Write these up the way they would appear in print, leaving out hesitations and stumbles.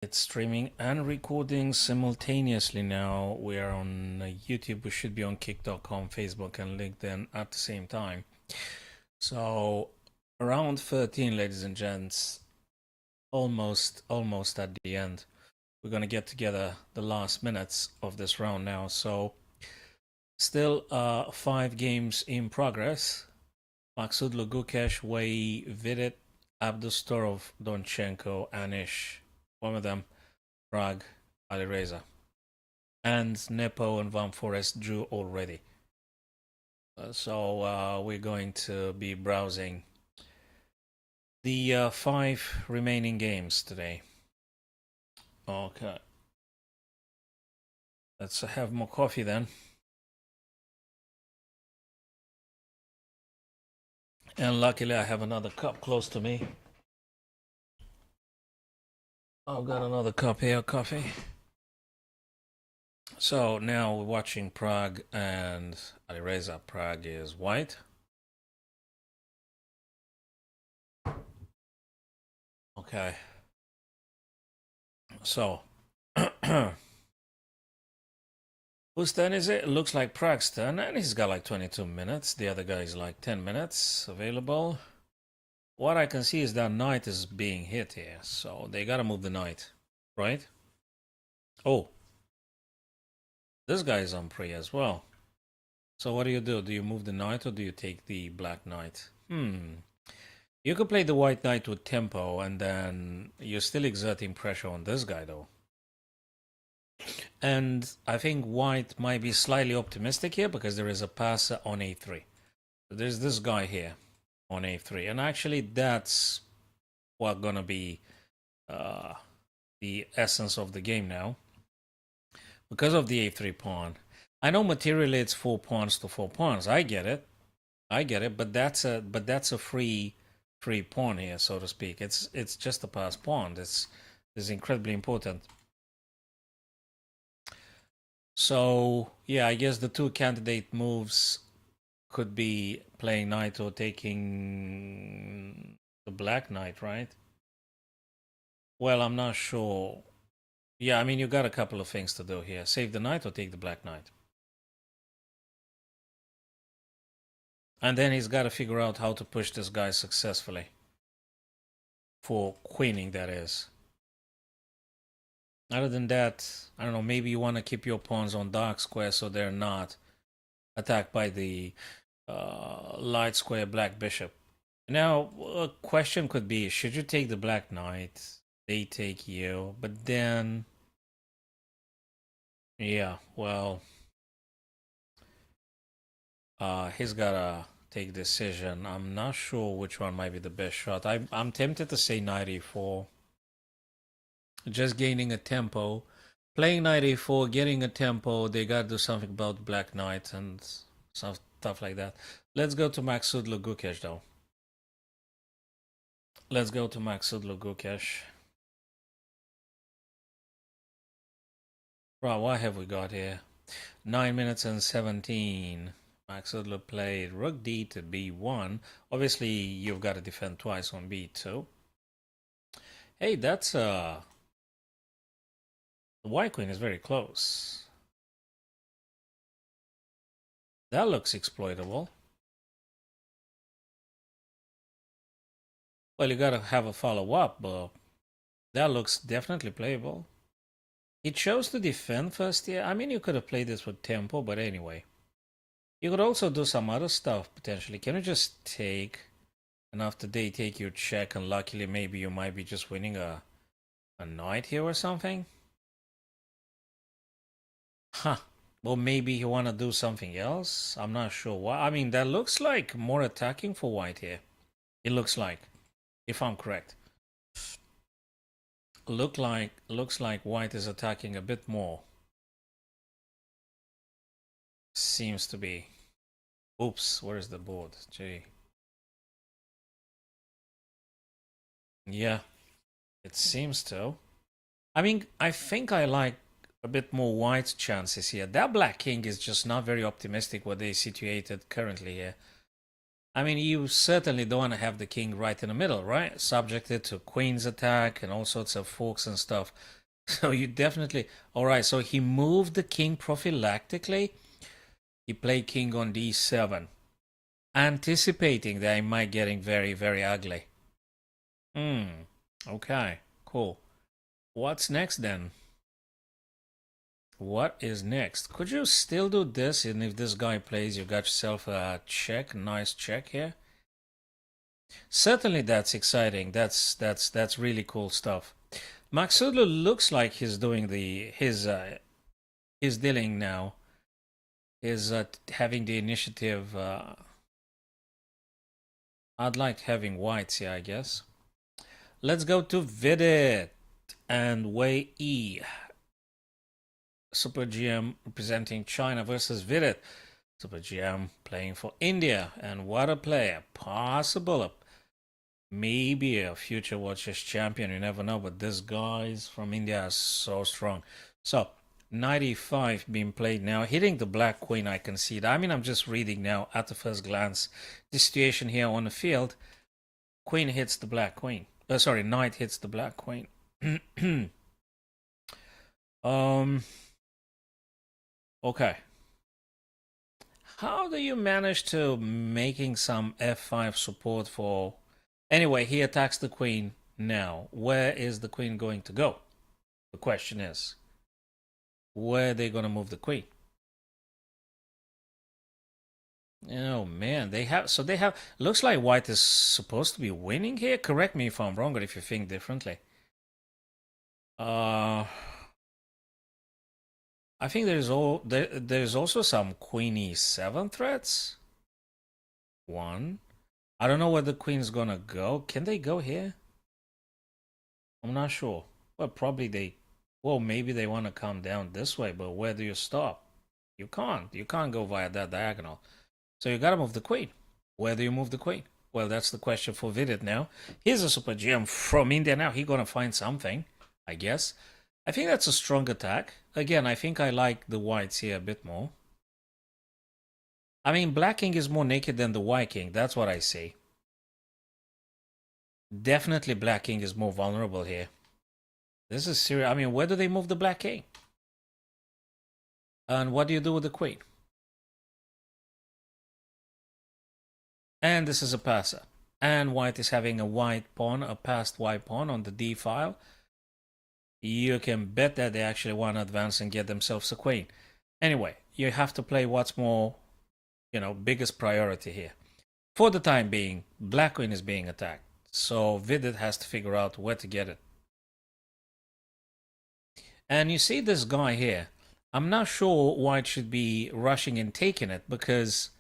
It's streaming and recording simultaneously now. We are on YouTube. We should be on kick.com, Facebook, and LinkedIn at the same time. So round 13, ladies and gents, almost at the end. We're gonna get together the last minutes of this round now. So still 5 games in progress. Maksud Lugukesh, Wei Vidit, Abdustorov, Donchenko, Anish. One of them, Prague, Alireza. And Nepo and Van Forest drew already. So we're going to be browsing the 5 remaining games today. Okay. Let's have more coffee then. And luckily I have another cup close to me. I've got another cup here, coffee. So now we're watching Prague and Alireza. Prague is white. Okay. So whose turn is it? It looks like Prague's turn, and he's got like 22 minutes. The other guy's like 10 minutes available. What I can see is that knight is being hit here, so they gotta move the knight, right? Oh, this guy is on pre as well. So what do you do? Do you move the knight or do you take the black knight? You could play the white knight with tempo, and then you're still exerting pressure on this guy though. And I think white might be slightly optimistic here because there is a passer on a3. So there's this guy here on a3, and actually that's what gonna be the essence of the game now. Because of the a3 pawn, I know materially it's 4 pawns to 4 pawns. I get it, but that's a free pawn here, so to speak. It's just a pass pawn. This is incredibly important. So yeah, I guess the two candidate moves could be playing knight or taking the black knight, right? Well, I'm not sure. Yeah, I mean, you got a couple of things to do here. Save the knight or take the black knight. And then he's got to figure out how to push this guy successfully. For queening, that is. Other than that, I don't know, maybe you want to keep your pawns on dark square so they're not attacked by the light square black bishop. Now, a question could be, should you take the black knight? They take you, but then... Yeah, well... he's got to take decision. I'm not sure which one might be the best shot. I'm tempted to say knight e4. Just gaining a tempo. Playing knight a4, getting a tempo. They got to do something about black knight and stuff like that. Let's go to Maksud Lugukesh though. Let's go to Maksud Lugukesh. Right, what have we got here? 9 minutes and 17. Maksudlu played rook d to b1. Obviously, you've got to defend twice on b2. Hey, that's the white queen is very close. That looks exploitable. Well, you gotta have a follow-up, but that looks definitely playable. He chose to defend first here. I mean, you could have played this with tempo, but anyway. You could also do some other stuff, potentially. Can you just take... And after they take your check, and luckily maybe you might be just winning a knight here or something? Huh. Well, maybe you want to do something else? I'm not sure why. I mean, that looks like more attacking for white here. It looks like, if I'm correct. Looks like white is attacking a bit more. Seems to be. Oops, where is the board? Gee. Yeah, it seems to. I mean, I think I like a bit more white's chances here. That black king is just not very optimistic where they situated currently here. I mean, you certainly don't want to have the king right in the middle, right? Subjected to queen's attack and all sorts of forks and stuff. So you definitely... All right, so he moved the king prophylactically. He played king on d7, anticipating that it might getting very, very ugly. Okay, cool. What's next then? What is next? Could you still do this? And if this guy plays, you got yourself a check, nice check here. Certainly, that's exciting. That's really cool stuff. Maxulu looks like he's doing his dealing now. Is having the initiative. I'd like having whites here, I guess. Let's go to Vidit and Wei E. Super GM representing China versus Vidit. Super GM playing for India. And what a player. Possible. Maybe a future World Chess champion. You never know. But this guy's from India is so strong. So, 95 being played now. Hitting the black queen, I can see that. I mean, I'm just reading now at the first glance the situation here on the field. Queen hits the black queen. Sorry, knight hits the black queen. Okay. How do you manage to making some f5 support for... Anyway, he attacks the queen now. Where is the queen going to go? The question is, where are they going to move the queen? Oh man, they have... So they have... Looks like white is supposed to be winning here. Correct me if I'm wrong or if you think differently. I think there's also some queen e7 threats. One. I don't know where the queen's gonna go. Can they go here? I'm not sure. Well, probably they... Well, maybe they want to come down this way, but where do you stop? You can't. You can't go via that diagonal. So you gotta move the queen. Where do you move the queen? Well, that's the question for Vidit now. He's a super GM from India now. He's gonna find something, I guess. I think that's a strong attack. Again, I think I like the whites here a bit more. I mean, black king is more naked than the white king. That's what I say. Definitely black king is more vulnerable here. This is serious. I mean, where do they move the black king? And what do you do with the queen? And this is a passer. And white is having a white pawn, a passed white pawn on the d file. You can bet that they actually want to advance and get themselves a queen. Anyway, you have to play what's more, biggest priority here. For the time being, black queen is being attacked. So Vidit has to figure out where to get it. And you see this guy here. I'm not sure white should be rushing and taking it because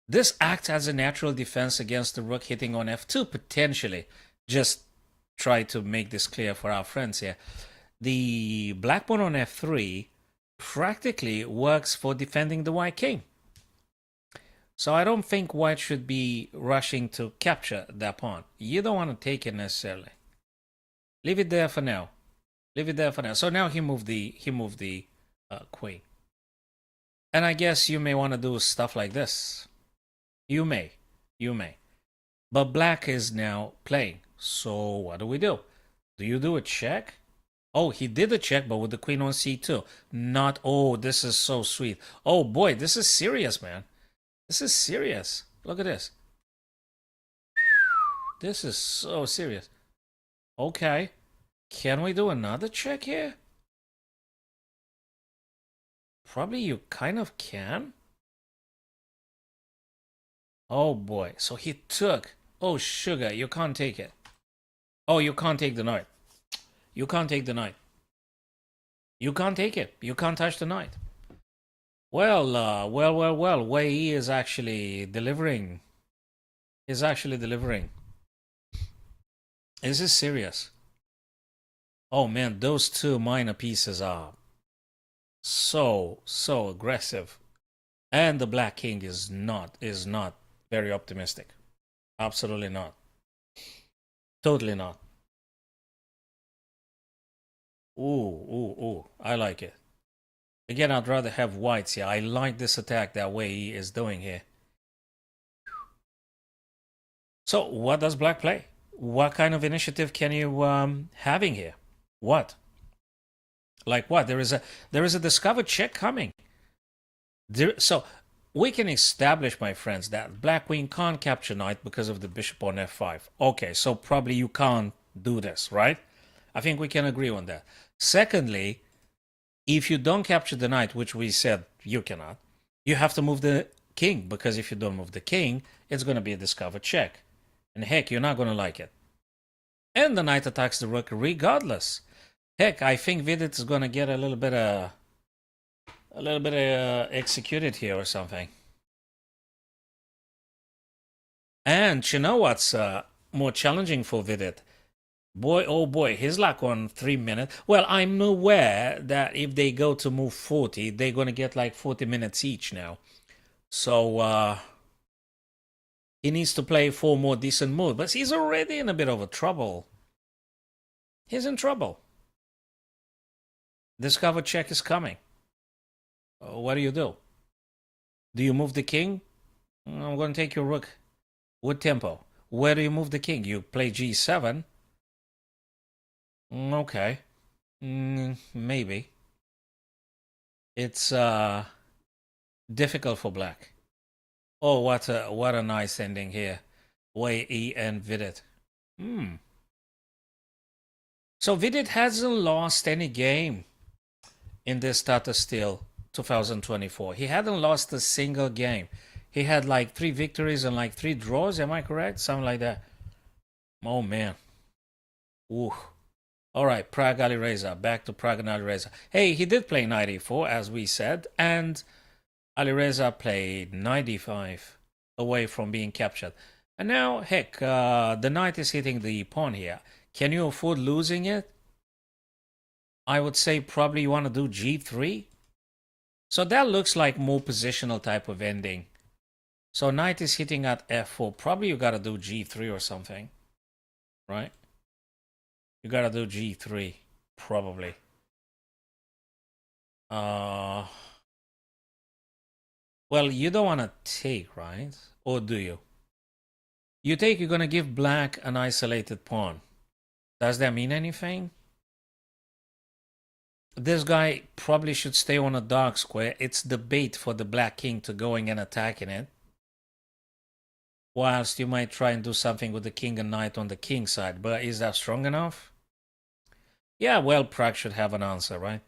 this acts as a natural defense against the rook hitting on f2 potentially. Just try to make this clear for our friends here. The black pawn on f3 practically works for defending the white king. So I don't think white should be rushing to capture that pawn. You don't want to take it necessarily. Leave it there for now. Leave it there for now. So now he moved the queen. And I guess you may want to do stuff like this. You may. But black is now playing. So what do we do? Do you do a check? Oh, he did a check, but with the queen on c2. Not... Oh, this is so sweet. Oh boy, this is serious, man. This is serious. Look at this. This is so serious. Okay. Can we do another check here? Probably you kind of can. Oh boy. So he took... Oh, sugar. You can't take it. Oh, you can't take the knight. You can't take the knight. You can't take it. You can't touch the knight. Well. Wei is actually delivering. Is actually delivering. Is this serious? Oh man, those two minor pieces are so aggressive. And the black king is not very optimistic. Absolutely not. Totally not. Ooh. I like it. Again, I'd rather have whites here. I like this attack that way he is doing here. So what does black play? What kind of initiative can you having here? What? Like what? There is a discovered check coming. So we can establish, my friends, that black queen can't capture knight because of the bishop on f5. Okay, so probably you can't do this, right? I think we can agree on that. Secondly, if you don't capture the knight, which we said you cannot, you have to move the king, because if you don't move the king, it's going to be a discovered check. And heck, you're not going to like it. And the knight attacks the rook regardless. Heck, I think Vidit is going to get a little bit executed here or something. And you know what's more challenging for Vidit? Boy, oh boy, he's like on 3 minutes. Well, I'm aware that if they go to move 40, they're going to get like 40 minutes each now. So he needs to play 4 more decent moves. But he's already in a bit of a trouble. He's in trouble. Discover check is coming. What do? Do you move the king? I'm going to take your rook. What tempo? Where do you move the king? You play g7. Okay. Maybe. It's difficult for black. Oh, what a nice ending here. Way E and Vidit. So Vidit hasn't lost any game in this Tata Steel 2024. He hadn't lost a single game. He had like 3 victories and like 3 draws. Am I correct? Something like that. Oh man. Ooh. All right, Prague Alireza. Back to Prague and Alireza. Hey, he did play knight e4, as we said, and Alireza played knight e5 away from being captured. And now, heck, the knight is hitting the pawn here. Can you afford losing it? I would say probably you want to do g3. So that looks like more positional type of ending. So knight is hitting at f4. Probably you got to do g3 or something, right? You gotta do g3, probably. Well, you don't want to take, right? Or do you? You take, you're gonna give black an isolated pawn. Does that mean anything? This guy probably should stay on a dark square. It's the bait for the black king to going and attacking it. Whilst you might try and do something with the king and knight on the king side. But is that strong enough? Yeah, well, Prague should have an answer, right?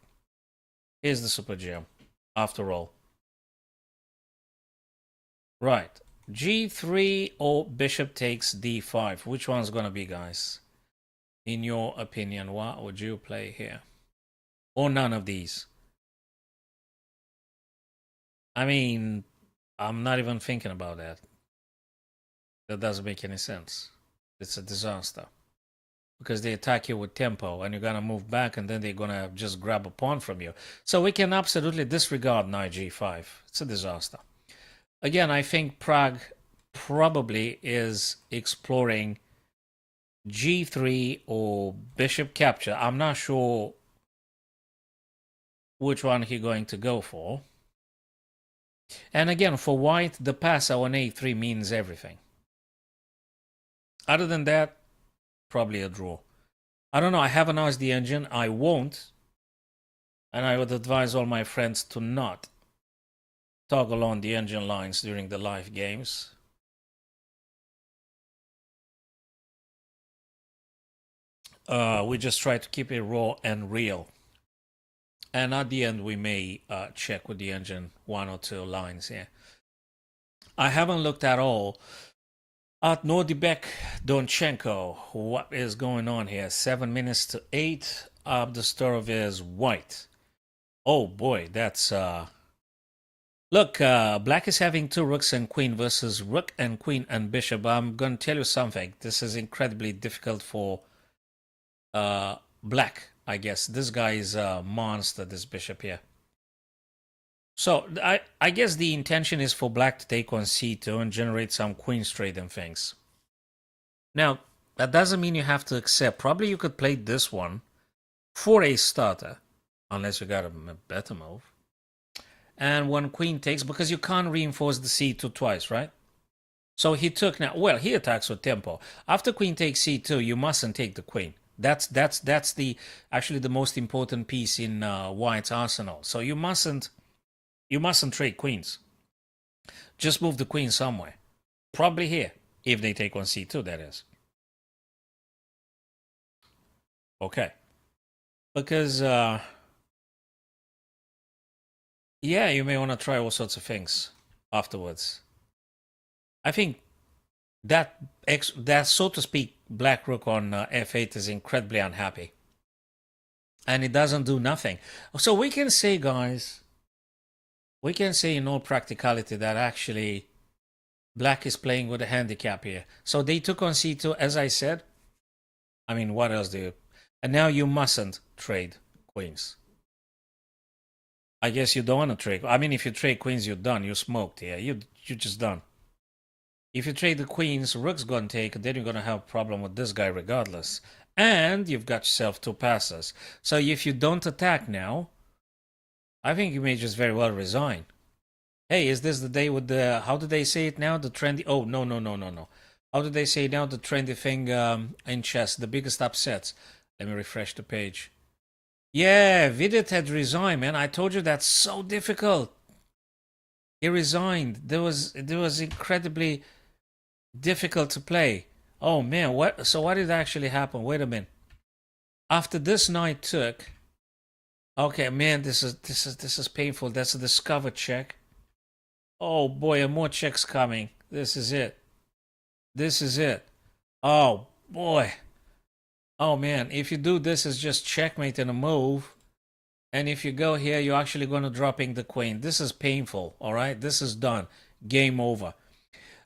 Here's the Super Gem, after all. Right. G3 or bishop takes d5. Which one's going to be, guys? In your opinion, what would you play here? Or none of these? I mean, I'm not even thinking about that. That doesn't make any sense. It's a disaster. Because they attack you with tempo and you're going to move back and then they're going to just grab a pawn from you. So we can absolutely disregard knight g5. It's a disaster. Again, I think Prague probably is exploring g3 or bishop capture. I'm not sure which one he's going to go for. And again, for white, the pass on a3 means everything. Other than that, probably a draw. I don't know. I haven't asked the engine. I won't. And I would advise all my friends to not toggle on the engine lines during the live games. We just try to keep it raw and real. And at the end, we may check with the engine 1 or 2 lines here. I haven't looked at all at Nordibek Donchenko. What is going on here? 7 minutes to 8. Abdustorov is white. Oh boy, that's look, black is having 2 rooks and queen versus rook and queen and bishop. I'm going to tell you something. This is incredibly difficult for black, I guess. This guy is a monster, this bishop here. So I guess the intention is for black to take on c2 and generate some queen straight and things. Now, that doesn't mean you have to accept. Probably you could play this one for a starter, unless you got a better move. And when queen takes, because you can't reinforce the c2 twice, right? So he took now. Well, he attacks with tempo. After queen takes c2, you mustn't take the queen. That's the actually the most important piece in White's arsenal. So you mustn't trade queens. Just move the queen somewhere. Probably here, if they take on c2, that is. Okay. Because, yeah, you may want to try all sorts of things afterwards. I think that, so to speak, black rook on f8 is incredibly unhappy. And it doesn't do nothing. So we can say, guys, we can say in all practicality that actually black is playing with a handicap here. So they took on c2, as I said. I mean, what else do you... And now you mustn't trade queens. I guess you don't want to trade. I mean, if you trade queens, you're done. You're smoked here. You're just done. If you trade the queens, rook's gonna take, then you're gonna have a problem with this guy regardless. And you've got yourself 2 passes. So if you don't attack now, I think you may just very well resign. Hey, is this the day with the... How do they say it now? The trendy... Oh, no. How do they say now the trendy thing in chess? The biggest upsets. Let me refresh the page. Yeah, Vidit had resigned, man. I told you that's so difficult. He resigned. It was incredibly difficult to play. Oh man, what? So what did actually happen? Wait a minute. After this knight took, okay, man, this is painful. That's a discovered check. Oh boy, and more checks coming. This is it. This is it. Oh boy. Oh man, if you do this, it's just checkmate and a move. And if you go here, you're actually going to dropping the queen. This is painful, all right? This is done. Game over.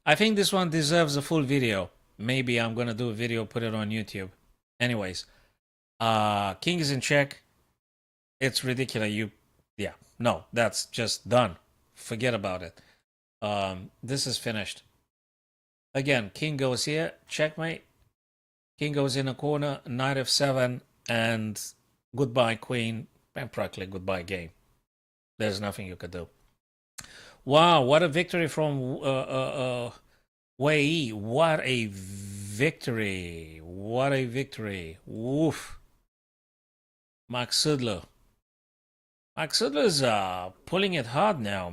I think this one deserves a full video. Maybe I'm going to do a video, put it on YouTube. Anyways, king is in check. It's ridiculous. Yeah, no, that's just done. Forget about it. This is finished. Again, king goes here, checkmate. King goes in a corner, knight f7, and goodbye queen, and practically goodbye game. There's nothing you could do. Wow, what a victory from Wei. What a victory. What a victory. Woof. Max Sudler. Max Sudler's pulling it hard now.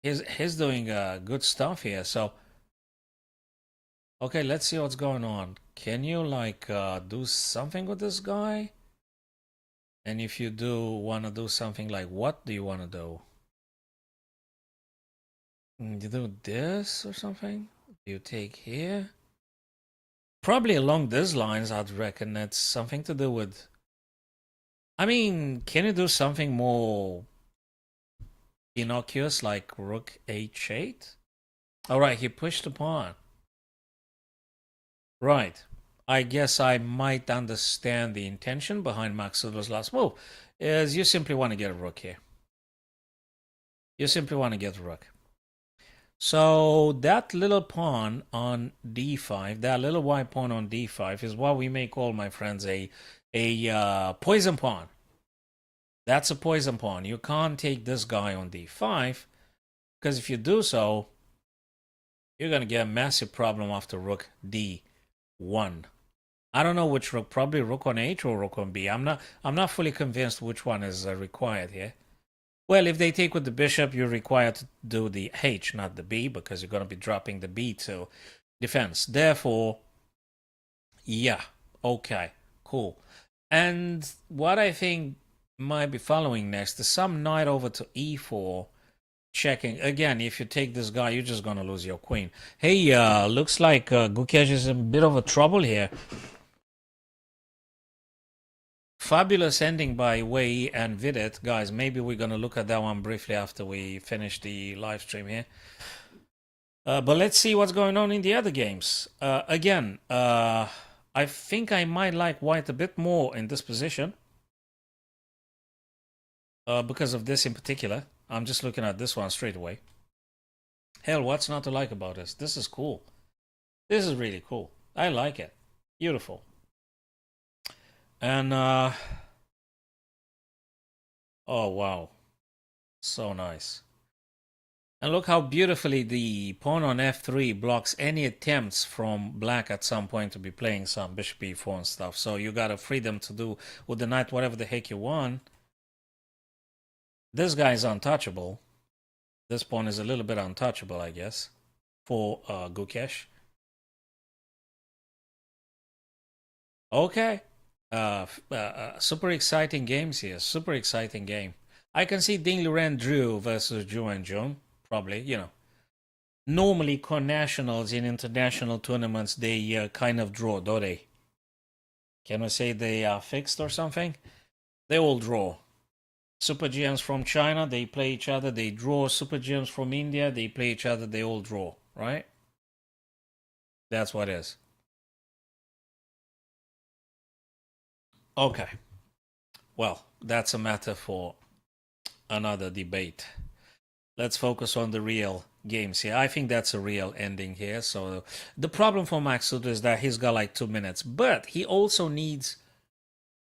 He's doing good stuff here. So, okay, let's see what's going on. Can you like do something with this guy? And if you do want to do something, like what do you want to do? You do this or something? You take here? Probably along these lines, I'd reckon it's something to do with... I mean, can you do something more innocuous like rook h8? Alright, he pushed the pawn. Right. I guess I might understand the intention behind Max Silver's last move. Is you simply want to get a rook here. You simply want to get a rook. So that little pawn on d5, that little white pawn on d5 is what we may call, my friends, a poison pawn. That's a poison pawn. You can't take this guy on d5, because if you do so, you're going to get a massive problem after rook d1. I don't know which rook, probably rook on h or rook on b. I'm not fully convinced which one is required here. Well, if they take with the bishop, you're required to do the h, not the b, because you're going to be dropping the b to defense. Therefore, yeah, okay, cool. And what I think might be following next is some knight over to e4, checking. Again, if you take this guy, you're just going to lose your queen. Hey, looks like Gukesh is in a bit of a trouble here. Fabulous ending by Wei and Vidit. Guys, maybe we're going to look at that one briefly after we finish the live stream here. But let's see what's going on in the other games. Again, I think I might like White a bit more in this position. Because of this in particular. I'm just looking at this one straight away. Hell, what's not to like about this? This is cool. This is really cool. I like it. Beautiful. And, oh, wow. So nice. And look how beautifully the pawn on f3 blocks any attempts from black at some point to be playing some bishop e4 and stuff. So you got a freedom to do with the knight whatever the heck you want. This guy is untouchable. This pawn is a little bit untouchable, I guess, for Gukesh. Okay. Super exciting games here. Super exciting game. I can see Ding Liren Drew versus Zhu and Jun. Probably, you know. Normally, co-nationals in international tournaments, they kind of draw, don't they? Can we say they are fixed or something? They all draw. Super GMs from China, they play each other, they draw. Super GMs from India, they play each other, they all draw, right? That's what it is. Okay. Well, that's a matter for another debate. Let's focus on the real games here. I think that's a real ending here. So the problem for Maksud is that he's got like 2 minutes, but he also needs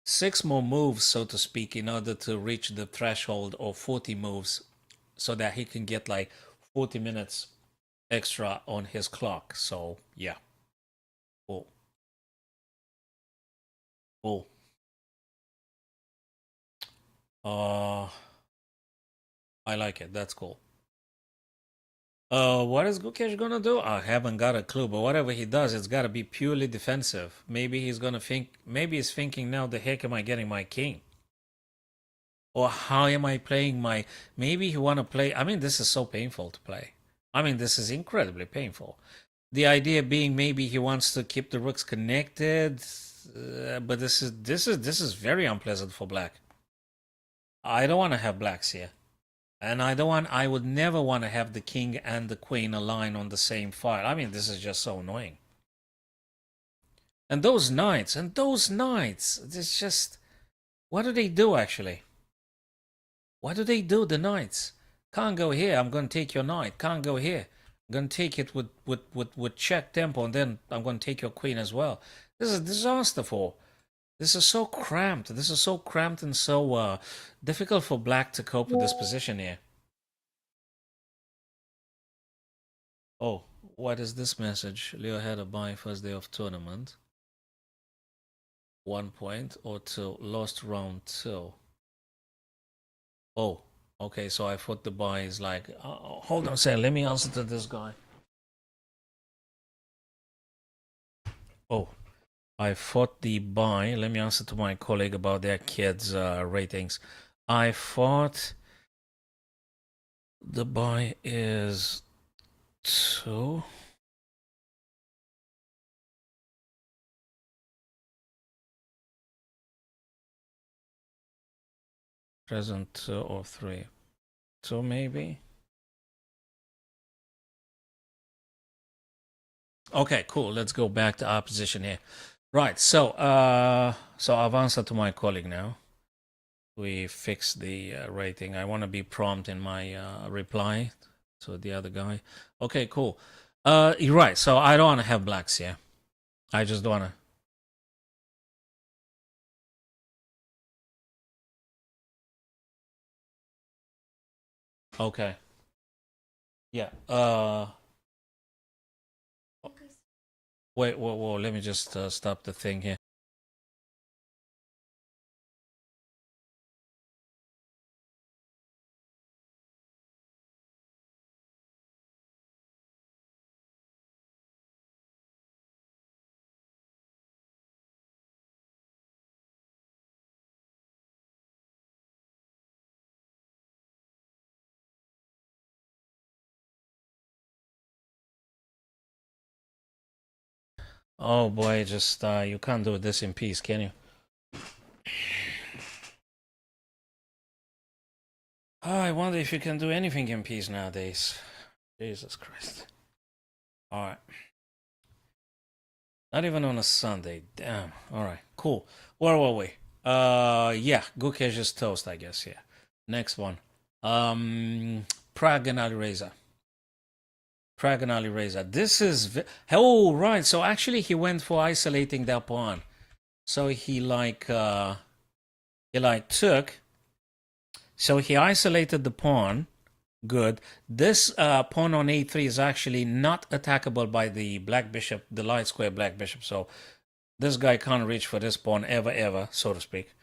6 more moves, so to speak, in order to reach the threshold of 40 moves so that he can get like 40 minutes extra on his clock. So yeah. Cool. Cool. I like it. That's cool. What is Gukesh gonna do? I haven't got a clue, but whatever he does, it's gotta be purely defensive. Maybe he's gonna think, maybe he's thinking now, the heck am I getting my king? Or how am I playing my, maybe he wanna play, I mean, this is so painful to play. I mean, this is incredibly painful. The idea being maybe he wants to keep the rooks connected, but this is very unpleasant for black. I don't want to have blacks here. And I would never want to have the king and the queen align on the same file. I mean, this is just so annoying. And those knights, it's just, what do they do actually? What do they do, the knights? Can't go here, I'm going to take your knight. Can't go here. I'm going to take it with check tempo, and then I'm going to take your queen as well. This is disasterful. This is so cramped. This is so cramped and so difficult for black to cope with this position here. Oh, what is this message? Leo had a bye first day of tournament. 1 point or 2. Lost round 2. Oh, okay. So I thought the bye is like, hold on a second. Let me answer to this guy. Oh, I thought the bye. Let me answer to my colleague about their kids' ratings. I thought the bye is 2. Present 2 or 3. 2 maybe. Okay, cool. Let's go back to our position here. Right. So I've answered to my colleague now. We fixed the rating. I want to be prompt in my reply to the other guy. Okay, cool. You're right. So I don't want to have blacks here. I just don't want to. Okay. Yeah. Wait. Whoa. Let me just stop the thing here. Oh boy, just you can't do this in peace, can you? Oh, I wonder if you can do anything in peace nowadays. Jesus Christ. Alright. Not even on a Sunday. Damn. Alright, cool. Where were we? Yeah, Gukesh is toast, I guess, yeah. Next one. Prague and Alireza. Prague and Alireza. This is... Oh, right. So actually he went for isolating that pawn. So he took... So he isolated the pawn, Good. This pawn on a3 is actually not attackable by the black bishop, the light square black bishop. So this guy can't reach for this pawn ever, so to speak.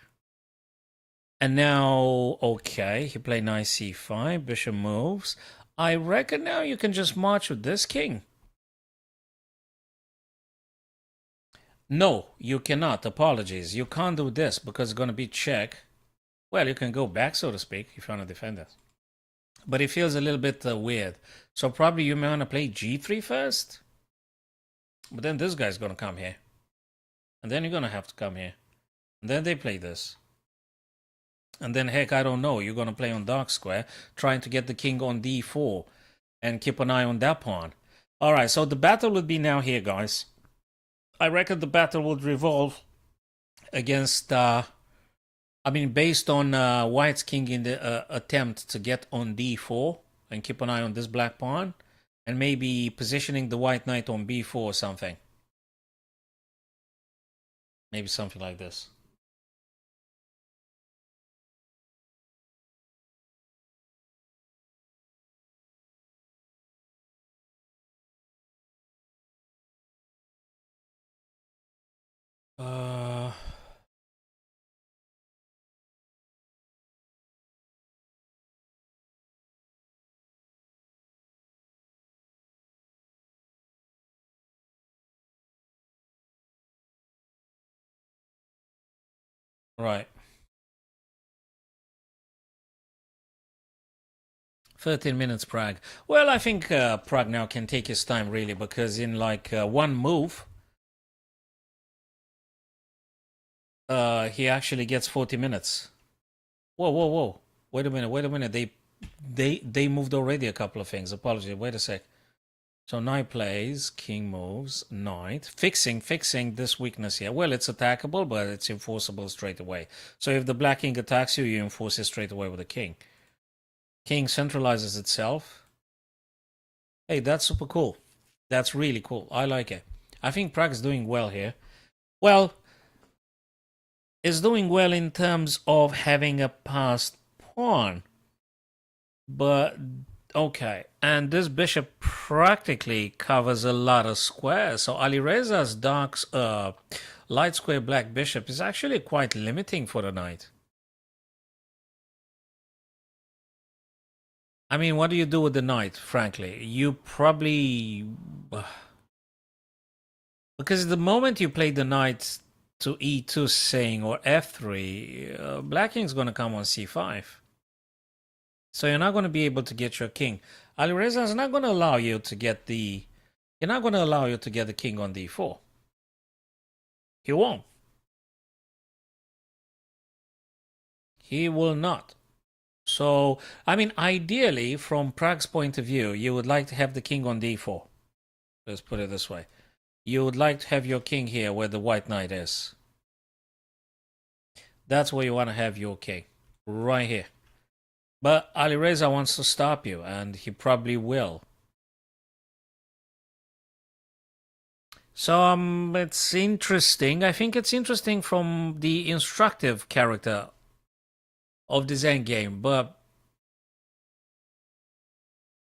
And now, okay, he played knight c5, bishop moves. I reckon now you can just march with this king. No, you cannot. Apologies. You can't do this because it's going to be check. Well, you can go back, so to speak, if you want to defend it. But it feels a little bit weird. So probably you may want to play g3 first. But then this guy's going to come here. And then you're going to have to come here. And then they play this. And then, heck, I don't know. You're going to play on dark square, trying to get the king on d4. And keep an eye on that pawn. Alright, so the battle would be now here, guys. I reckon the battle would revolve against... based on White's king in the attempt to get on d4 and keep an eye on this black pawn, and maybe positioning the white knight on b4 or something. Maybe something like this. Right. 13 minutes Prague. Well, I think Prague now can take his time, really, because in like one move, he actually gets 40 minutes. Whoa. Wait a minute. They moved already a couple of things. Apologies. Wait a sec. So knight plays, king moves, knight. Fixing this weakness here. Well, it's attackable, but it's enforceable straight away. So if the black king attacks you, you enforce it straight away with the king. King centralizes itself. Hey, that's super cool. That's really cool. I like it. I think Prague's doing well here. Well, it's doing well in terms of having a passed pawn. But, okay. And this bishop practically covers a lot of squares. So Alireza's dark, light square black bishop is actually quite limiting for the knight. I mean, what do you do with the knight, frankly? You probably... Because the moment you play the knight to e2 saying or f3, black king's going to come on c5. So you're not going to be able to get your king. Alireza is not going to allow you to get the... You're not going to allow you to get the king on d4. He won't. He will not. So, I mean, ideally, from Prague's point of view, you would like to have the king on d4. Let's put it this way. You would like to have your king here where the white knight is. That's where you want to have your king. Right here. But Alireza wants to stop you, and he probably will. So it's interesting. I think it's interesting from the instructive character of this endgame, but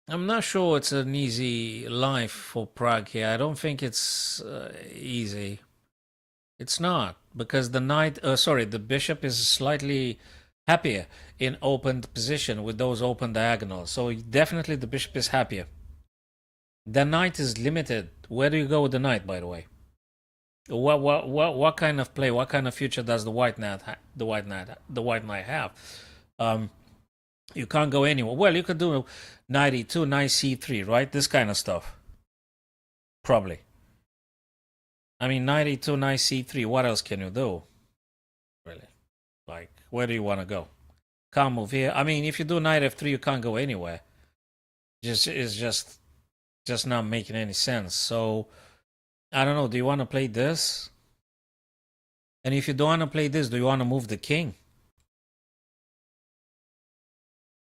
I'm not sure it's an easy life for Prague here. I don't think it's easy. It's not, because the knight, the bishop is slightly happier in opened position with those open diagonals. So definitely the bishop is happier. The knight is limited. Where do you go with the knight, by the way? What kind of play? What kind of future does the white knight have? You can't go anywhere. Well, you could do knight e2, knight c3, right? This kind of stuff. Probably. I mean, knight e2, knight c3. What else can you do? Really? Like, where do you want to go? Can't move here. I mean, if you do knight f3, you can't go anywhere. It's just not making any sense. So, I don't know. Do you want to play this? And if you don't want to play this, do you want to move the king?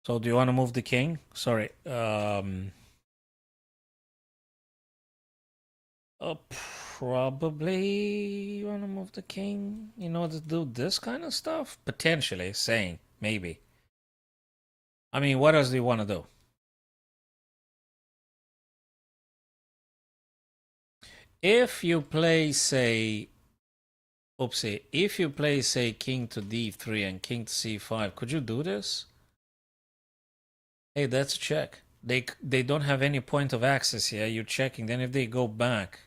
So, do you want to move the king? Sorry. Probably you want to move the king in order to do this kind of stuff? Potentially, saying, maybe. I mean, what else do you want to do? if you play, say, oopsie, if you play, say, king to d3 and king to c5, could you do this? Hey, that's a check. They don't have any point of access here. You're checking. Then if they go back,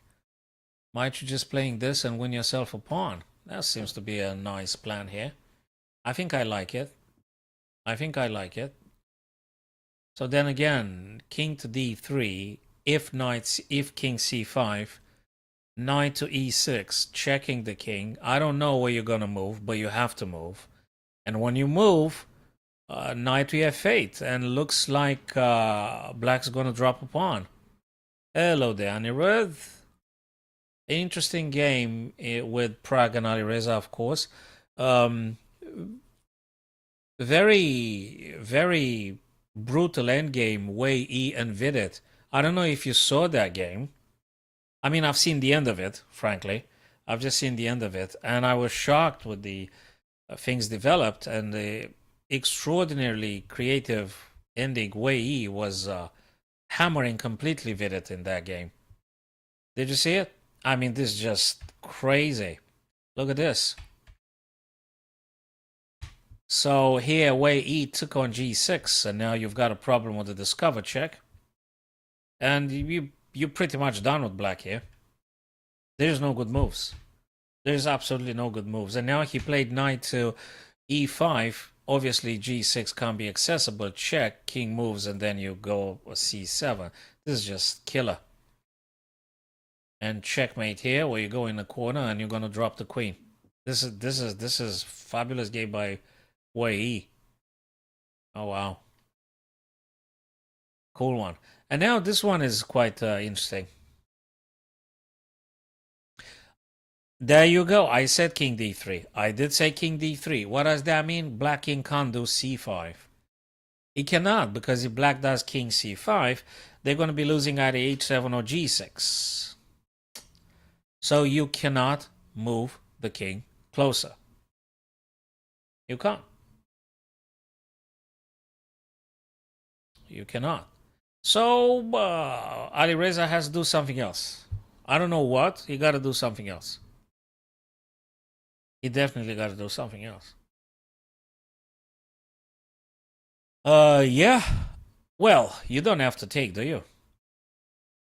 might you just playing this and win yourself a pawn? That seems to be a nice plan here. I think I like it. I think I like it. So then again, king to d3, if king c5, knight to e6, checking the king. I don't know where you're gonna move, but you have to move. And when you move, knight to f8, and looks like black's gonna drop a pawn. Hello there, Anirudh. Interesting game with Prague and Alireza, of course. Very, very brutal endgame, Wei E and Vidit. I don't know if you saw that game. I mean, I've seen the end of it, frankly. I've just seen the end of it, and I was shocked with the things developed, and the extraordinarily creative ending. Wei E was hammering completely Vidit in that game. Did you see it? I mean, this is just crazy. Look at this. So here, Wei E took on g6, and now you've got a problem with the discover check. And you're pretty much done with black here. There's no good moves. There's absolutely no good moves. And now he played knight to e5. Obviously, g6 can't be accessible. Check, king moves, and then you go c7. This is just killer. And checkmate here, where you go in the corner and you're gonna drop the queen. This is fabulous game by Wei E. Oh wow, cool one. And now this one is quite interesting. There you go. I said king d3. I did say king d3. What does that mean? Black king can't do c5. He cannot, because if black does king c5, they're going to be losing either h7 or g6. So you cannot move the king closer. You can't. You cannot. So Alireza has to do something else. I don't know what. He got to do something else. He definitely got to do something else. Yeah. Well, you don't have to take, do you?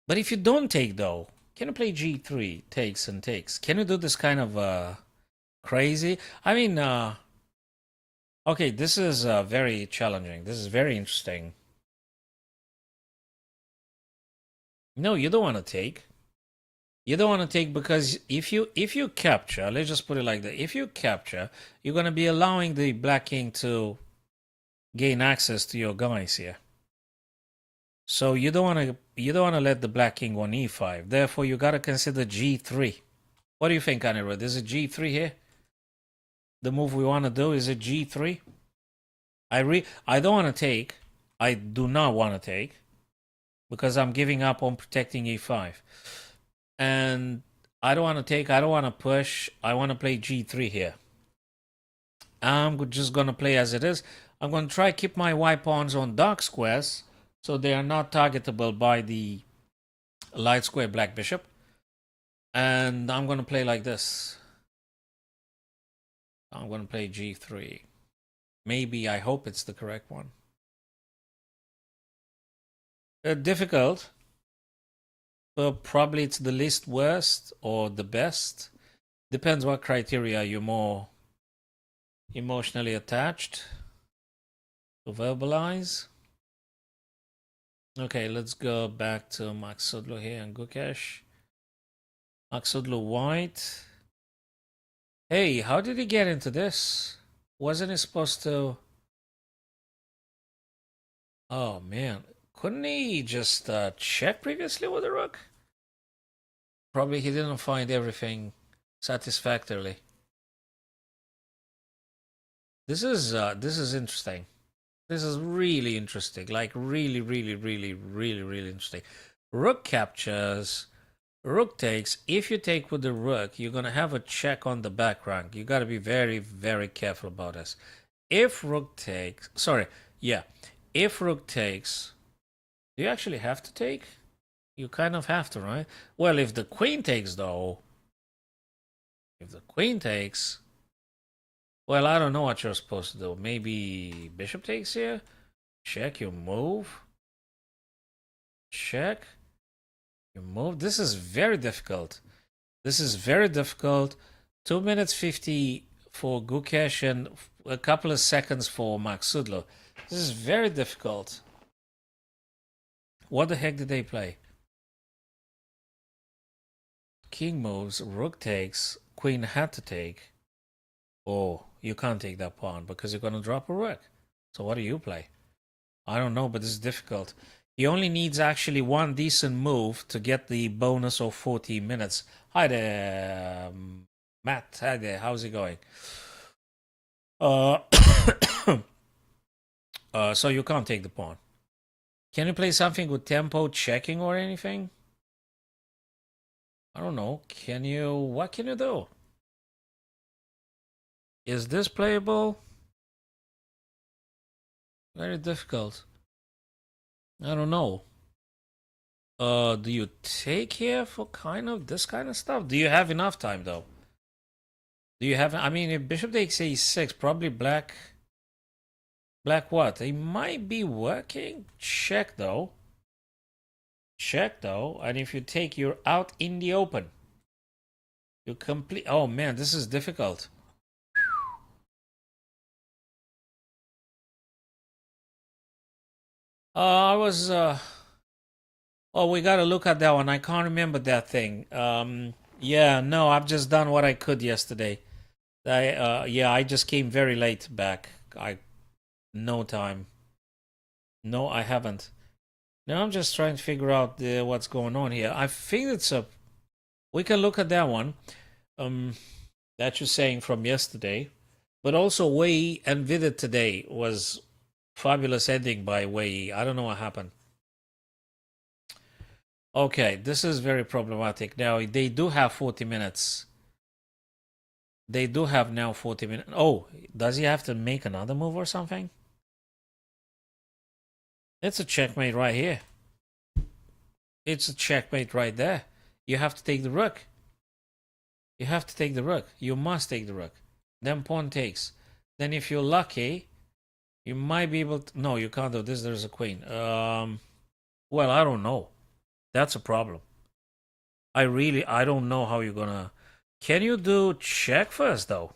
But if you don't take, though, can you play g3, takes and takes? Can you do this kind of crazy? I mean, okay, this is very challenging. This is very interesting. No, you don't want to take. You don't want to take, because if you capture, let's just put it like that. If you capture, you're going to be allowing the black king to gain access to your guys here. So you don't want to let the black king on e5. Therefore, you got to consider g3. What do you think, Anirudh? Is it g3 here? The move we want to do, is it g3? I don't want to take. I do not want to take, because I'm giving up on protecting e5. And I don't want to take, I don't want to push. I want to play g3 here. I'm just going to play as it is. I'm going to try to keep my white pawns on dark squares, so they are not targetable by the light square black bishop. And I'm going to play like this. I'm going to play g3. Maybe, I hope it's the correct one. Difficult. But probably it's the least worst or the best. Depends what criteria you're more emotionally attached to verbalize. Okay, let's go back to Maksudlu here and Gukesh. Maksudlu white. Hey, how did he get into this? Wasn't he supposed to... Oh man, couldn't he just check previously with the rook? Probably he didn't find everything satisfactorily. This is interesting. This is really interesting. Like really interesting. Rook captures. Rook takes. If you take with the rook, you're gonna have a check on the back rank. You gotta be very careful about this. If rook takes, sorry, yeah. If rook takes, do you actually have to take? You kind of have to, right? Well, if the queen takes, though, if the queen takes, well, I don't know what you're supposed to do. Maybe bishop takes here? Check, you move. Check, you move. This is very difficult. This is very difficult. 2 minutes 50 for Gukesh and a couple of seconds for Maksudlo. This is very difficult. What the heck did they play? King moves, rook takes, queen had to take. Oh, you can't take that pawn because you're going to drop a rook. So what do you play? I don't know, but this is difficult. He only needs actually one decent move to get the bonus of 40 minutes. Hi there, Matt. Hi there. How's it going? So you can't take the pawn. Can you play something with tempo checking or anything? I don't know. Can you? What can you do? Is this playable? Very difficult. I don't know. Do you take here for kind of this kind of stuff? Do you have enough time though? Do you have? I mean, if bishop takes a6, probably black. Black what? It might be working. Check though. Check though. And if you take, you're out in the open. You complete. Oh man, this is difficult. I was. Oh, we gotta look at that one. I can't remember that thing. Yeah, no, I've just done what I could yesterday. Yeah, I just came very late back. No time. No, I haven't. Now I'm just trying to figure out what's going on here. I think it's a. We can look at that one. That you're saying from yesterday, but also Wei and Vidit today was fabulous ending by Wei. I don't know what happened. Okay, this is very problematic. Now they do have 40 minutes. They do have now 40 minutes. Oh, does he have to make another move or something? It's a checkmate right here. It's a checkmate right there. You have to take the rook. You have to take the rook. You must take the rook. Then pawn takes. Then if you're lucky, you might be able to... No, you can't do this. There's a queen. Well, I don't know. That's a problem. I don't know how you're gonna... Can you do check first, though?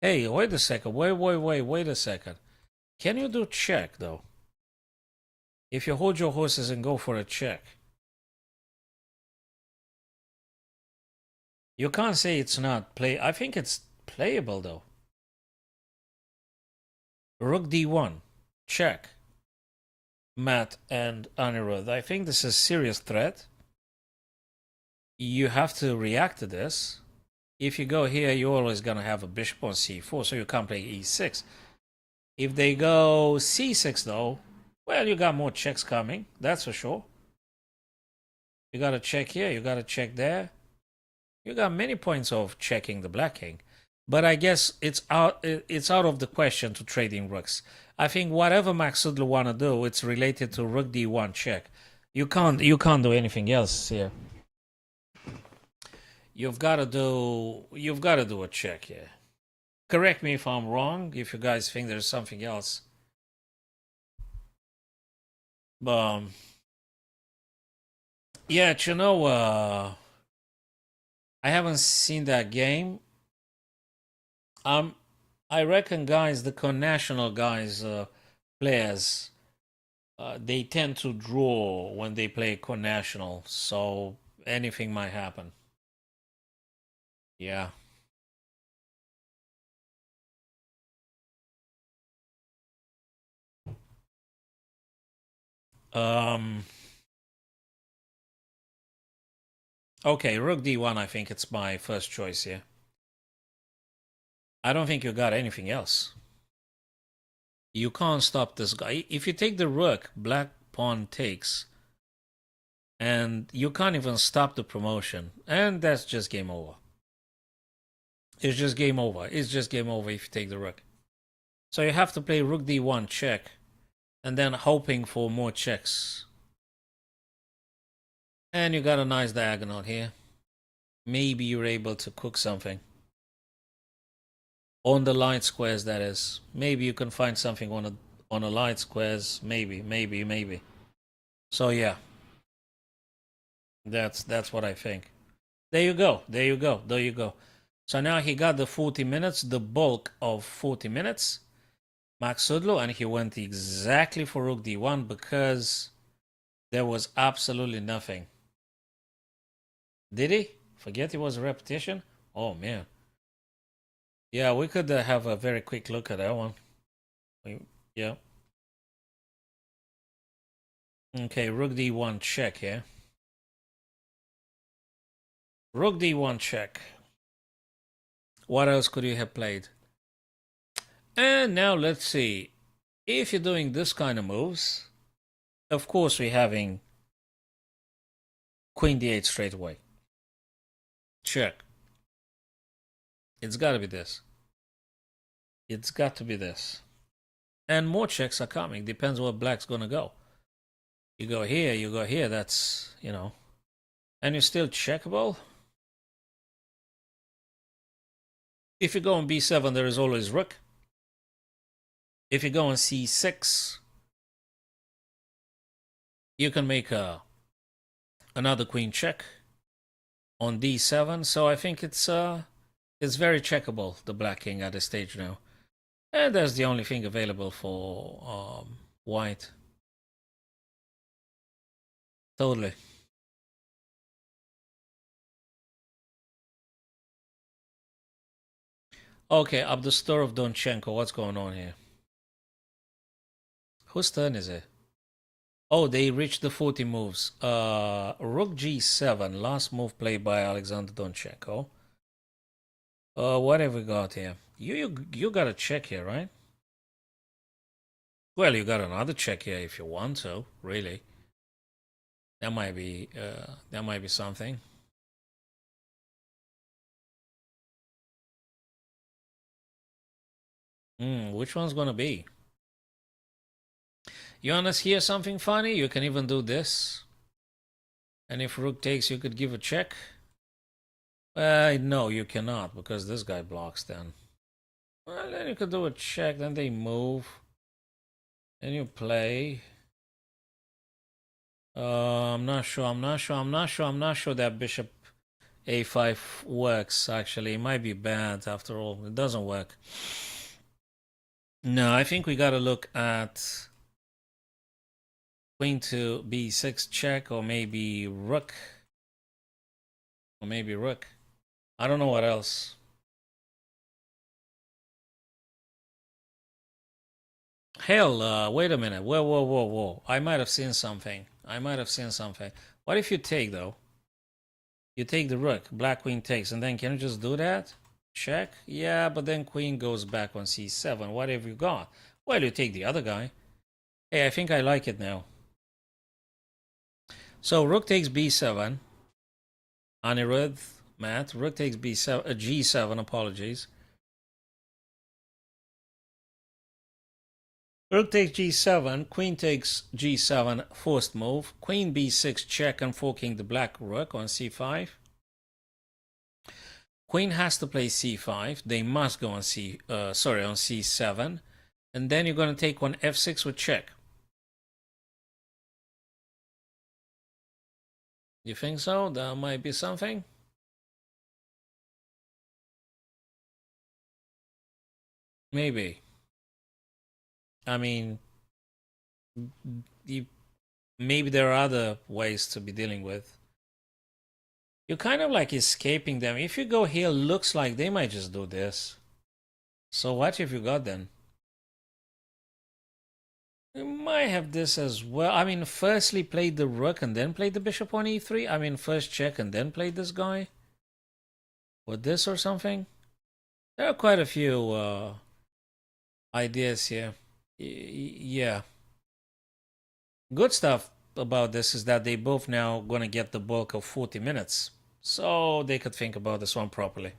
Hey, wait a second. Wait a second. Can you do check, though? If you hold your horses and go for a check. You can't say it's not play. I think it's playable, though. Rook d1. Check. Matt and Anirudh. I think this is a serious threat. You have to react to this. If you go here, you're always going to have a bishop on c4, so you can't play e6. If they go c6, though, well, you got more checks coming. That's for sure. You got to check here. You got to check there. You got many points of checking the black king. But I guess it's out of the question to trading rooks. I think whatever Maksudlu want to do, it's related to rook d1 check. You can't do anything else here. You've got to do a check here. Correct me if I'm wrong, if you guys think there's something else. Yeah, you know, I haven't seen that game. I reckon, guys, the connational guys, players, they tend to draw when they play connational, so anything might happen. Yeah. Okay, rook d1, I think it's my first choice here. I don't think you got anything else. You can't stop this guy. If you take the rook, black pawn takes. And you can't even stop the promotion. And that's just game over. It's just game over. It's just game over if you take the rook. So you have to play rook d1 check. And then hoping for more checks. And you got a nice diagonal here. Maybe you're able to cook something. On the light squares, that is. Maybe you can find something on a light squares. Maybe. So yeah, that's what I think. There you go. So now he got the 40 minutes, the bulk of 40 minutes, Max Sudlo, and he went exactly for Rook D1 because there was absolutely nothing. Did he? Forget it was a repetition? Oh man. Yeah, we could have a very quick look at that one. Yeah. Okay, Rook D1 check here. Rook D1 check. What else could you have played? And now let's see. If you're doing this kind of moves, of course we're having Queen D8 straight away. Check. It's got to be this. It's got to be this. And more checks are coming. Depends where black's going to go. You go here, that's, you know. And you're still checkable. If you go on B7, there is always rook. If you go on C6, you can make another queen check on D7. So I think it's very checkable, the black king at this stage now. And that's the only thing available for white. Totally. Okay, Abdustorov Donchenko, what's going on here? Whose turn is it? Oh, they reached the 40 moves. Rook G7, last move played by Alexander Donchenko. What have we got here? You got a check here, right? Well, you got another check here if you want to, really. That might be something. Which one's gonna be? You wanna hear something funny? You can even do this. And if rook takes, you could give a check. No, you cannot, because this guy blocks then. Well, then you could do a check, then they move. Then you play. I'm not sure that bishop a5 works, actually. It might be bad after all. It doesn't work. No, I think we gotta look at queen to b6 check, or maybe rook. I don't know what else. Hell, wait a minute. Whoa. I might have seen something. What if you take, though? You take the rook. Black queen takes. And then can you just do that? Check? Yeah, but then queen goes back on c7. What have you got? Well, you take the other guy. Hey, I think I like it now. So rook takes b7. Anirudh, Matt. Rook takes b7, g7, apologies. Rook takes g7, queen takes g7, forced move. Queen b6 check and forking the black rook on c5. Queen has to play c5. They must go on on c7. And then you're going to take on f6 with check. You think so? That might be something? Maybe. I mean, maybe there are other ways to be dealing with. You're kind of like escaping them. If you go here, looks like they might just do this. So what have you got then? You might have this as well. I mean, firstly played the rook and then played the bishop on e3. I mean, first check and then played this guy. Or this or something. There are quite a few ideas here. Yeah. Good stuff about this is that they both now gonna get the bulk of 40 minutes. So they could think about this one properly.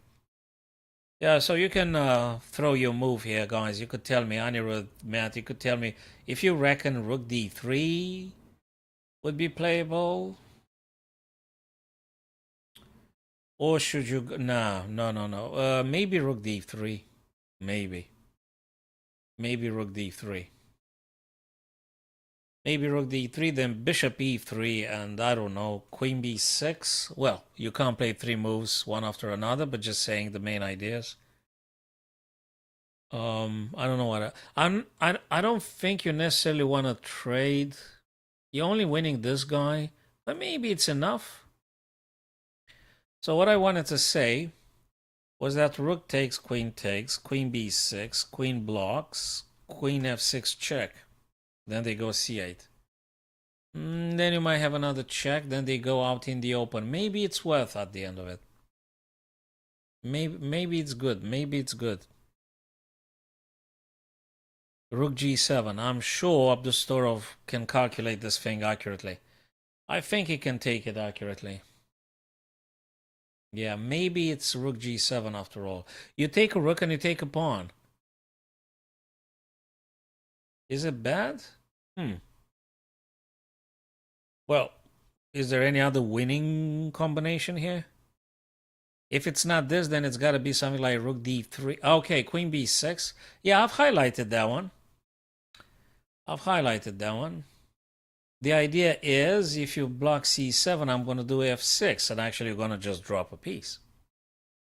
Yeah, so you can throw your move here, guys. You could tell me, Anirudh, Matt, you could tell me if you reckon rook d3 would be playable. Or should you? No, no, no, no. Maybe rook d3. Maybe. Maybe rook d3. Maybe rook d3, then bishop e3, and I don't know, queen b6. Well, you can't play three moves one after another, but just saying the main ideas. I don't know what I don't think you necessarily want to trade. You're only winning this guy, but maybe it's enough. So what I wanted to say was that rook takes, queen b6, queen blocks, queen f6 check. Then they go c8. Then you might have another check. Then they go out in the open. Maybe it's worth at the end of it. Maybe it's good. Maybe it's good. Rook g7. I'm sure Abdustorov can calculate this thing accurately. I think he can take it accurately. Yeah, maybe it's rook g7 after all. You take a rook and you take a pawn. Is it bad? Well, is there any other winning combination here? If it's not this, then it's got to be something like rook d3. Okay, queen b6. Yeah, I've highlighted that one. The idea is if you block c7, I'm going to do f6, and actually you're going to just drop a piece.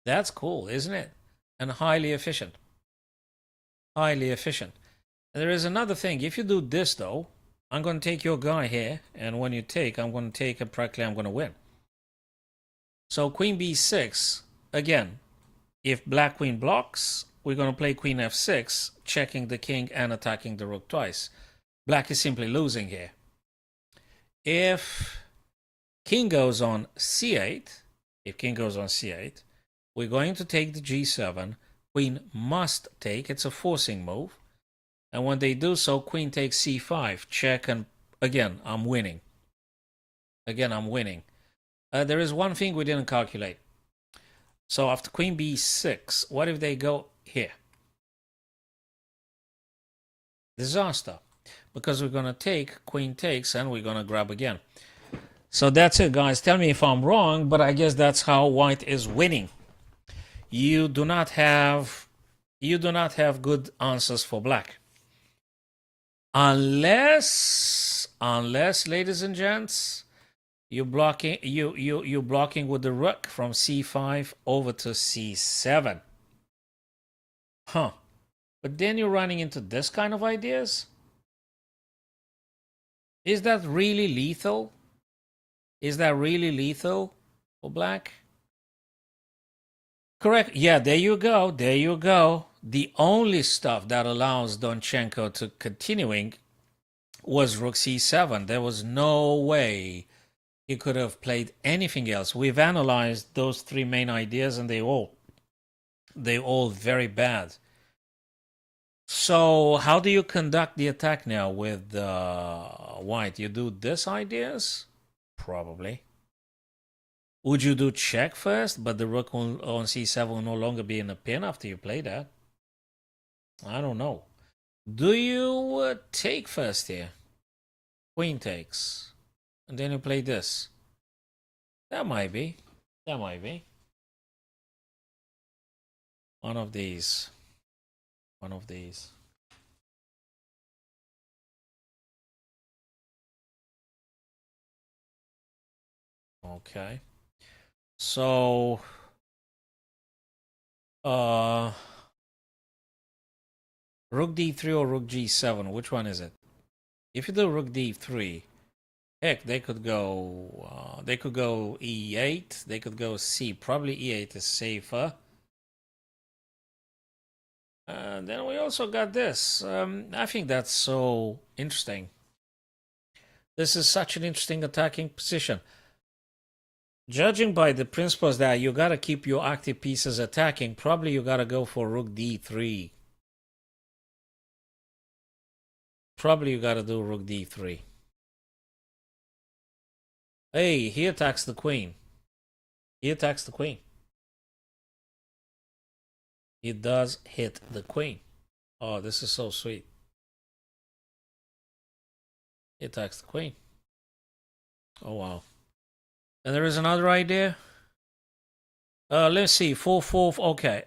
That's cool, isn't it? And highly efficient. Highly efficient. And there is another thing. If you do this, though, I'm going to take your guy here, and when you take, I'm going to take it practically, I'm going to win. So queen b6, again, if black queen blocks, we're going to play queen f6, checking the king and attacking the rook twice. Black is simply losing here. If king goes on c8, we're going to take the g7. Queen must take. It's a forcing move. And when they do so, queen takes c5, check, and again, I'm winning. There is one thing we didn't calculate. So after queen b6, what if they go here? Disaster. Because we're going to take, queen takes, and we're going to grab again. So that's it, guys. Tell me if I'm wrong, but I guess that's how white is winning. You do not have good answers for black. Unless, ladies and gents, you're blocking with the rook from c5 over to c7. Huh. But then you're running into this kind of ideas. Is that really lethal? For black? Correct. Yeah, there you go. The only stuff that allows Donchenko to continuing was rook c7. There was no way he could have played anything else. We've analyzed those three main ideas, and they all very bad. So how do you conduct the attack now with white? You do this ideas? Probably. Would you do check first, but the rook on c7 will no longer be in a pin after you play that? I don't know. Do you take first here? Queen takes. And then you play this. That might be. One of these. Okay. So, rook d3 or rook g7, which one is it? If you do rook d3, heck, they could go e8, they could go c. Probably e8 is safer. And then we also got this. I think that's so interesting. This is such an interesting attacking position. Judging by the principles that you gotta keep your active pieces attacking, probably you gotta go for rook d3. Probably you gotta do rook d3. Hey, he attacks the queen. He does hit the queen. Oh, this is so sweet. He attacks the queen. Oh, wow. And there is another idea. Let's see. 4-4. Okay.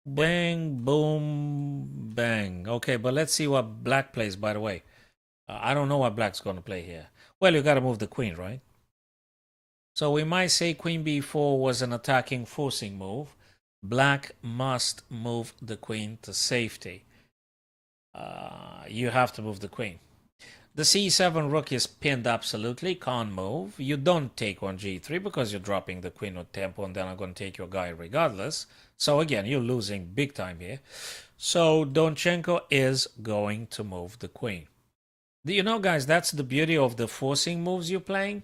Bang, boom, bang. Okay, but let's see what black plays, by the way. I don't know what black's going to play here. Well, you got to move the queen, right? So we might say queen b4 was an attacking forcing move. Black must move the queen to safety. You have to move the queen. The c7 rook is pinned absolutely, can't move. You don't take on g3 because you're dropping the queen with tempo and then I'm going to take your guy regardless. So again, you're losing big time here. So Donchenko is going to move the queen. Do you know, guys, that's the beauty of the forcing moves you're playing.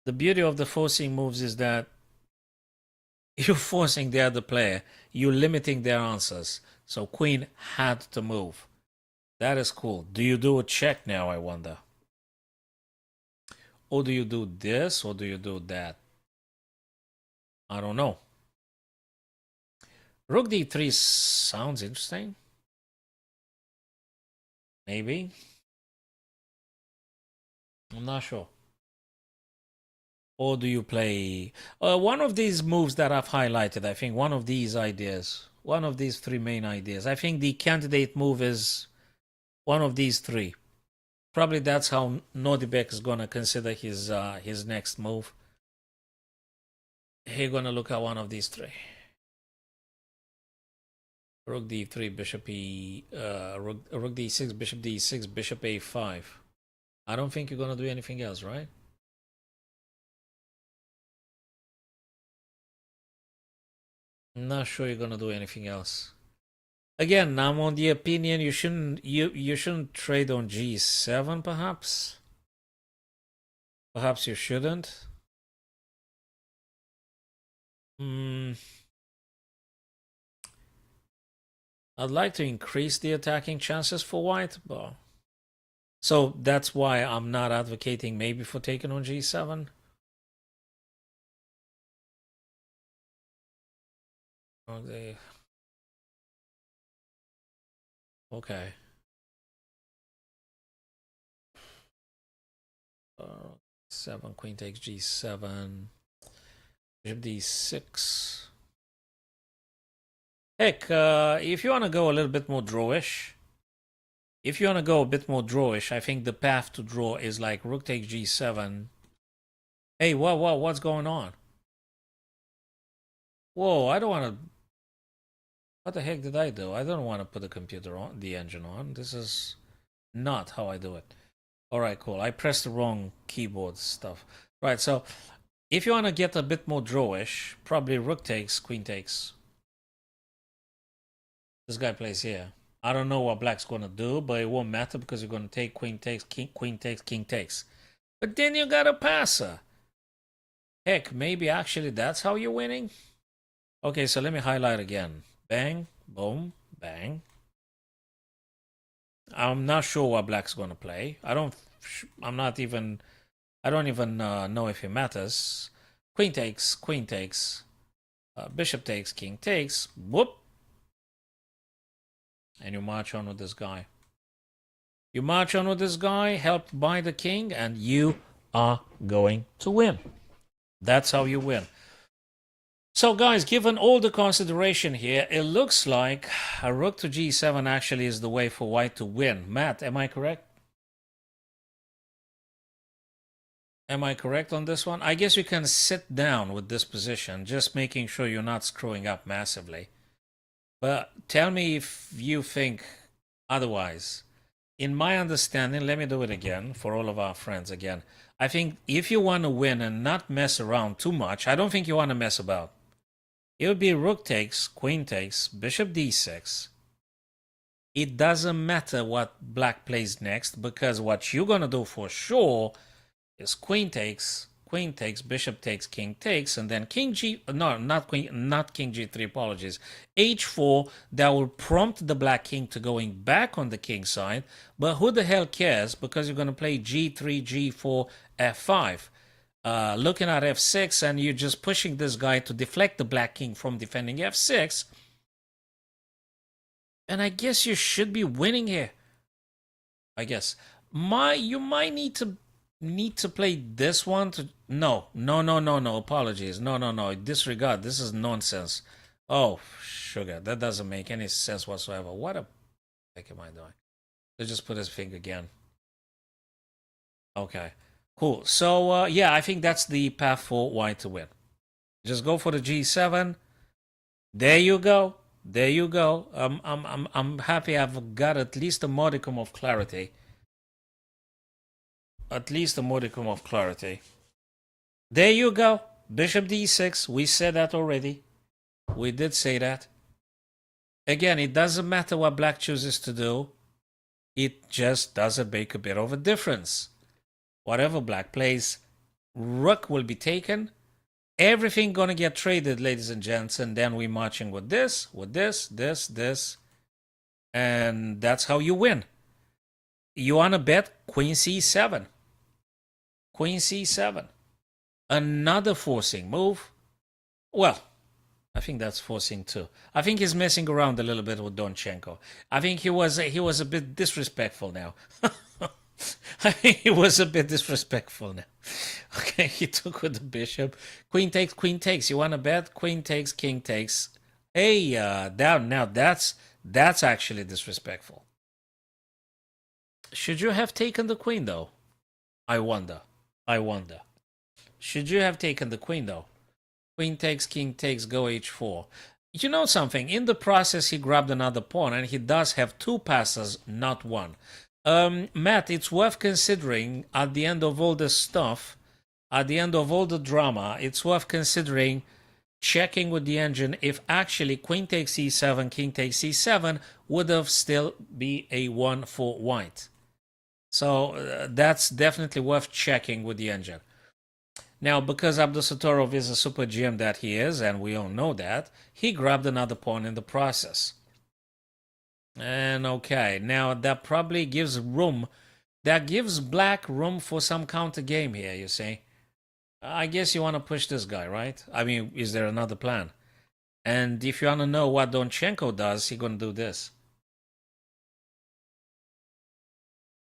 The beauty of the forcing moves is that you're forcing the other player. You're limiting their answers. So queen had to move. That is cool. Do you do a check now, I wonder? Or do you do this, or do you do that? I don't know. Rook d3 sounds interesting. Maybe. I'm not sure. Or do you play one of these moves that I've highlighted? I think one of these ideas, one of these three main ideas. I think the candidate move is one of these three. Probably that's how Nordibek is gonna consider his next move. He's gonna look at one of these three. Rook d3, bishop e, rook d6, bishop d6, bishop a5. I don't think you're gonna do anything else, right? I'm not sure you're gonna do anything else. Again, I'm on the opinion you shouldn't trade on g7, perhaps. Perhaps you shouldn't. I'd like to increase the attacking chances for white, but so that's why I'm not advocating maybe for taking on g7. Okay. Okay. 7, queen takes g7, bishop d6. Heck, if you want to go a little bit more drawish, I think the path to draw is like rook takes g7. Hey, what's going on? Whoa, I don't want to. What the heck did I do? I don't want to put the computer on, the engine on. This is not how I do it. All right, cool. I pressed the wrong keyboard stuff. Right, so if you want to get a bit more drawish, probably rook takes, queen takes. This guy plays here. I don't know what black's going to do, but it won't matter because you're going to take queen takes, queen takes, king takes. But then you got a passer. Heck, maybe actually that's how you're winning. Okay, so let me highlight again. Bang, boom, bang. I'm not sure what black's going to play. I don't even know if it matters. Queen takes, bishop takes, king takes. Whoop. And you march on with this guy. You march on with this guy, helped by the king, and you are going to win. That's how you win. So guys, given all the consideration here, it looks like a rook to g7 actually is the way for white to win. Matt, am I correct? Am I correct on this one? I guess you can sit down with this position, just making sure you're not screwing up massively. But tell me if you think otherwise. In my understanding, let me do it again for all of our friends again. I think if you want to win and not mess around too much, I don't think you want to mess about. It would be rook takes, queen takes, bishop d6. It doesn't matter what black plays next because what you're going to do for sure is queen takes, bishop takes, king takes, and then king g, no, not king g3, apologies, h4. That will prompt the black king to going back on the king side, but who the hell cares because you're going to play g3, g4, f5. Looking at f6, and you're just pushing this guy to deflect the black king from defending f6. And I guess you should be winning here. I guess. You might need to need to play this one to... No. Apologies. No. Disregard. This is nonsense. Oh, sugar. That doesn't make any sense whatsoever. What a heck am I doing? Let's just put his finger again. Okay. Cool. So, yeah, I think that's the path for white to win. Just go for the G7. There you go. There you go. I'm happy I've got at least a modicum of clarity. At least a modicum of clarity. There you go. Bishop d6. We said that already. We did say that. Again, it doesn't matter what black chooses to do. It just doesn't make a bit of a difference. Whatever black plays, rook will be taken. Everything gonna get traded, ladies and gents, and then we're marching with this, this. And that's how you win. You wanna bet queen c7. Queen c7. Another forcing move. Well, I think that's forcing too. I think he's messing around a little bit with Donchenko. I think he was a bit disrespectful now. I think he was a bit disrespectful now. Okay, he took with the bishop. Queen takes. You want to bet? Queen takes, king takes. Hey, down now. That's actually disrespectful. Should you have taken the queen though? I wonder. Should you have taken the queen though? Queen takes, king takes, go h4. You know something? In the process, he grabbed another pawn, and he does have two passes, not one. Matt, it's worth considering at the end of all this stuff, at the end of all the drama, it's worth considering checking with the engine if actually queen takes e7, king takes c7 would have still be a 1 for white. So that's definitely worth checking with the engine. Now, because Abdusattorov is a super GM that he is, and we all know that, he grabbed another pawn in the process. And okay, now that probably gives room, that gives black room for some counter game here, you see. I guess you want to push this guy, right? I mean, is there another plan? And if you want to know what Donchenko does, he's going to do this.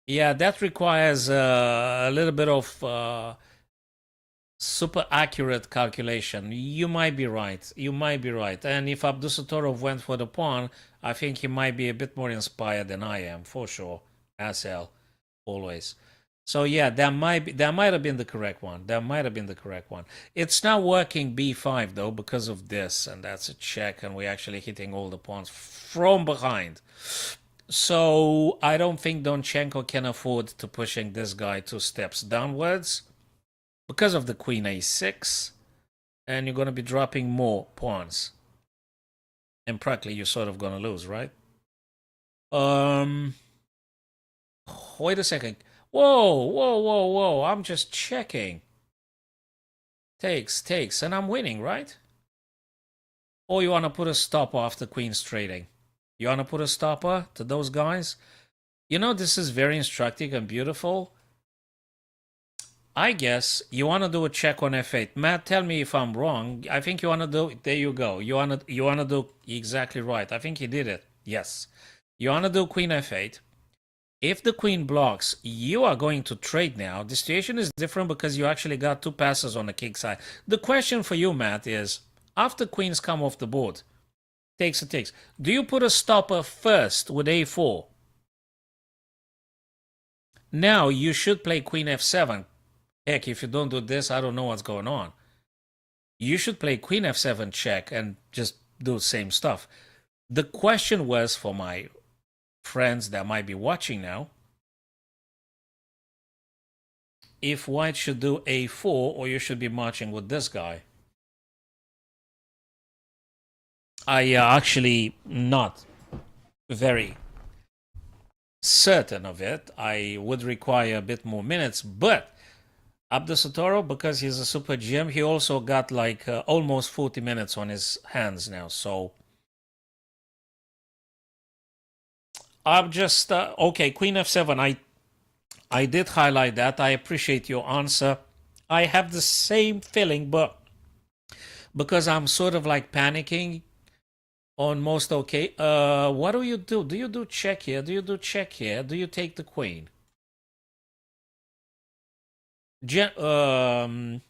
Yeah, that requires a little bit of super accurate calculation. You might be right. And if Abdusattorov went for the pawn, I think he might be a bit more inspired than I am, for sure. As hell, always. So yeah, that might have been the correct one. It's not working b5 though because of this, and that's a check, and we're actually hitting all the pawns from behind. So I don't think Donchenko can afford to pushing this guy 2 steps downwards because of the queen a6, and you're going to be dropping more pawns. And practically you're sort of going to lose, right? Wait a second. Whoa. I'm just checking. Takes, and I'm winning, right? Or you want to put a stopper after queen's trading? You want to put a stopper to those guys? You know, this is very instructive and beautiful. I guess you want to do a check on f8. Matt, tell me if I'm wrong. I think you want to do... There you go. You want to do exactly right. I think he did it. Yes. You want to do queen f8. If the queen blocks, you are going to trade now. The situation is different because you actually got 2 passes on the king side. The question for you, Matt, is after queens come off the board, takes. Do you put a stopper first with a4? Now you should play queen f7. Heck, if you don't do this, I don't know what's going on. You should play queen f7 check and just do the same stuff. The question was for my friends that might be watching now, if white should do a4 or you should be marching with this guy. I actually not very certain of it. I would require a bit more minutes, but Abdusattorov, because he's a super GM, he also got like almost 40 minutes on his hands now. So I'm just okay. Queen f7. I did highlight that. I appreciate your answer. I have the same feeling, but because I'm sort of like panicking on most okay. What do you do? Do you do check here? Do you do check here? Do you take the queen? Hey,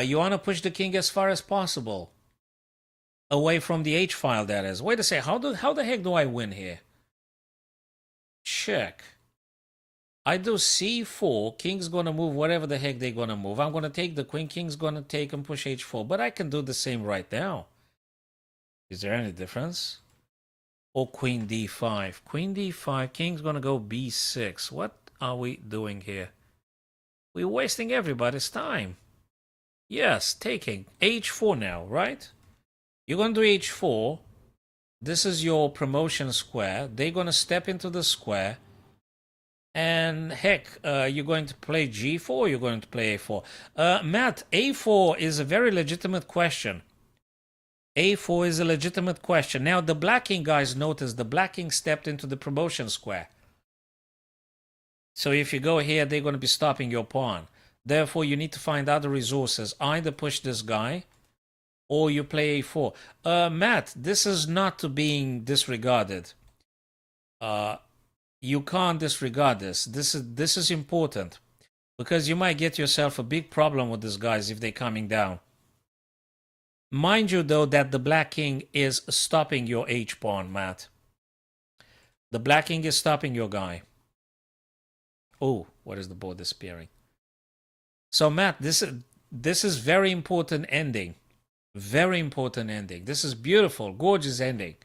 you want to push the king as far as possible away from the H file. That is. Wait a second. How the heck do I win here? Check. I do c4. King's gonna move whatever the heck they're gonna move. I'm gonna take the queen. King's gonna take and push h4. But I can do the same right now. Is there any difference? Or queen d5. Queen d5. King's gonna go b6. What are we doing here? We're wasting everybody's time. Yes, taking h4 now, right? You're gonna do h4. This is your promotion square. They're gonna step into the square. And heck, you're going to play g4 or you're going to play a4? Matt, a4 is a very legitimate question. A4 is a legitimate question. Now, the blacking guys, notice the blacking stepped into the promotion square. So if you go here, they're going to be stopping your pawn. Therefore, you need to find other resources. Either push this guy or you play a4. Matt, this is not to being disregarded. You can't disregard this. This is important because you might get yourself a big problem with these guys if they're coming down. Mind you, though, that the black king is stopping your h pawn, Matt. The black king is stopping your guy. Oh, what is the board disappearing? So, Matt, this is very important ending. Very important ending. This is beautiful, gorgeous ending.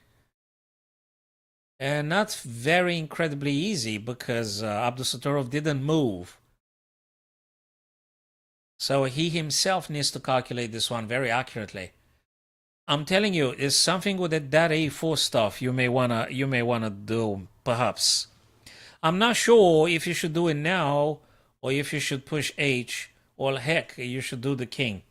And not very incredibly easy because Abdusattorov didn't move. So he himself needs to calculate this one very accurately. I'm telling you, it's something with that a4 stuff you may wanna do, perhaps. I'm not sure if you should do it now or if you should push h, or heck, you should do the king.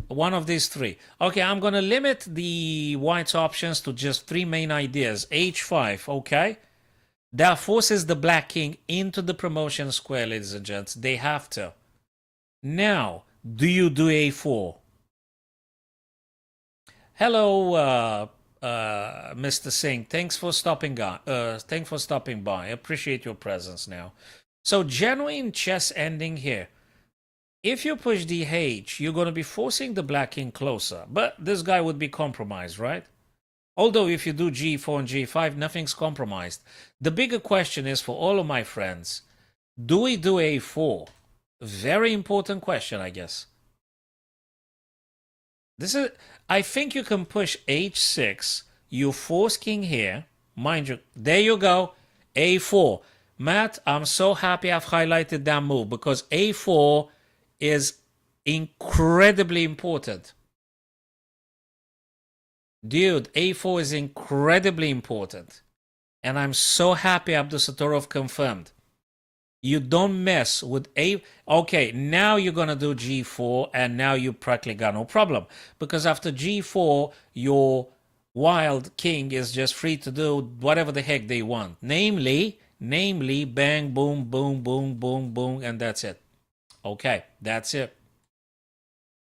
One of these three. Okay, I'm gonna limit the white's options to just three main ideas. h5, okay? That forces the black king into the promotion square, ladies and gents. They have to. Now, do you do a4? Hello, Mr. Singh. Thanks for stopping by. Appreciate your presence now. So, genuine chess ending here. If you push DH, you're going to be forcing the black king closer. But this guy would be compromised, right? Although if you do g4 and g5, nothing's compromised. The bigger question is for all of my friends, do we do a4? Very important question, I guess. I think you can push h6. You force king here. Mind you, there you go. a4. Matt, I'm so happy I've highlighted that move because a4 is incredibly important. Dude, a4 is incredibly important. And I'm so happy Abdusattorov confirmed. You don't mess with a... Okay, now you're going to do g4 and now you practically got no problem. Because after g4, your wild king is just free to do whatever the heck they want. Namely, bang, boom, boom, boom, boom, boom, and that's it. Okay, that's it.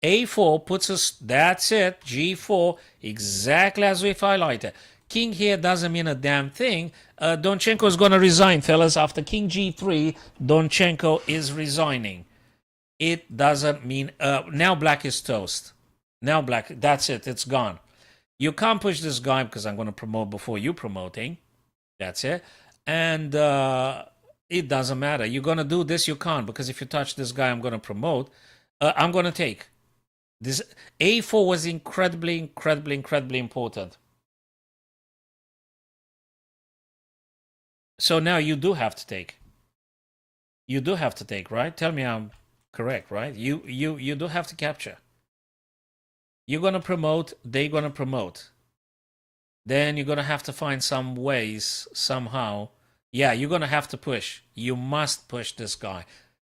a4 puts us, that's it, g4, exactly as we've highlighted. King here doesn't mean a damn thing. Donchenko is going to resign, fellas. After king g3, Donchenko is resigning. It doesn't mean... now black is toast. Now black, that's it, it's gone. You can't push this guy because I'm going to promote before you promoting. That's it. And it doesn't matter. You're going to do this, you can't. Because if you touch this guy, I'm going to promote. I'm going to take. This a4 was incredibly important. So now you do have to take. You do have to take, right? Tell me I'm correct, right? You do have to capture. You're gonna promote, they're gonna promote. Then you're gonna have to find some ways, somehow. Yeah, you're gonna have to push. You must push this guy.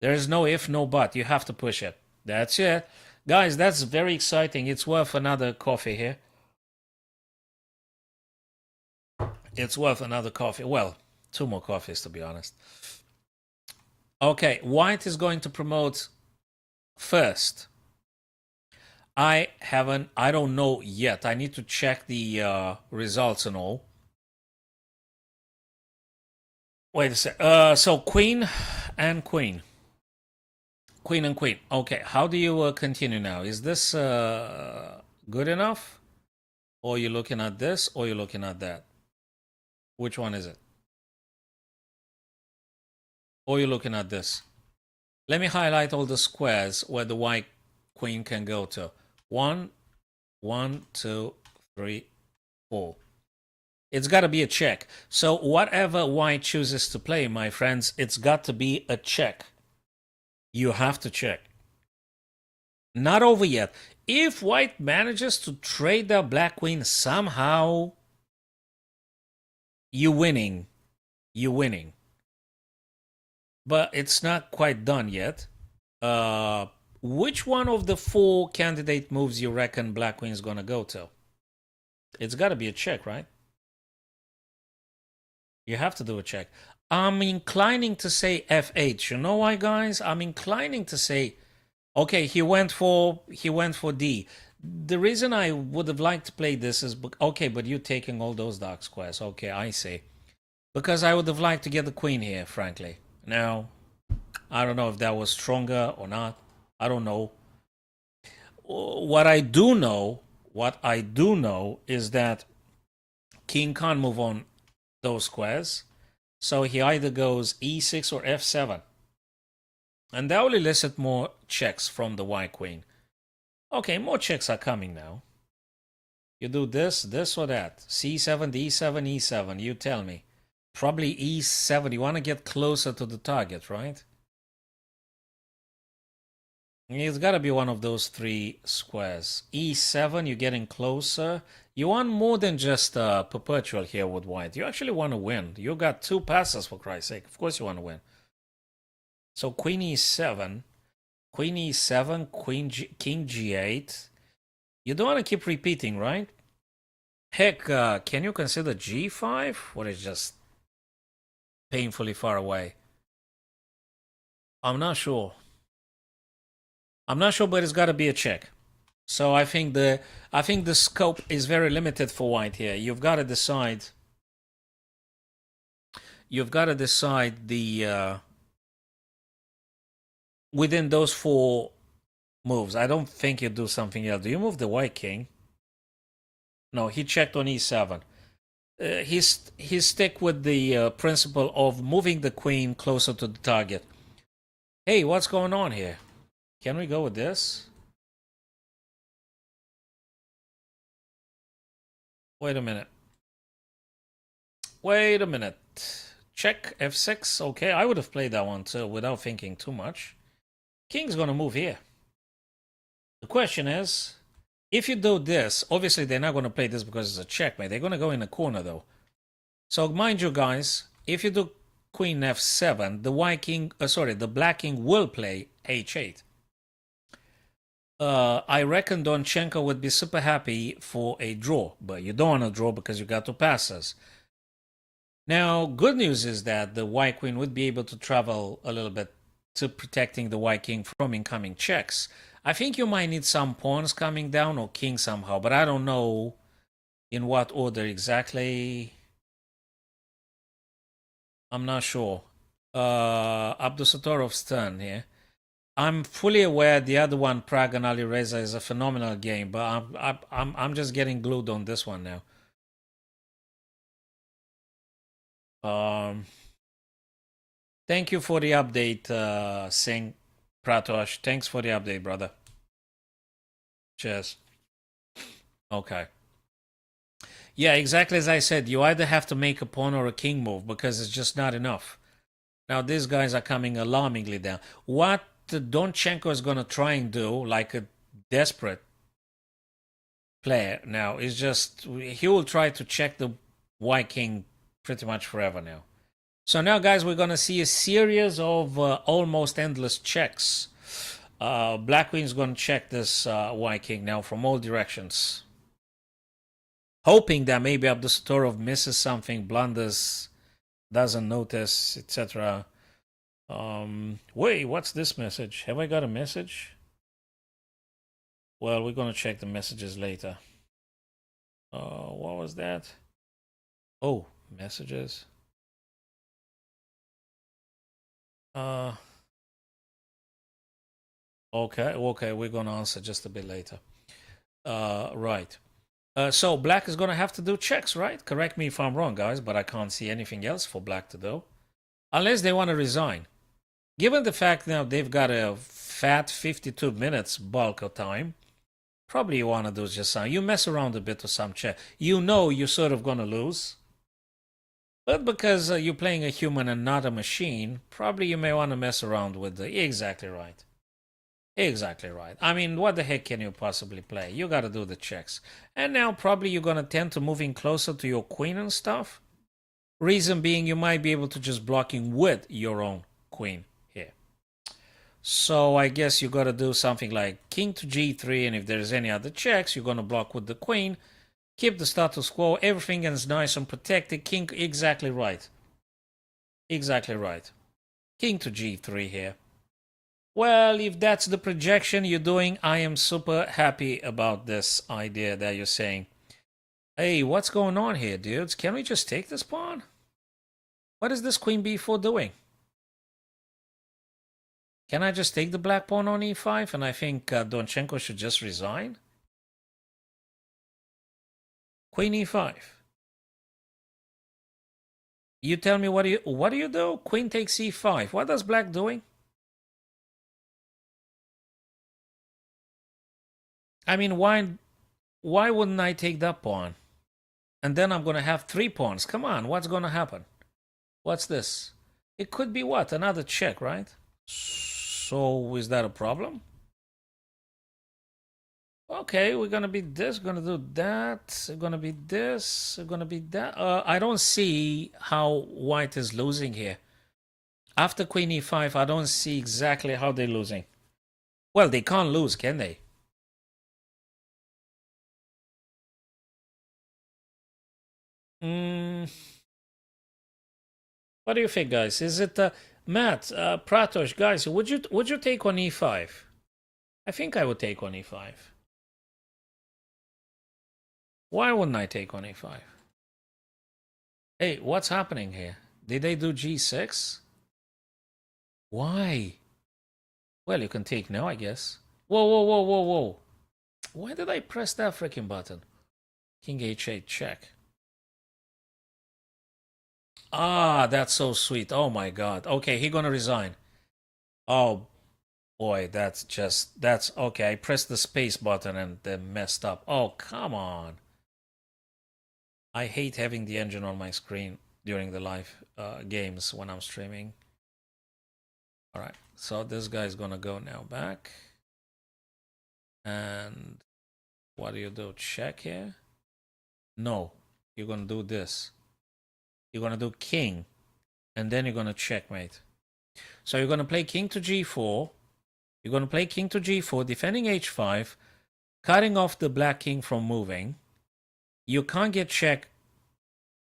There is no if, no but. You have to push it. That's it. Guys, that's very exciting. It's worth another coffee here. It's worth another coffee. Well, two more coffees, to be honest. Okay, white is going to promote first. I don't know yet. I need to check the results and all. Wait a sec. So queen and queen. Queen and queen. Okay, how do you continue now? Is this good enough? Or you're looking at this, or you're looking at that? Which one is it? Or you're looking at this? Let me highlight all the squares where the white queen can go to. One, one, two, three, four. It's got to be a check. So whatever white chooses to play, my friends, it's got to be a check. You have to check. Not over yet. If white manages to trade their black queen somehow, you're winning. You're winning. But it's not quite done yet. Which one of the four candidate moves you reckon black queen is going to go to? It's got to be a check, right? You have to do a check. I'm inclining to say F8. You know why, guys? I'm inclining to say, okay, he went for D. The reason I would have liked to play this is, okay, but you're taking all those dark squares. Okay, I see. Because I would have liked to get the queen here, frankly. Now, I don't know if that was stronger or not. I don't know. What I do know is that king can't move on those squares. So he either goes e6 or f7. And that will elicit more checks from the white queen. Okay, more checks are coming now. You do this, this or that. c7, d7, e7. You tell me. Probably e7. You want to get closer to the target, right? It's got to be one of those three squares. e7, you're getting closer. You want more than just perpetual here with white. You actually want to win. You got two passes, for Christ's sake. Of course you want to win. So queen e7, queen e7, king g8. You don't want to keep repeating, right? Heck, can you consider g5? Or is just painfully far away? I'm not sure. But it's got to be a check. So I think the scope is very limited for white here. You've got to decide. The within those four moves. I don't think you do something else. Do you move the white king? No, he checked on e7. He's stick with the principle of moving the queen closer to the target. Hey, what's going on here? Can we go with this? Wait a minute. Check f6. Okay, I would have played that one too without thinking too much. King's gonna move here. The question is, if you do this, obviously they're not gonna play this because it's a checkmate. They're gonna go in a corner though. So mind you guys, if you do queen f7, the black king will play h8. I reckon Donchenko would be super happy for a draw, but you don't want to draw because you got two passes. Now, good news is that the white queen would be able to travel a little bit to protecting the white king from incoming checks. I think you might need some pawns coming down or king somehow, but I don't know in what order exactly. I'm not sure. Abdusatorov's turn here. I'm fully aware the other one, Prague and Ali Reza, is a phenomenal game, but I'm just getting glued on this one now. Thank you for the update, Singh Pratosh. Thanks for the update, brother. Cheers. Okay. Yeah, exactly as I said, you either have to make a pawn or a king move because it's just not enough. Now, these guys are coming alarmingly down. What Donchenko is going to try and do, like a desperate player now, is just he will try to check the white king pretty much forever now. So now, guys, we're going to see a series of almost endless checks. Black queen's going to check this white king now from all directions. Hoping that maybe Abdusatorov misses something, blunders, doesn't notice, etc. Wait, what's this message? Have I got a message? Well, we're going to check the messages later. What was that? Oh, messages. Uh, okay, we're gonna answer just a bit later. Right. So black is gonna have to do checks, right? Correct me if I'm wrong, guys, but I can't see anything else for black to do. Unless they want to resign. Given the fact now they've got a fat 52 minutes bulk of time, probably you want to do just some. You mess around a bit with some check. You know you're sort of gonna lose. But because you're playing a human and not a machine, probably you may want to mess around with the... Exactly right. Exactly right. I mean, what the heck can you possibly play? You got to do the checks. And now probably you're going to tend to moving closer to your queen and stuff. Reason being, you might be able to just blocking with your own queen here. So I guess you got to do something like king to g3, and if there's any other checks, you're going to block with the queen. Keep the status quo. Everything is nice and protected. King, exactly right. Exactly right. King to g3 here. Well, if that's the projection you're doing, I am super happy about this idea that you're saying. Hey, what's going on here, dudes? Can we just take this pawn? What is this queen b4 doing? Can I just take the black pawn on e5? And I think Donchenko should just resign. Queen e5. You tell me what do you do? Queen takes e5. What does black doing? I mean, why wouldn't I take that pawn? And then I'm going to have 3 pawns. Come on, what's going to happen? What's this? It could be what? Another check, right? So is that a problem? Okay, we're going to be this, going to do that, we're going to be this, we're going to be that. I don't see how white is losing here. After queen e5, I don't see exactly how they're losing. Well, they can't lose, can they? What do you think, guys? Is it Matt, Pratosh, guys? Would you take on e5? I think I would take on e5. Why wouldn't I take on e5? Hey, what's happening here? Did they do g6? Why? Well, you can take now, I guess. Whoa, whoa, whoa, whoa, whoa. Why did I press that freaking button? King h8 check. Ah, that's so sweet. Oh my god. Okay, he gonna resign. Oh boy, that's okay. I pressed the space button and then messed up. Oh, come on. I hate having the engine on my screen during the live games when I'm streaming. All right, so this guy's gonna go now back. And what do you do? Check here? No, you're gonna do this. You're gonna do king, and then you're gonna checkmate. So you're gonna play king to g4. You're gonna play king to g4, defending h5, cutting off the black king from moving. You can't get check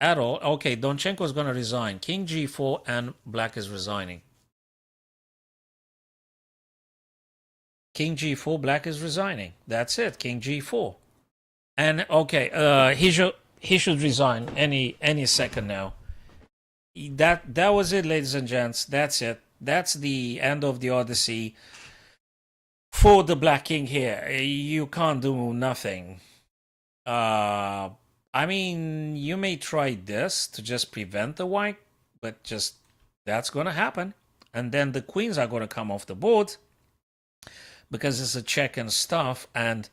at all. Okay, Donchenko is gonna resign. King g4, and black is resigning. King g4, black is resigning. That's it. King g4, and okay, he should resign any second now. That was it, ladies and gents. That's it. That's the end of the Odyssey for the Black King here. You can't do nothing. I mean, you may try this to just prevent the white, but just that's gonna happen. And then the queens are gonna come off the board because it's a check and stuff, and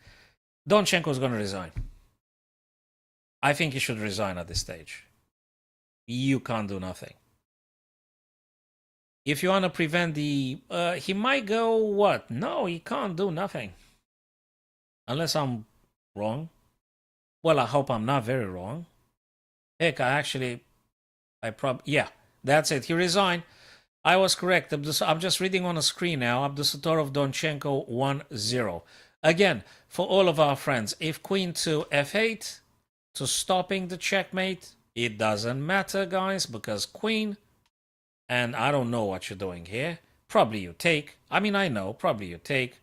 Donchenko's gonna resign. I think he should resign at this stage. You can't do nothing. If you want to prevent the... he might go what? No, he can't do nothing. Unless I'm wrong. Well, I hope I'm not very wrong. Heck, yeah, that's it. He resigned. I was correct. I'm just reading on a screen now. Abdusatorov Donchenko 1-0. Again, for all of our friends, if queen to f8 to stopping the checkmate, it doesn't matter, guys, because queen, and I don't know what you're doing here. Probably you take. I mean, I know. Probably you take,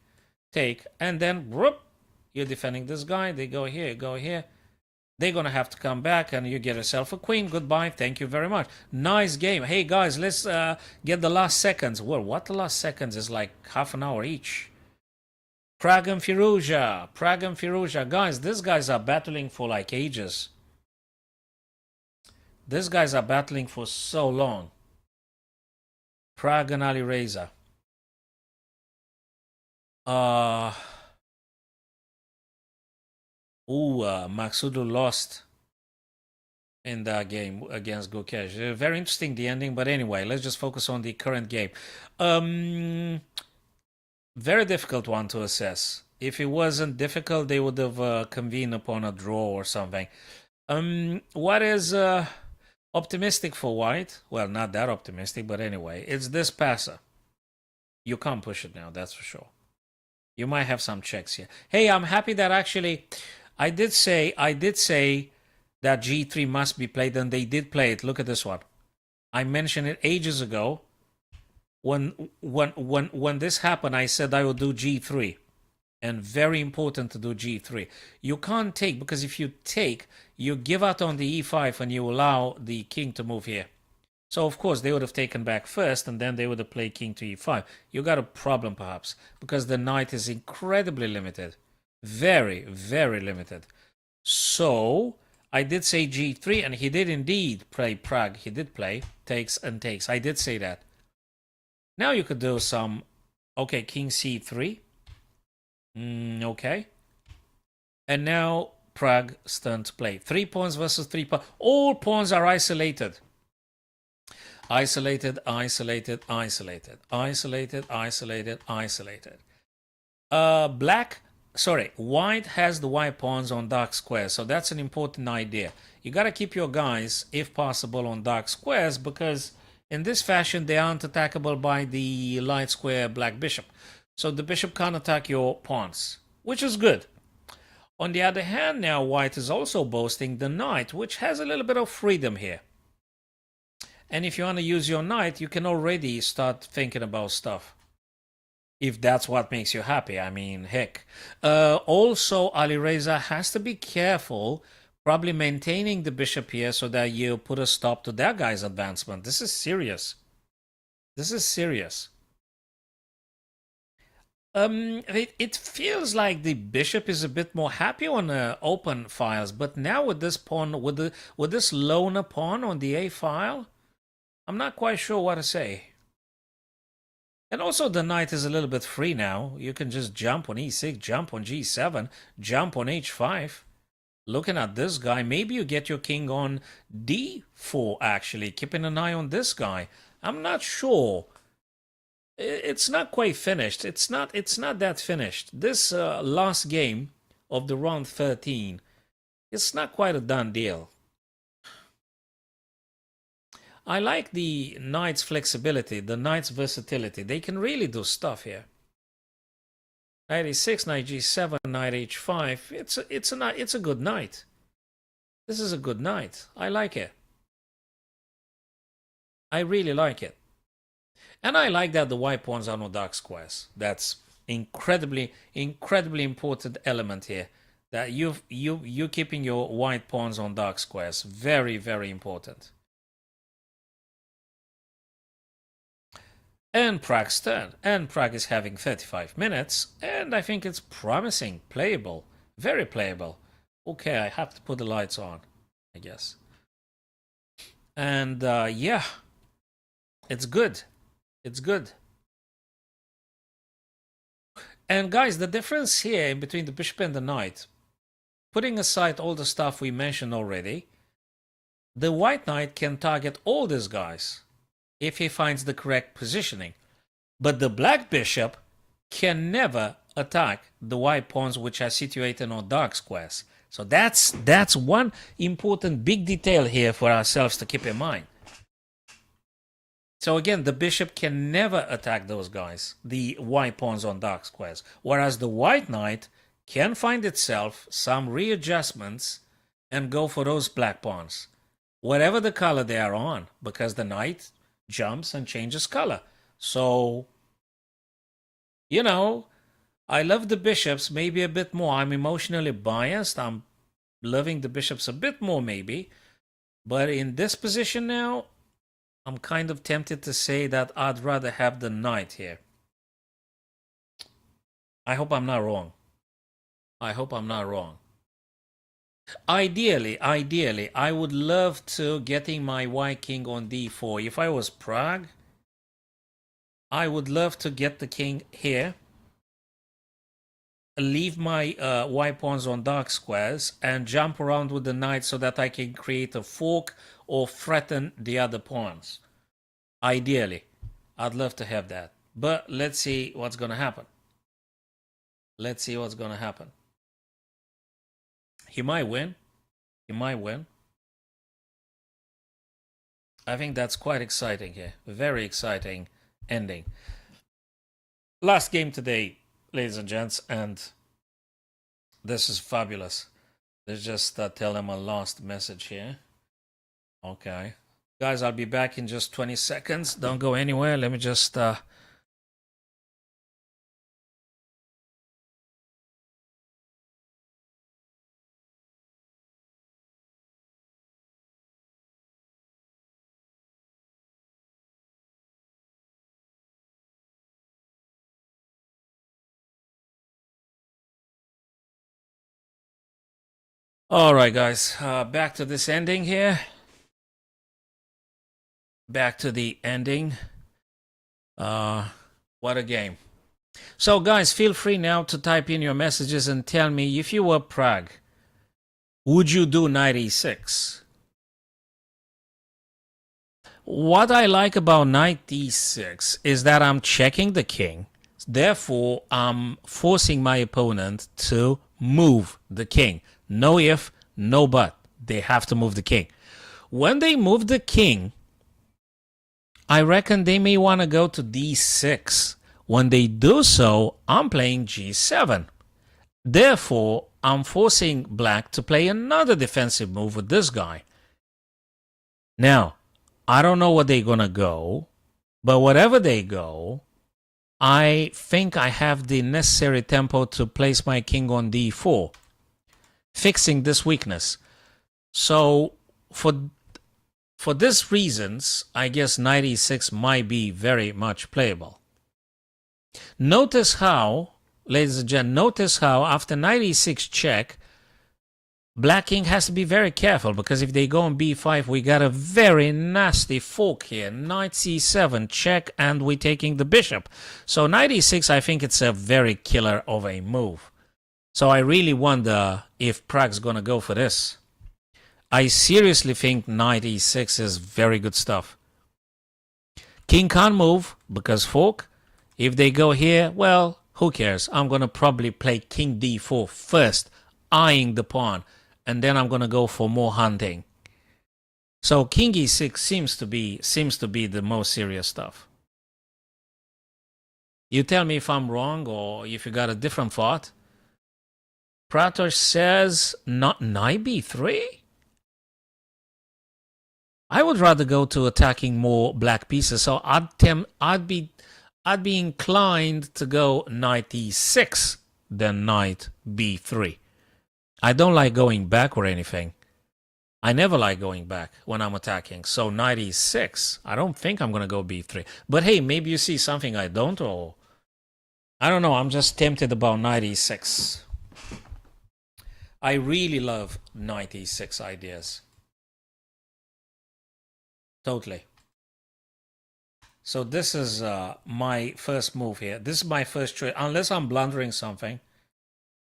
and then whoop, you're defending this guy. They go here, go here. They're going to have to come back and you get yourself a queen. Goodbye. Thank you very much. Nice game. Hey, guys, let's get the last seconds. Well, what the last seconds is like half an hour each. Prague and Firouzja. Prague and Firouzja. Guys, these guys are battling for like ages. These guys are battling for so long. Prague and Ali Reza. Maksudu lost in that game against Gukesh. Very interesting, the ending, but anyway, let's just focus on the current game. Very difficult one to assess. If it wasn't difficult, they would have convened upon a draw or something. What is optimistic for White? Well, not that optimistic, but anyway, it's this passer. You can't push it now, that's for sure. You might have some checks here. Hey, I'm happy that actually I did say that G3 must be played, and they did play it. Look at this one. I mentioned it ages ago. When this happened, I said I would do G3. And very important to do G3. You can't take, because if you take, you give out on the E5 and you allow the king to move here. So, of course, they would have taken back first, and then they would have played king to E5. You got a problem, perhaps, because the knight is incredibly limited. Very, very limited. So, I did say G3, and he did indeed play Prague. He did play takes and takes. I did say that. Now you could do some, okay, king C3. Okay. And now Prague stunt play. 3 pawns versus 3 pawns. All pawns are isolated. Isolated, isolated, isolated. Isolated, isolated, isolated. White has the white pawns on dark squares. So that's an important idea. You got to keep your guys, if possible, on dark squares, because in this fashion, they aren't attackable by the light square black bishop. So the bishop can't attack your pawns, which is good. On the other hand, now White is also boasting the knight, which has a little bit of freedom here. And if you want to use your knight, you can already start thinking about stuff. If that's what makes you happy, I mean, heck. Also, Ali Reza has to be careful, probably maintaining the bishop here so that you put a stop to that guy's advancement. This is serious. This is serious. It feels like the bishop is a bit more happy on open files, but now with this pawn, with this loner pawn on the A file, I'm not quite sure what to say. And also the knight is a little bit free now. You can just jump on E6, jump on G7, jump on H5. Looking at this guy, maybe you get your king on D4 actually, keeping an eye on this guy. I'm not sure. It's not quite finished. It's not that finished. This last game of the round 13, it's not quite a done deal. I like the knight's flexibility, the knight's versatility. They can really do stuff here. Knight a6, knight g7, knight h5. It's a good knight. This is a good knight. I like it. I really like it. And I like that the white pawns are no dark squares. That's incredibly important element here. That you keeping your white pawns on dark squares. Very, very important. And Prague's turn. And Prague is having 35 minutes. And I think it's promising. Playable. Very playable. Okay, I have to put the lights on, I guess. And yeah, it's good. It's good. And guys, the difference here between the bishop and the knight, putting aside all the stuff we mentioned already, the white knight can target all these guys if he finds the correct positioning. But the black bishop can never attack the white pawns which are situated on dark squares. So that's one important big detail here for ourselves to keep in mind. So again, the bishop can never attack those guys, the white pawns on dark squares. Whereas the white knight can find itself some readjustments and go for those black pawns, whatever the color they are on, because the knight jumps and changes color. So, you know, I love the bishops maybe a bit more. I'm emotionally biased. I'm loving the bishops a bit more maybe. But in this position now, I'm kind of tempted to say that I'd rather have the knight here. I hope I'm not wrong. I hope I'm not wrong. Ideally, I would love to getting my white king on d4. If I was Prague, I would love to get the king here, leave my white pawns on dark squares, and jump around with the knight so that I can create a fork or threaten the other pawns. Ideally, I'd love to have that. But let's see what's going to happen. Let's see what's going to happen. He might win. He might win. I think that's quite exciting here. Very exciting ending. Last game today, ladies and gents, and this is fabulous. Let's just tell them a last message here. Okay. Guys, I'll be back in just 20 seconds. Don't go anywhere. Let me just... All right, guys. Back to this ending here. Back to the ending. What a game. So, guys, feel free now to type in your messages and tell me, if you were Prague, would you do knight e6? What I like about knight d6 is that I'm checking the king. Therefore, I'm forcing my opponent to move the king. No if, no but. They have to move the king. When they move the king, I reckon they may want to go to d6. When they do so, I'm playing g7. Therefore, I'm forcing black to play another defensive move with this guy. Now, I don't know where they're going to go, but whatever they go, I think I have the necessary tempo to place my king on d4, fixing this weakness. So, for these reasons, I guess knight e6 might be very much playable. Notice how, ladies and gentlemen, notice how after knight e6 check, black king has to be very careful, because if they go on b5, we got a very nasty fork here. Knight c7 check, and we're taking the bishop. So knight e6, I think it's a very killer of a move. So I really wonder if Prague's going to go for this. I seriously think knight e6 is very good stuff. King can't move because fork. If they go here, well, who cares? I'm going to probably play king d4 first, eyeing the pawn, and then I'm going to go for more hunting. So king e6 seems to be the most serious stuff. You tell me if I'm wrong or if you got a different thought. Pratosh says not knight b3. I would rather go to attacking more black pieces, so I'd be inclined to go knight e6 than knight b3. I don't like going back or anything. I never like going back when I'm attacking. So knight e6, I don't think I'm going to go b3. But hey, maybe you see something I don't, or... I don't know, I'm just tempted about knight e6. I really love knight e6 ideas. Totally. So this is my first move here. This is my first choice, unless I'm blundering something.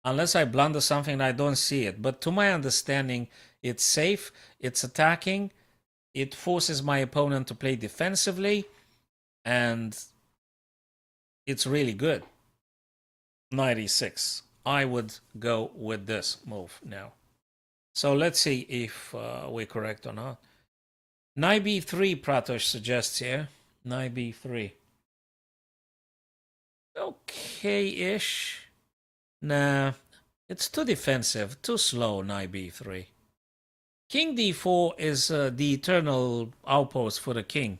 Unless I blunder something and I don't see it. But to my understanding, it's safe, it's attacking, it forces my opponent to play defensively, and it's really good. Knight e6. I would go with this move now. So let's see if we're correct or not. Knight b3, Pratosh suggests here. Knight b3. Okay-ish. Nah, it's too defensive, too slow, knight b3. King d4 is the eternal outpost for the king.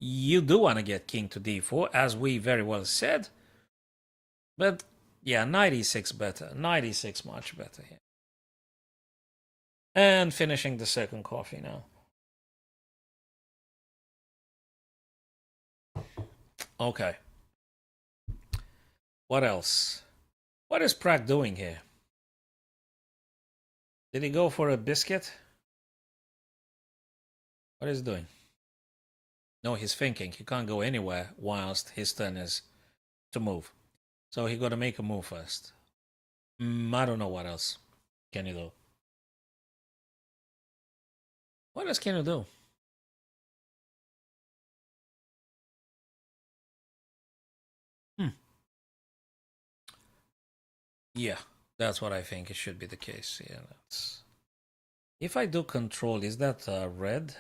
You do want to get king to d4, as we very well said. But, yeah, knight e6 better. Knight e6 much better here. And finishing the second coffee now. Okay. What else? What is Prague doing here? Did he go for a biscuit? What is he doing? No, he's thinking. He can't go anywhere whilst his turn is to move. So he got to make a move first. I don't know what else can you do. What else can you do? Yeah, that's what I think it should be the case. Yeah, that's. If I do control, is that red?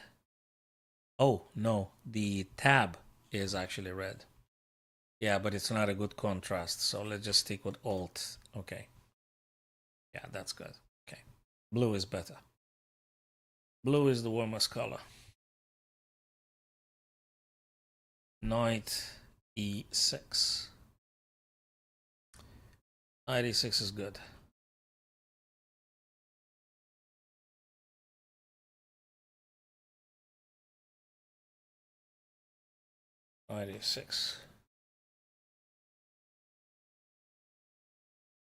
Oh, no, the tab is actually red. Yeah, but it's not a good contrast, so let's just stick with Alt. Okay. Yeah, that's good. Okay. Blue is better. Blue is the warmest color. Knight E6. Knight E6 is good. Knight E6.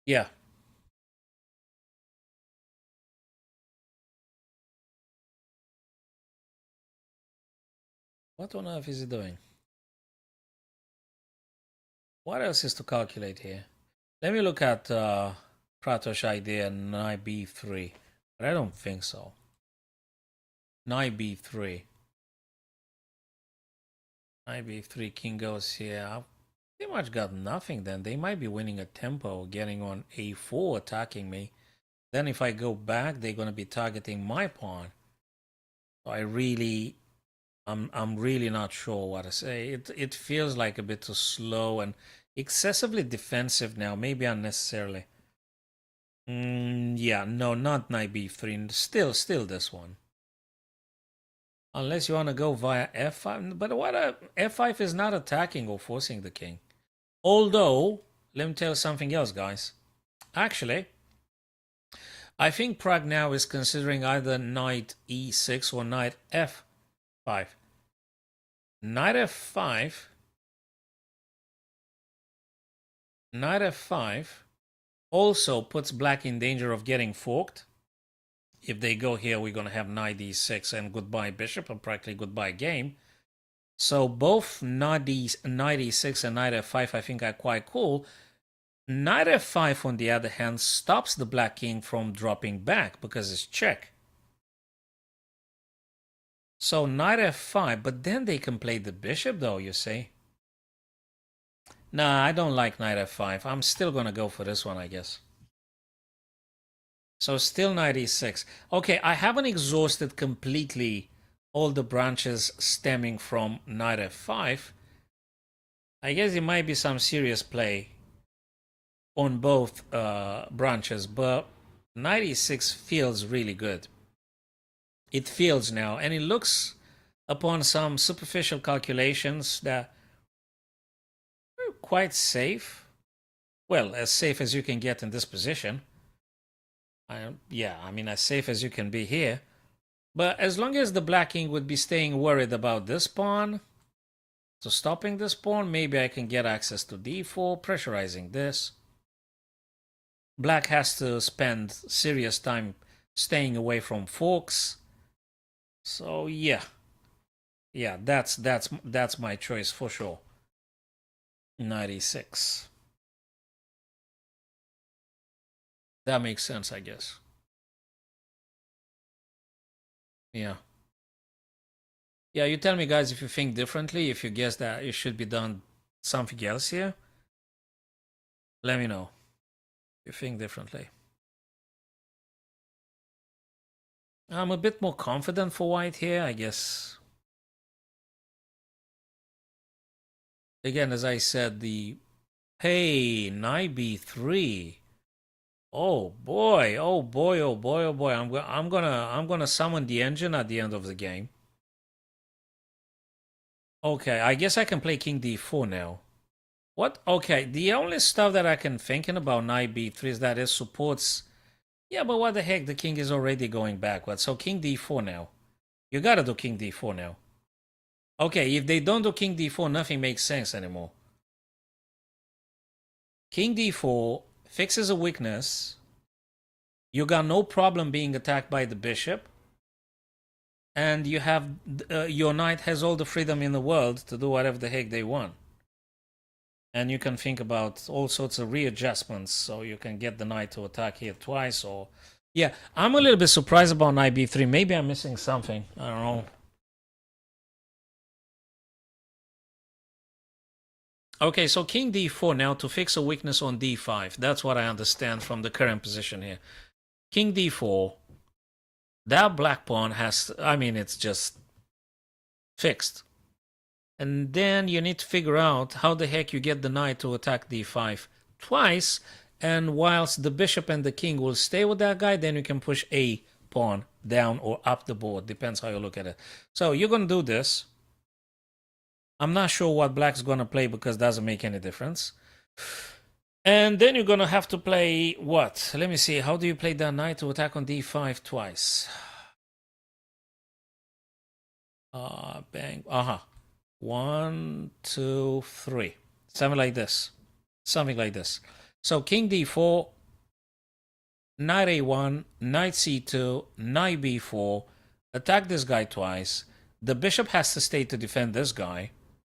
Yeah. What on earth is he doing? What else is to calculate here? Let me look at Pratosh idea Knight B3. But I don't think so. Knight B3. Knight B3, king goes here. I've pretty much got nothing then. They might be winning a tempo, getting on A4, attacking me. Then if I go back, they're going to be targeting my pawn. So I'm really not sure what to say. It feels like a bit too slow and excessively defensive now, maybe unnecessarily. Yeah, no, not knight b3. Still this one. Unless you want to go via f5. But what f5 is not attacking or forcing the king. Although, let me tell you something else, guys. Actually, I think Prague now is considering either knight e6 or knight f5. Knight f5. Knight f5 also puts black in danger of getting forked. If they go here, we're going to have knight d6 and goodbye bishop and practically goodbye game. So both knight e6 and knight f5 I think are quite cool. Knight f5 on the other hand stops the black king from dropping back because it's check. So knight f5, but then they can play the bishop though, you see. Nah, I don't like knight f5. I'm still going to go for this one, I guess. So still knight e6. Okay, I haven't exhausted completely all the branches stemming from knight f5. I guess it might be some serious play on both branches, but knight e6 feels really good. It feels now, and it looks upon some superficial calculations that are quite safe. Well, as safe as you can get in this position. Yeah, I mean, as safe as you can be here. But as long as the black king would be staying worried about this pawn, so stopping this pawn, maybe I can get access to d4, pressurizing this. Black has to spend serious time staying away from forks. So yeah, that's my choice for sure. 96. That makes sense, I guess. Yeah. Yeah, you tell me, guys, if you think differently, if you guess that it should be done something else here. Let me know if you think differently. I'm a bit more confident for white here, I guess. Again, as I said, the hey, knight b3. Oh boy, oh boy, oh boy, oh boy. I'm gonna summon the engine at the end of the game. Okay, I guess I can play king d4 now. What? Okay, the only stuff that I can thinking about knight b3 is that it supports Yeah, but what the heck? The king is already going backward. So king d4 now. You gotta do king d4 now. Okay, if they don't do king d4, nothing makes sense anymore. King d4 fixes a weakness. You got no problem being attacked by the bishop. And you have your knight has all the freedom in the world to do whatever the heck they want. And you can think about all sorts of readjustments, so you can get the knight to attack here twice. Or yeah, I'm a little bit surprised about knight b3. Maybe I'm missing something. I don't know. Okay, so king d4 now to fix a weakness on d5. That's what I understand from the current position here. King d4. That black pawn has, I mean, it's just fixed. And then you need to figure out how the heck you get the knight to attack d5 twice. And whilst the bishop and the king will stay with that guy, then you can push a pawn down or up the board. Depends how you look at it. So you're going to do this. I'm not sure what black's going to play because it doesn't make any difference. And then you're going to have to play what? Let me see. How do you play that knight to attack on d5 twice? Bang. Uh-huh. 1, 2, 3. Something like this. Something like this. So king d4, knight a1, knight c2, knight b4. Attack this guy twice. The bishop has to stay to defend this guy.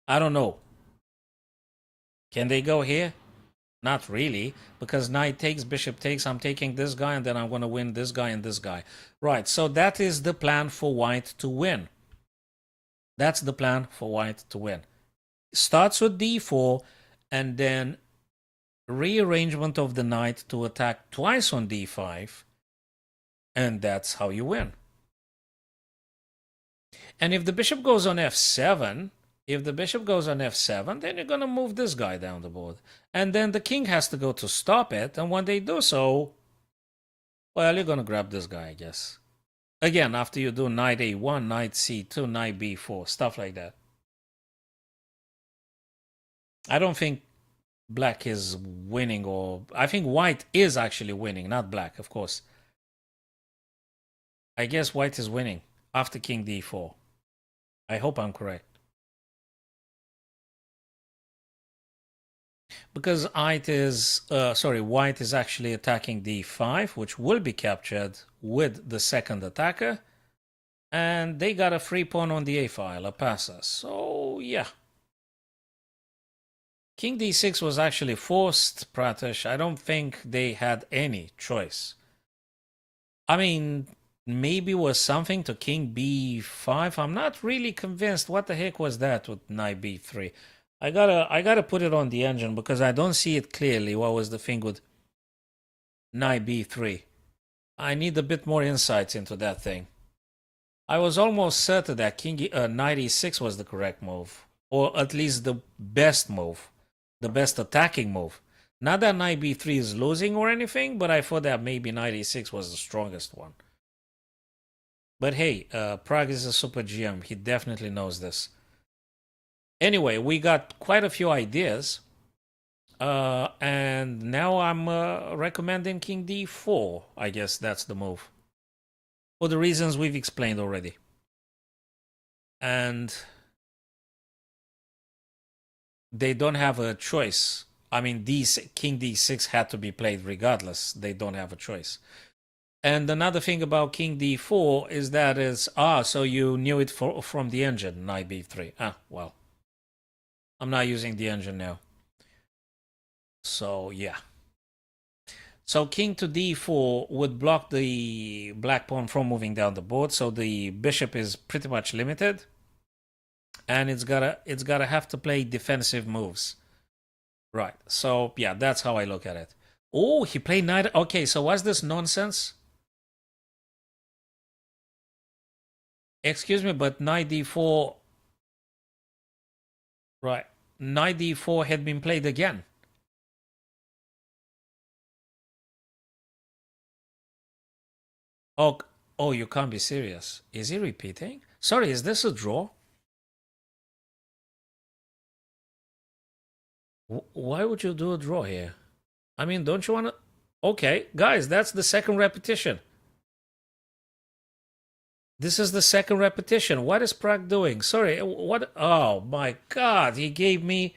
I don't know. Can they go here? Not really, because knight takes, bishop takes. I'm taking this guy, and then I'm going to win this guy and this guy. Right, so that is the plan for white to win. That's the plan for white to win. Starts with d4, and then rearrangement of the knight to attack twice on d5, and that's how you win. And if the bishop goes on f7, then you're going to move this guy down the board. And then the king has to go to stop it, and when they do so, well, you're going to grab this guy, I guess. Again, after you do knight a1, knight c2, knight b4, stuff like that. I don't think black is winning, or I think white is actually winning, not black, of course. I guess white is winning after king d4. I hope I'm correct. Because white is actually attacking d5, which will be captured with the second attacker. And they got a free pawn on the a file, a passa. So, yeah. King d6 was actually forced, Pratish. I don't think they had any choice. I mean, maybe was something to king b5. I'm not really convinced. What the heck was that with knight b3? I gotta put it on the engine because I don't see it clearly. What was the thing with knight b3? I need a bit more insights into that thing. I was almost certain that knight e6 was the correct move, or at least the best move, the best attacking move. Not that knight b3 is losing or anything, but I thought that maybe knight e6 was the strongest one. But hey, Prague is a super GM. He definitely knows this. Anyway, we got quite a few ideas. And now I'm recommending king d4. I guess that's the move. For the reasons we've explained already. And they don't have a choice. I mean, king d6 had to be played regardless. They don't have a choice. And another thing about king d4 is that so you knew it from the engine, knight b3. Well. I'm not using the engine now. So, yeah. So king to d4 would block the black pawn from moving down the board. So the bishop is pretty much limited. And it's gotta have to play defensive moves. Right. So, yeah, that's how I look at it. Oh, he played knight. Okay, so what's this nonsense? Excuse me, but knight d4... Right. Knight d4 had been played again. Oh, you can't be serious. Is he repeating? Sorry, is this a draw? Why would you do a draw here? I mean, don't you want to... Okay, guys, that's the second repetition. This is the second repetition. What is Prague doing? Sorry, what? Oh my God, he gave me.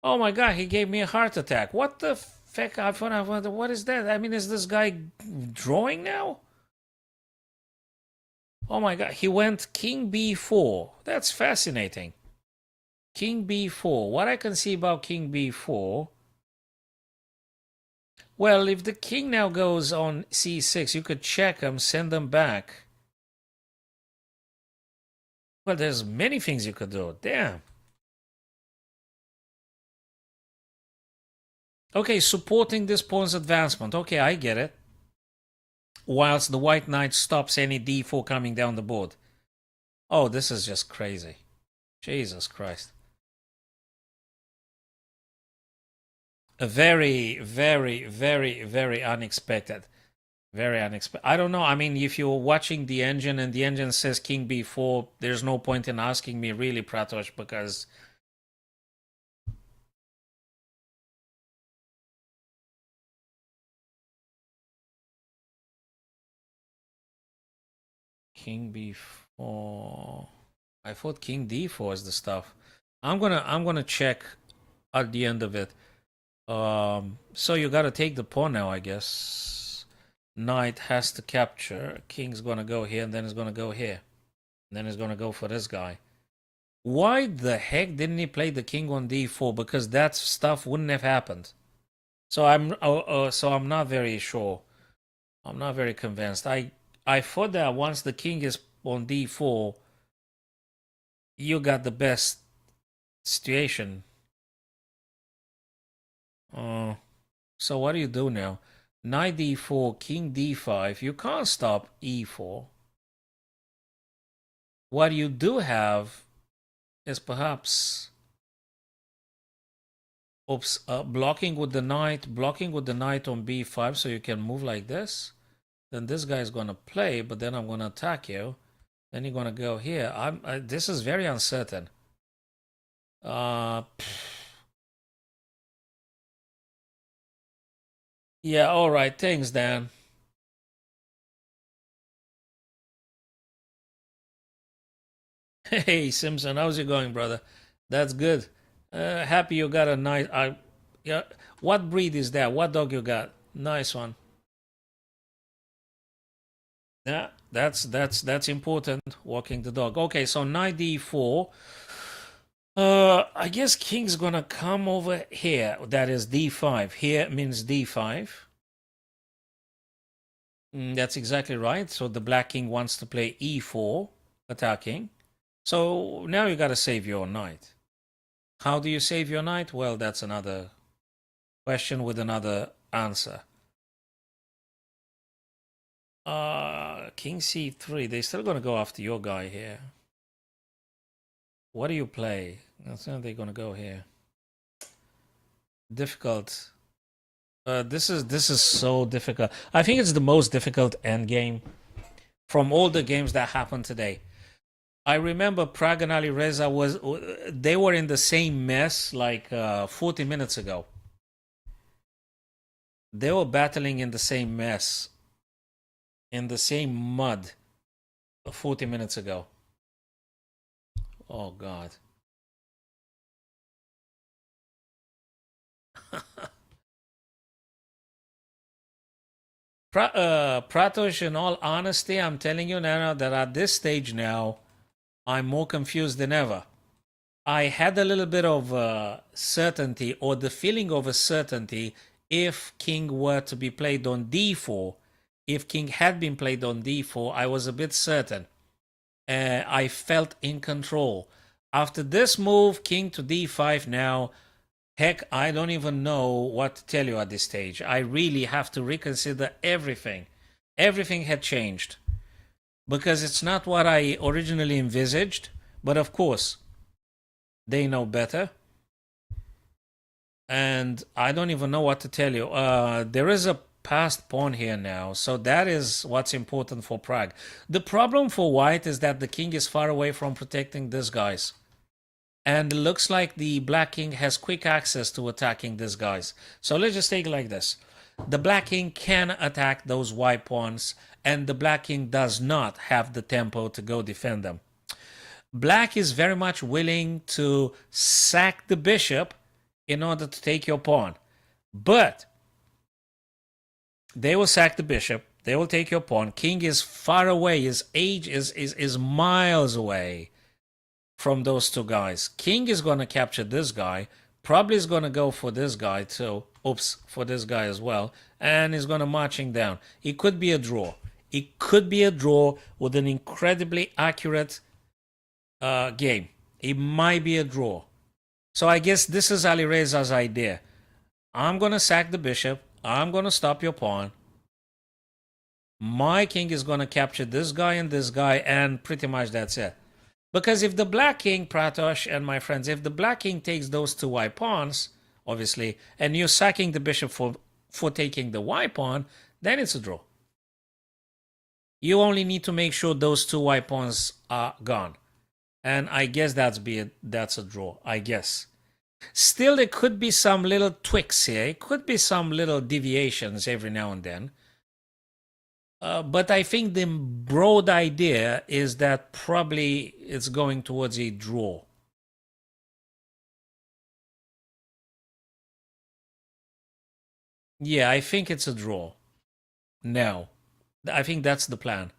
Oh my God, he gave me a heart attack. What the fuck? What is that? I mean, is this guy drawing now? Oh my God, he went King B4. That's fascinating. King B4. What I can see about King B4. Well, if the king now goes on C6, you could check him, send him back. Well, there's many things you could do. Damn. Okay, supporting this pawn's advancement. Okay, I get it. Whilst the white knight stops any d4 coming down the board. Oh, this is just crazy. Jesus Christ. A very, very, very, very unexpected. Very unexpected. I don't know. I mean, if you're watching the engine and the engine says king b4, there's no point in asking me really, Pratosh, because king b4. I thought king d4 is the stuff. I'm gonna check at the end of it. So you gotta take the pawn now, I guess. Knight has to capture. King's gonna go here, and then he's gonna go here. And then he's gonna go for this guy. Why the heck didn't he play the king on d4? Because that stuff wouldn't have happened. So I'm not very sure. I'm not very convinced. I thought that once the king is on d4, you got the best situation. So what do you do now? Knight d4, king d5. You can't stop e4. What you do have is perhaps blocking with the knight on b5, so you can move like this. Then this guy is going to play, but then I'm going to attack you. Then you're going to go here. This is very uncertain. Yeah, all right. Thanks, Dan. Hey, Simpson, how's it going, brother? That's good. Happy you got a nice. Yeah. What breed is that? What dog you got? Nice one. Yeah, that's important. Walking the dog. Okay, so knight d4. I guess king's gonna come over here. That is d5. Here means d5. That's exactly right. So the black king wants to play e4, attacking. So now you gotta save your knight. How do you save your knight? Well, that's another question with another answer. King c3. They're still gonna go after your guy here. What do you play? That's how they're gonna go here. Difficult. This is so difficult. I think it's the most difficult endgame from all the games that happened today. I remember Prague and Ali Reza they were in the same mess like 40 minutes ago. They were battling in the same mess, in the same mud 40 minutes ago. Oh God. Pratosh, in all honesty, I'm telling you now that at this stage now, I'm more confused than ever. I had a little bit of certainty, or the feeling of a certainty, if king were to be played on d4. If king had been played on d4, I was a bit certain. I felt in control. After this move, king to d5 now, heck, I don't even know what to tell you at this stage. I really have to reconsider everything. Everything had changed. Because it's not what I originally envisaged. But of course, they know better. And I don't even know what to tell you. There is a passed pawn here now. So that is what's important for Prague. The problem for white is that the king is far away from protecting these guys. And it looks like the black king has quick access to attacking these guys. So let's just take it like this. the black king can attack those white pawns, and the black king does not have the tempo to go defend them. Black is very much willing to sack the bishop in order to take your pawn. But they will sack the bishop. They will take your pawn. King is far away. His age is miles away from those two guys. King is going to capture this guy. Probably is going to go for this guy too. Oops, for this guy as well. And he's going to marching down. It could be a draw. It could be a draw with an incredibly accurate game. It might be a draw. So I guess this is Alireza's idea. I'm going to sack the bishop. I'm going to stop your pawn. My king is going to capture this guy, and pretty much that's it. Because if the black king, Pratosh and my friends, if the black king takes those two white pawns, obviously, and you're sacking the bishop for taking the white pawn, then it's a draw. You only need to make sure those two white pawns are gone. And I guess that's a draw, I guess. Still, there could be some little tweaks here. It could be some little deviations every now and then. But I think the broad idea is that probably it's going towards a draw. Yeah, I think it's a draw. No, I think that's the plan.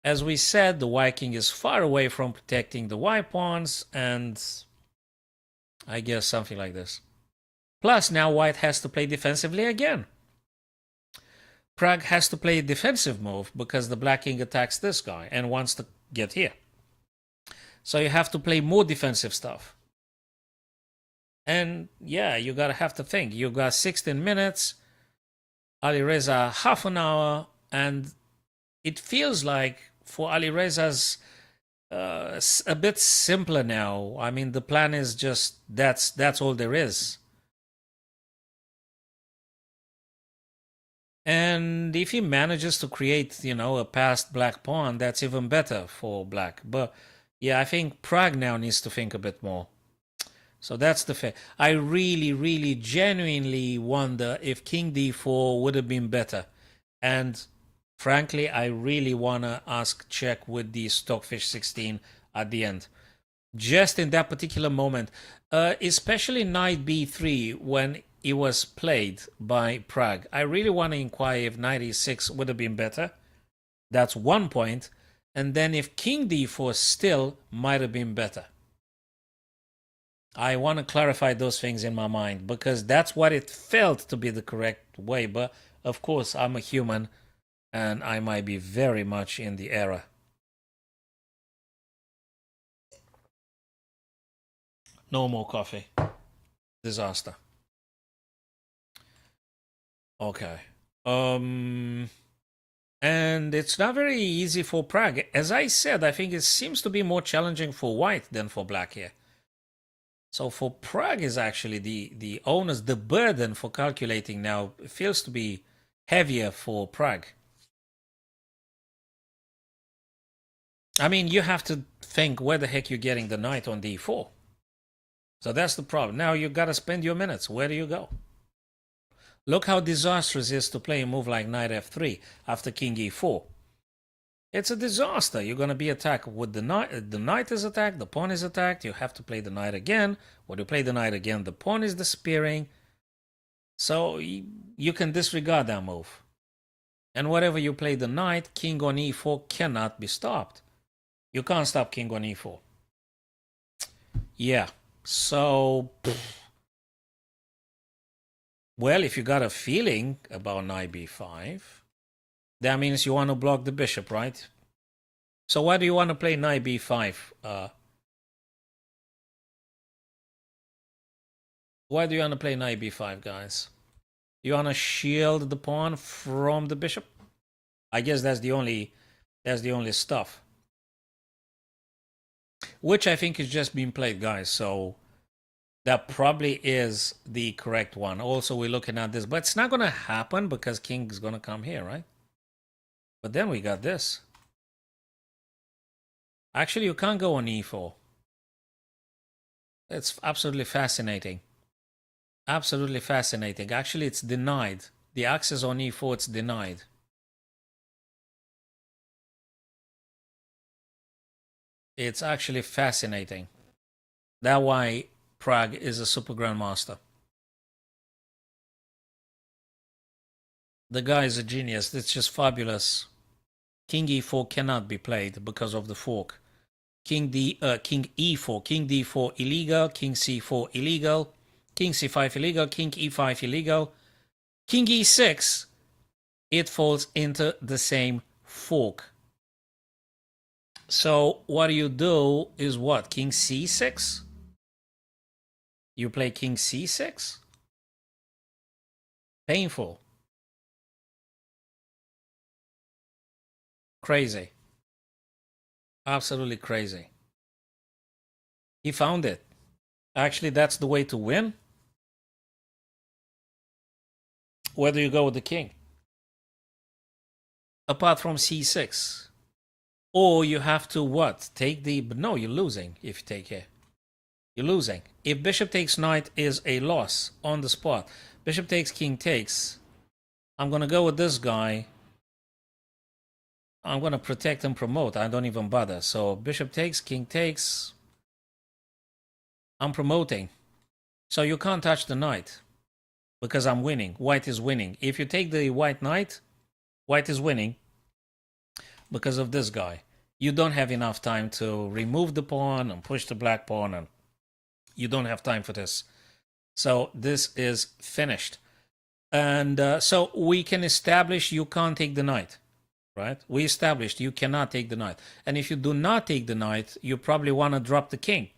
As we said, the white king is far away from protecting the white pawns, and I guess something like this. Plus, now white has to play defensively again. Prague has to play a defensive move because the black king attacks this guy and wants to get here. So you have to play more defensive stuff. And yeah, you gotta have to think. You got 16 minutes, Alireza half an hour, and it feels like for Alireza's a bit simpler now. I mean, the plan is just that's all there is. And if he manages to create, a passed black pawn, that's even better for black. But yeah, I think Prague now needs to think a bit more. So that's the fair. I really, really, genuinely wonder if King d4 would have been better. And frankly, I really want to ask check with the Stockfish 16 at the end. Just in that particular moment, especially knight b3 when it was played by Prague. I really want to inquire if knight e6 would have been better. That's one point. And then if king d4 still might have been better. I want to clarify those things in my mind because that's what it felt to be the correct way. But of course, I'm a human and I might be very much in the error. No more coffee. Disaster. Okay. And it's not very easy for Prague. As I said, I think it seems to be more challenging for white than for black here. So for Prague is actually the onus, the burden for calculating now feels to be heavier for Prague. I mean, you have to think where the heck you're getting the knight on d4. So that's the problem. Now you got to spend your minutes. Where do you go? Look how disastrous it is to play a move like knight f3 after king e4. It's a disaster. You're going to be attacked with the knight. The knight is attacked. The pawn is attacked. You have to play the knight again. When you play the knight again, the pawn is disappearing. So you can disregard that move. And whatever you play the knight, king on e4 cannot be stopped. You can't stop king on e4. Yeah. So, well, if you got a feeling about knight b5, that means you want to block the bishop, right? So why do you want to play knight b5? Why do you want to play knight b5, guys? You want to shield the pawn from the bishop? I guess that's the only stuff. Which I think is just being played, guys. So that probably is the correct one. Also, we're looking at this, but it's not going to happen because king is going to come here, right? But then we got this. Actually, you can't go on e4. It's absolutely fascinating. Absolutely fascinating. Actually, it's denied. The access on e4, it's denied. It's actually fascinating. That's why Prague is a super grandmaster. The guy is a genius. It's just fabulous. King e4 cannot be played because of the fork. King e4, King d4 illegal, King c4 illegal, King c5 illegal, King e5 illegal, King e6. It falls into the same fork. So what you do is what? King c6? You play King c6? Painful. Crazy. Absolutely crazy. He found it. Actually, that's the way to win. Whether you go with the king. Apart from c6. Or you have to what? Take the... No, you're losing if you take here. You're losing. If bishop takes knight is a loss on the spot. Bishop takes, king takes. I'm going to go with this guy. I'm going to protect and promote. I don't even bother. So bishop takes, king takes. I'm promoting. So you can't touch the knight because I'm winning. White is winning. If you take the white knight, white is winning because of this guy. You don't have enough time to remove the pawn and push the black pawn, and you don't have time for this. So this is finished. And so we can establish you can't take the knight, right? We established you cannot take the knight. And if you do not take the knight, you probably want to drop the king.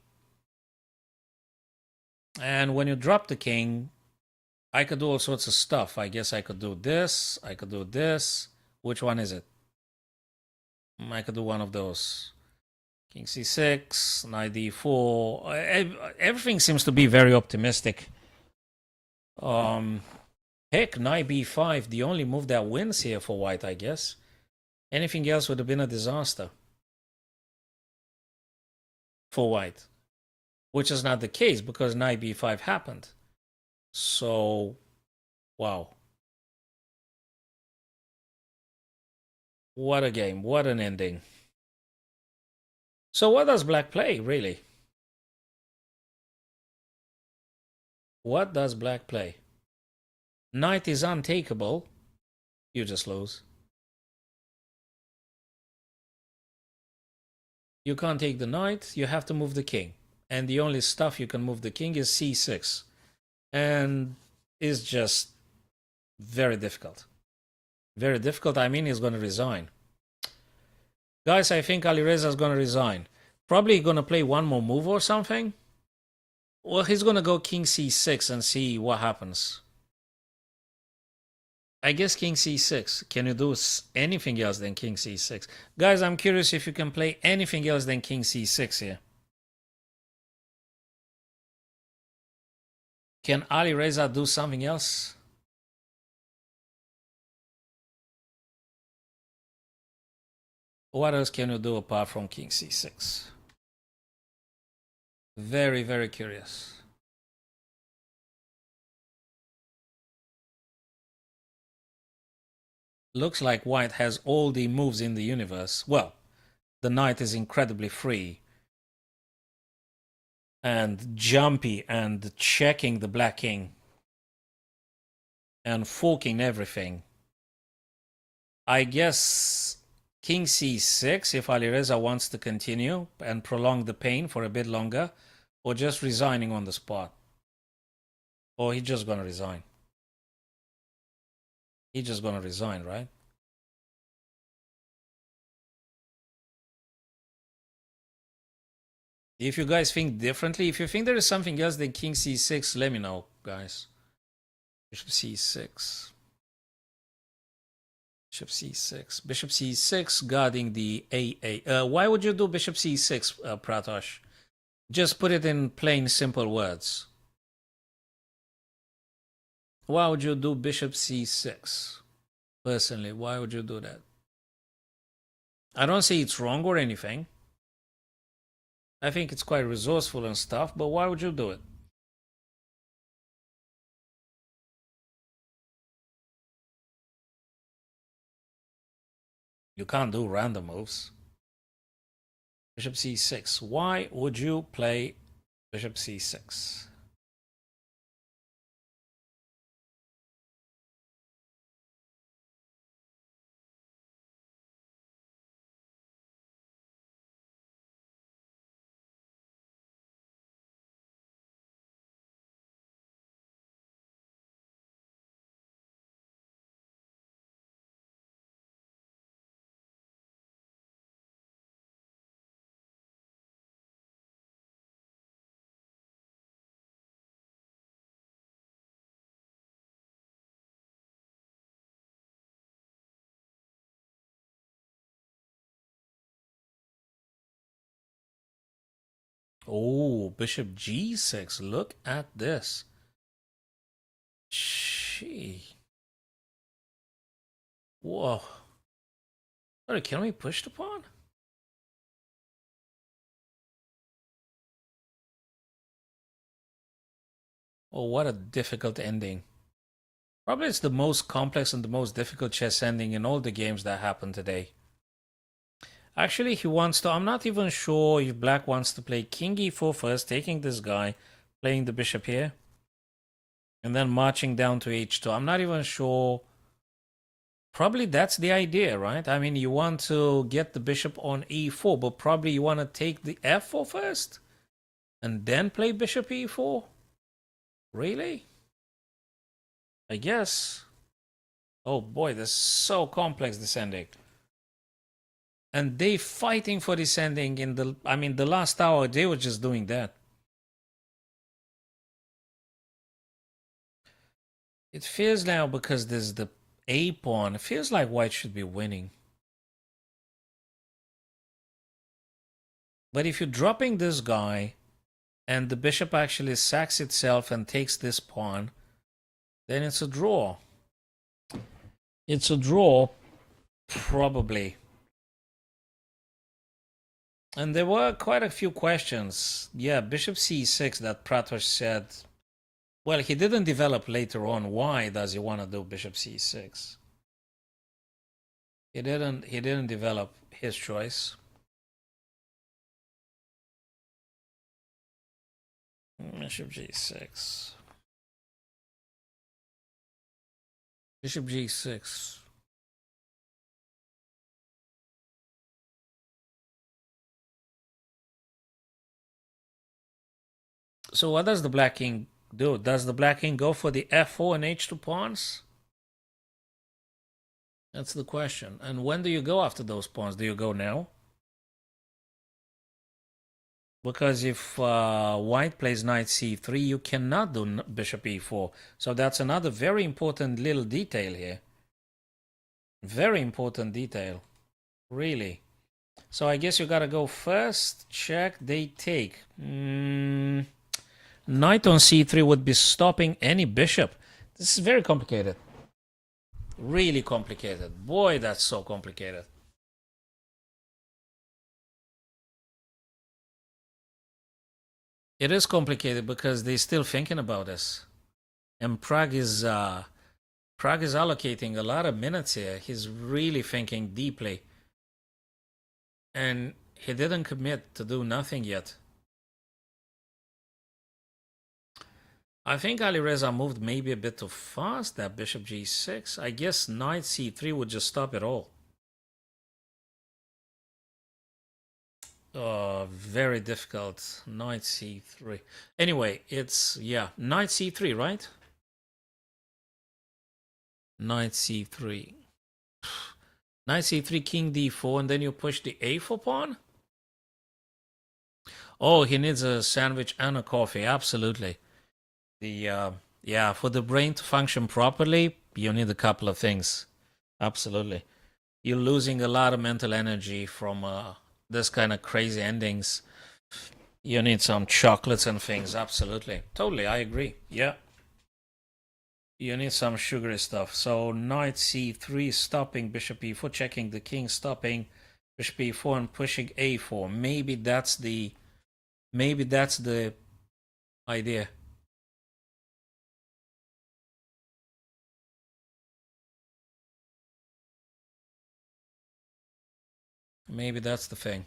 And when you drop the king, I could do all sorts of stuff. I guess I could do this. I could do this. Which one is it? I could do one of those. King c6, knight d4. Everything seems to be very optimistic. Heck, knight b5, the only move that wins here for white, I guess. Anything else would have been a disaster for white, which is not the case because knight b5 happened. So, wow. What a game. What an ending. So what does black play, really? What does black play? Knight is untakeable. You just lose. You can't take the knight. You have to move the king. And the only stuff you can move the king is c6. And it's just very difficult. Very difficult. I mean, he's going to resign. Guys, I think Alireza is going to resign. Probably going to play one more move or something. Well, he's going to go king c6 and see what happens. I guess king c6. Can you do anything else than king c6? Guys, I'm curious if you can play anything else than king c6 here. Can Alireza do something else? What else can you do apart from king c6? Very, very curious. Looks like white has all the moves in the universe. Well, the knight is incredibly free and jumpy and checking the black king and forking everything. I guess king c6 if Alireza wants to continue and prolong the pain for a bit longer, or just resigning on the spot. Or he's just gonna resign. He's just gonna resign, right? If you guys think differently, if you think there is something else than king c6, let me know, guys. Bishop c6. Bishop c6. Bishop c6 guarding the AA. Why would you do bishop c6, Pratosh? Just put it in plain, simple words. Why would you do bishop c6? Personally, why would you do that? I don't say it's wrong or anything. I think it's quite resourceful and stuff, but why would you do it? You can't do random moves. Bishop c6. Why would you play bishop c6? Oh, bishop g6. Look at this. Gee. Whoa. Sorry, can we push the pawn? Oh, what a difficult ending. Probably it's the most complex and the most difficult chess ending in all the games that happened today. Actually, he wants to. I'm not even sure if black wants to play king e4 first, taking this guy, playing the bishop here, and then marching down to h2. I'm not even sure. Probably that's the idea, right? I mean, you want to get the bishop on e4, but probably you want to take the f4 first and then play bishop e4. Really? I guess. Oh boy, this is so complex, this ending. And they fighting for this ending in the, I mean, the last hour, they were just doing that. It feels now because there's the a pawn. It feels like white should be winning. But if you're dropping this guy and the bishop actually sacks itself and takes this pawn, then it's a draw. It's a draw, probably. And there were quite a few questions. Yeah, bishop c6 that Pratosh said. Well, he didn't develop later on. Why does he want to do bishop c6? He didn't develop his choice. Bishop g6. Bishop g6. So what does the black king do? Does the black king go for the f4 and h2 pawns? That's the question. And when do you go after those pawns? Do you go now? Because if white plays knight c3, you cannot do bishop e4. So that's another very important little detail here. Very important detail. Really. So I guess you gotta go first. Check, they take. Knight on c3 would be stopping any bishop. This is very complicated. Really complicated. Boy, that's so complicated. It is complicated because they're still thinking about this. And Prague is allocating a lot of minutes here. He's really thinking deeply. And he didn't commit to do nothing yet. I think Ali Reza moved maybe a bit too fast, that bishop g6. I guess knight c3 would just stop it all. Very difficult. Knight c3. Anyway, it's, yeah, knight c3, right? Knight c3. Knight c3, king d4, and then you push the a4 pawn? Oh, he needs a sandwich and a coffee, absolutely. The yeah, for the brain to function properly, you need a couple of things. Absolutely. You're losing a lot of mental energy from this kind of crazy endings. You need some chocolates and things. Absolutely. Totally, I agree. Yeah. You need some sugary stuff. So knight c3 stopping bishop e4, checking the king, stopping bishop e4 and pushing a4. Maybe that's the idea. Maybe that's the thing.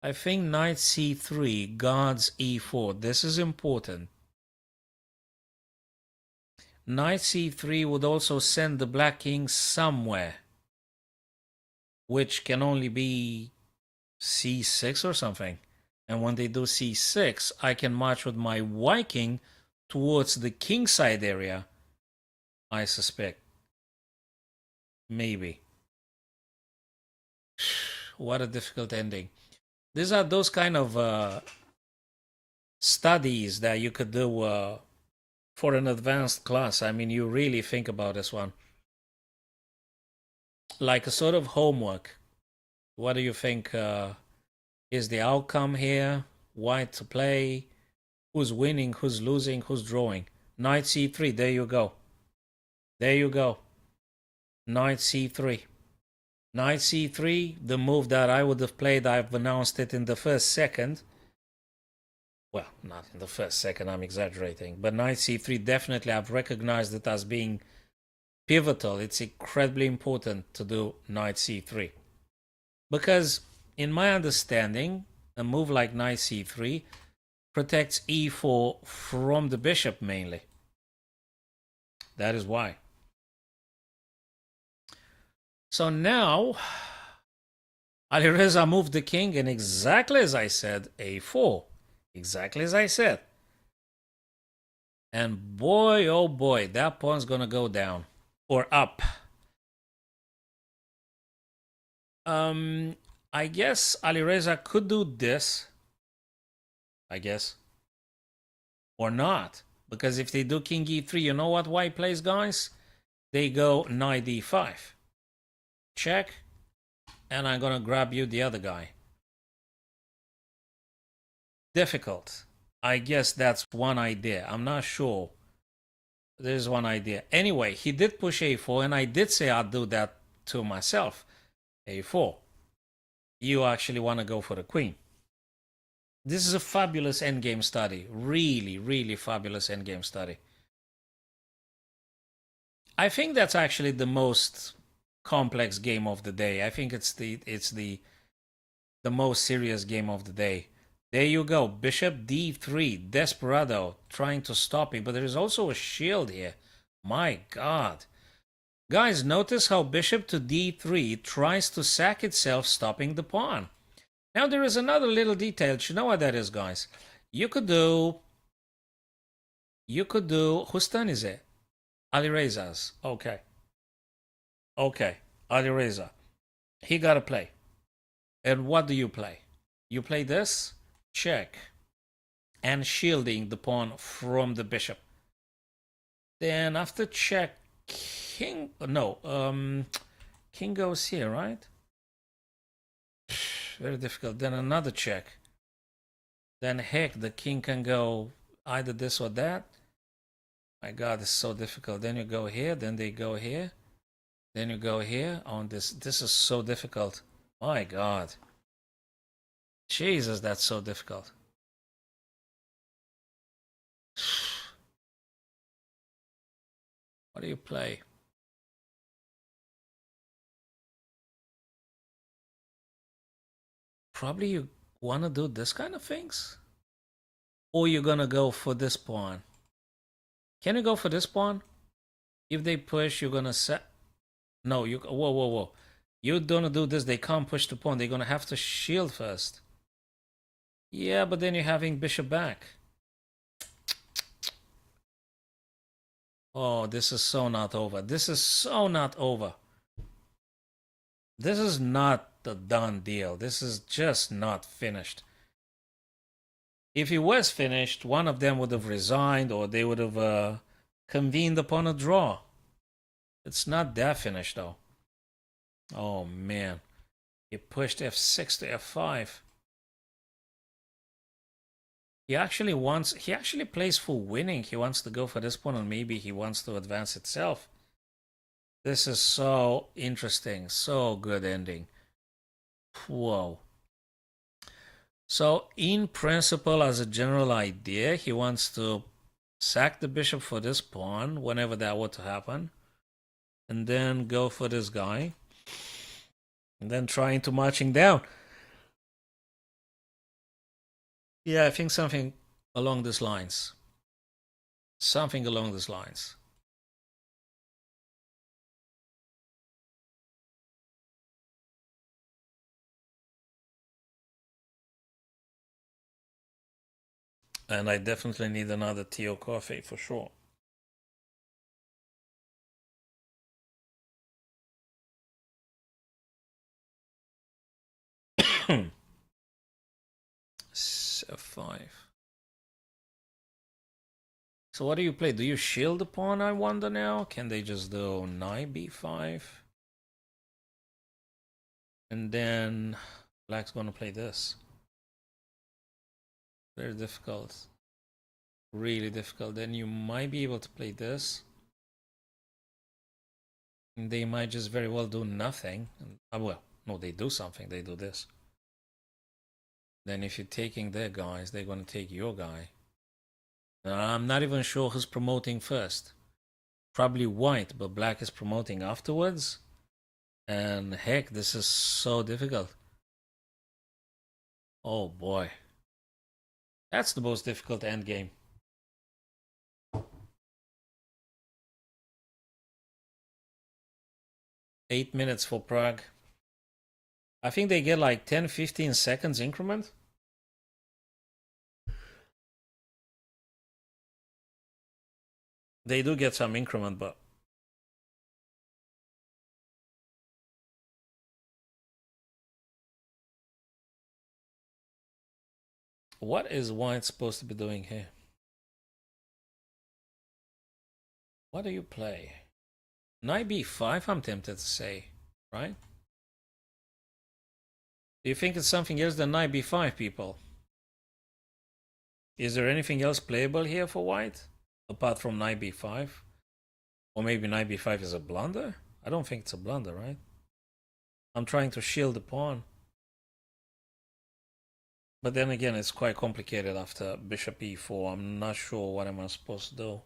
I think knight c3 guards e4. This is important. Knight c3 would also send the black king somewhere, which can only be c6 or something. And when they do c6, I can march with my white king towards the kingside area, I suspect. Maybe. What a difficult ending. These are those kind of studies that you could do for an advanced class. I mean, you really think about this one. Like a sort of homework. What do you think is the outcome here? White to play? Who's winning? Who's losing? Who's drawing? Knight c3. There you go. There you go. Knight c3. Knight c3, the move that I would have played, I've announced it in the first second. Well, not in the first second, I'm exaggerating. But knight c3, definitely I've recognized it as being pivotal. It's incredibly important to do knight c3. Because, in my understanding, a move like knight c3 protects e4 from the bishop mainly. That is why. So now, Alireza moved the king, and exactly as I said, a4. Exactly as I said. And boy, oh boy, that pawn's gonna go down. Or up. I guess Alireza could do this. I guess. Or not. Because if they do king e3, you know what white plays, guys? They go knight d5. Check. And I'm gonna grab you the other guy. Difficult. I guess that's one idea. I'm not sure. There's one idea. Anyway, he did push a4, and I did say I'd do that to myself. a4. You actually want to go for the queen. This is a fabulous endgame study. Really, really fabulous endgame study. I think that's actually the most complex game of the day. I think it's the most serious game of the day. There you go. Bishop d3. Desperado trying to stop it. But there is also a shield here. My God. Guys, notice how bishop to d3 tries to sack itself, stopping the pawn. Now there is another little detail. You know what that is, guys? You could do... Whose turn is it? Alireza's. Okay. Okay. Alireza. He got to play. And what do you play? You play this? Check. And shielding the pawn from the bishop. Then after check, king... No, king goes here, right? Very difficult. Then another check. Then heck, the king can go either this or that. My God, it's so difficult. Then you go here, then they go here. Then you go here on this. This is so difficult. My God. Jesus, that's so difficult. What do you play? Probably you want to do this kind of things? Or you're going to go for this pawn? Can you go for this pawn? If they push, you're going to set... No, you... Whoa, whoa, whoa. You're going to do this. They can't push the pawn. They're going to have to shield first. Yeah, but then you're having bishop back. Oh, this is so not over. This is so not over. This is not the done deal. This is just not finished. If it was finished, one of them would have resigned, or they would have convened upon a draw. It's not that finished, though. Oh, man. He pushed f6 to f5. He actually plays for winning. He wants to go for this pawn, and maybe he wants to advance itself. This is so interesting. So good ending. Whoa. So in principle, as a general idea, he wants to sack the bishop for this pawn whenever that were to happen. and then go for this guy, and then try into marching down. Yeah, I think something along these lines. Something along these lines. And I definitely need another tea or coffee for sure. F5. So what do you play? Do you shield the pawn, I wonder now? Can they just do knight b5? And then black's gonna play this. Very difficult. Really difficult. Then you might be able to play this. And they might just very well do nothing. Well, no, they do something. They do this. Then if you're taking their guys, they're gonna take your guy. I'm not even sure who's promoting first. Probably white, but black is promoting afterwards. And heck, this is so difficult. Oh boy. That's the most difficult endgame. Eight minutes for Prague. I think they get like 10-15 seconds increment. They do get some increment, but what is white supposed to be doing here? What do you play? Knight b5, I'm tempted to say, right? Do you think it's something else than knight b5, people? Is there anything else playable here for white? Apart from knight b5? Or maybe knight b5 is a blunder? I don't think it's a blunder, right? I'm trying to shield the pawn. But then again, it's quite complicated after bishop e4. I'm not sure what am I supposed to do.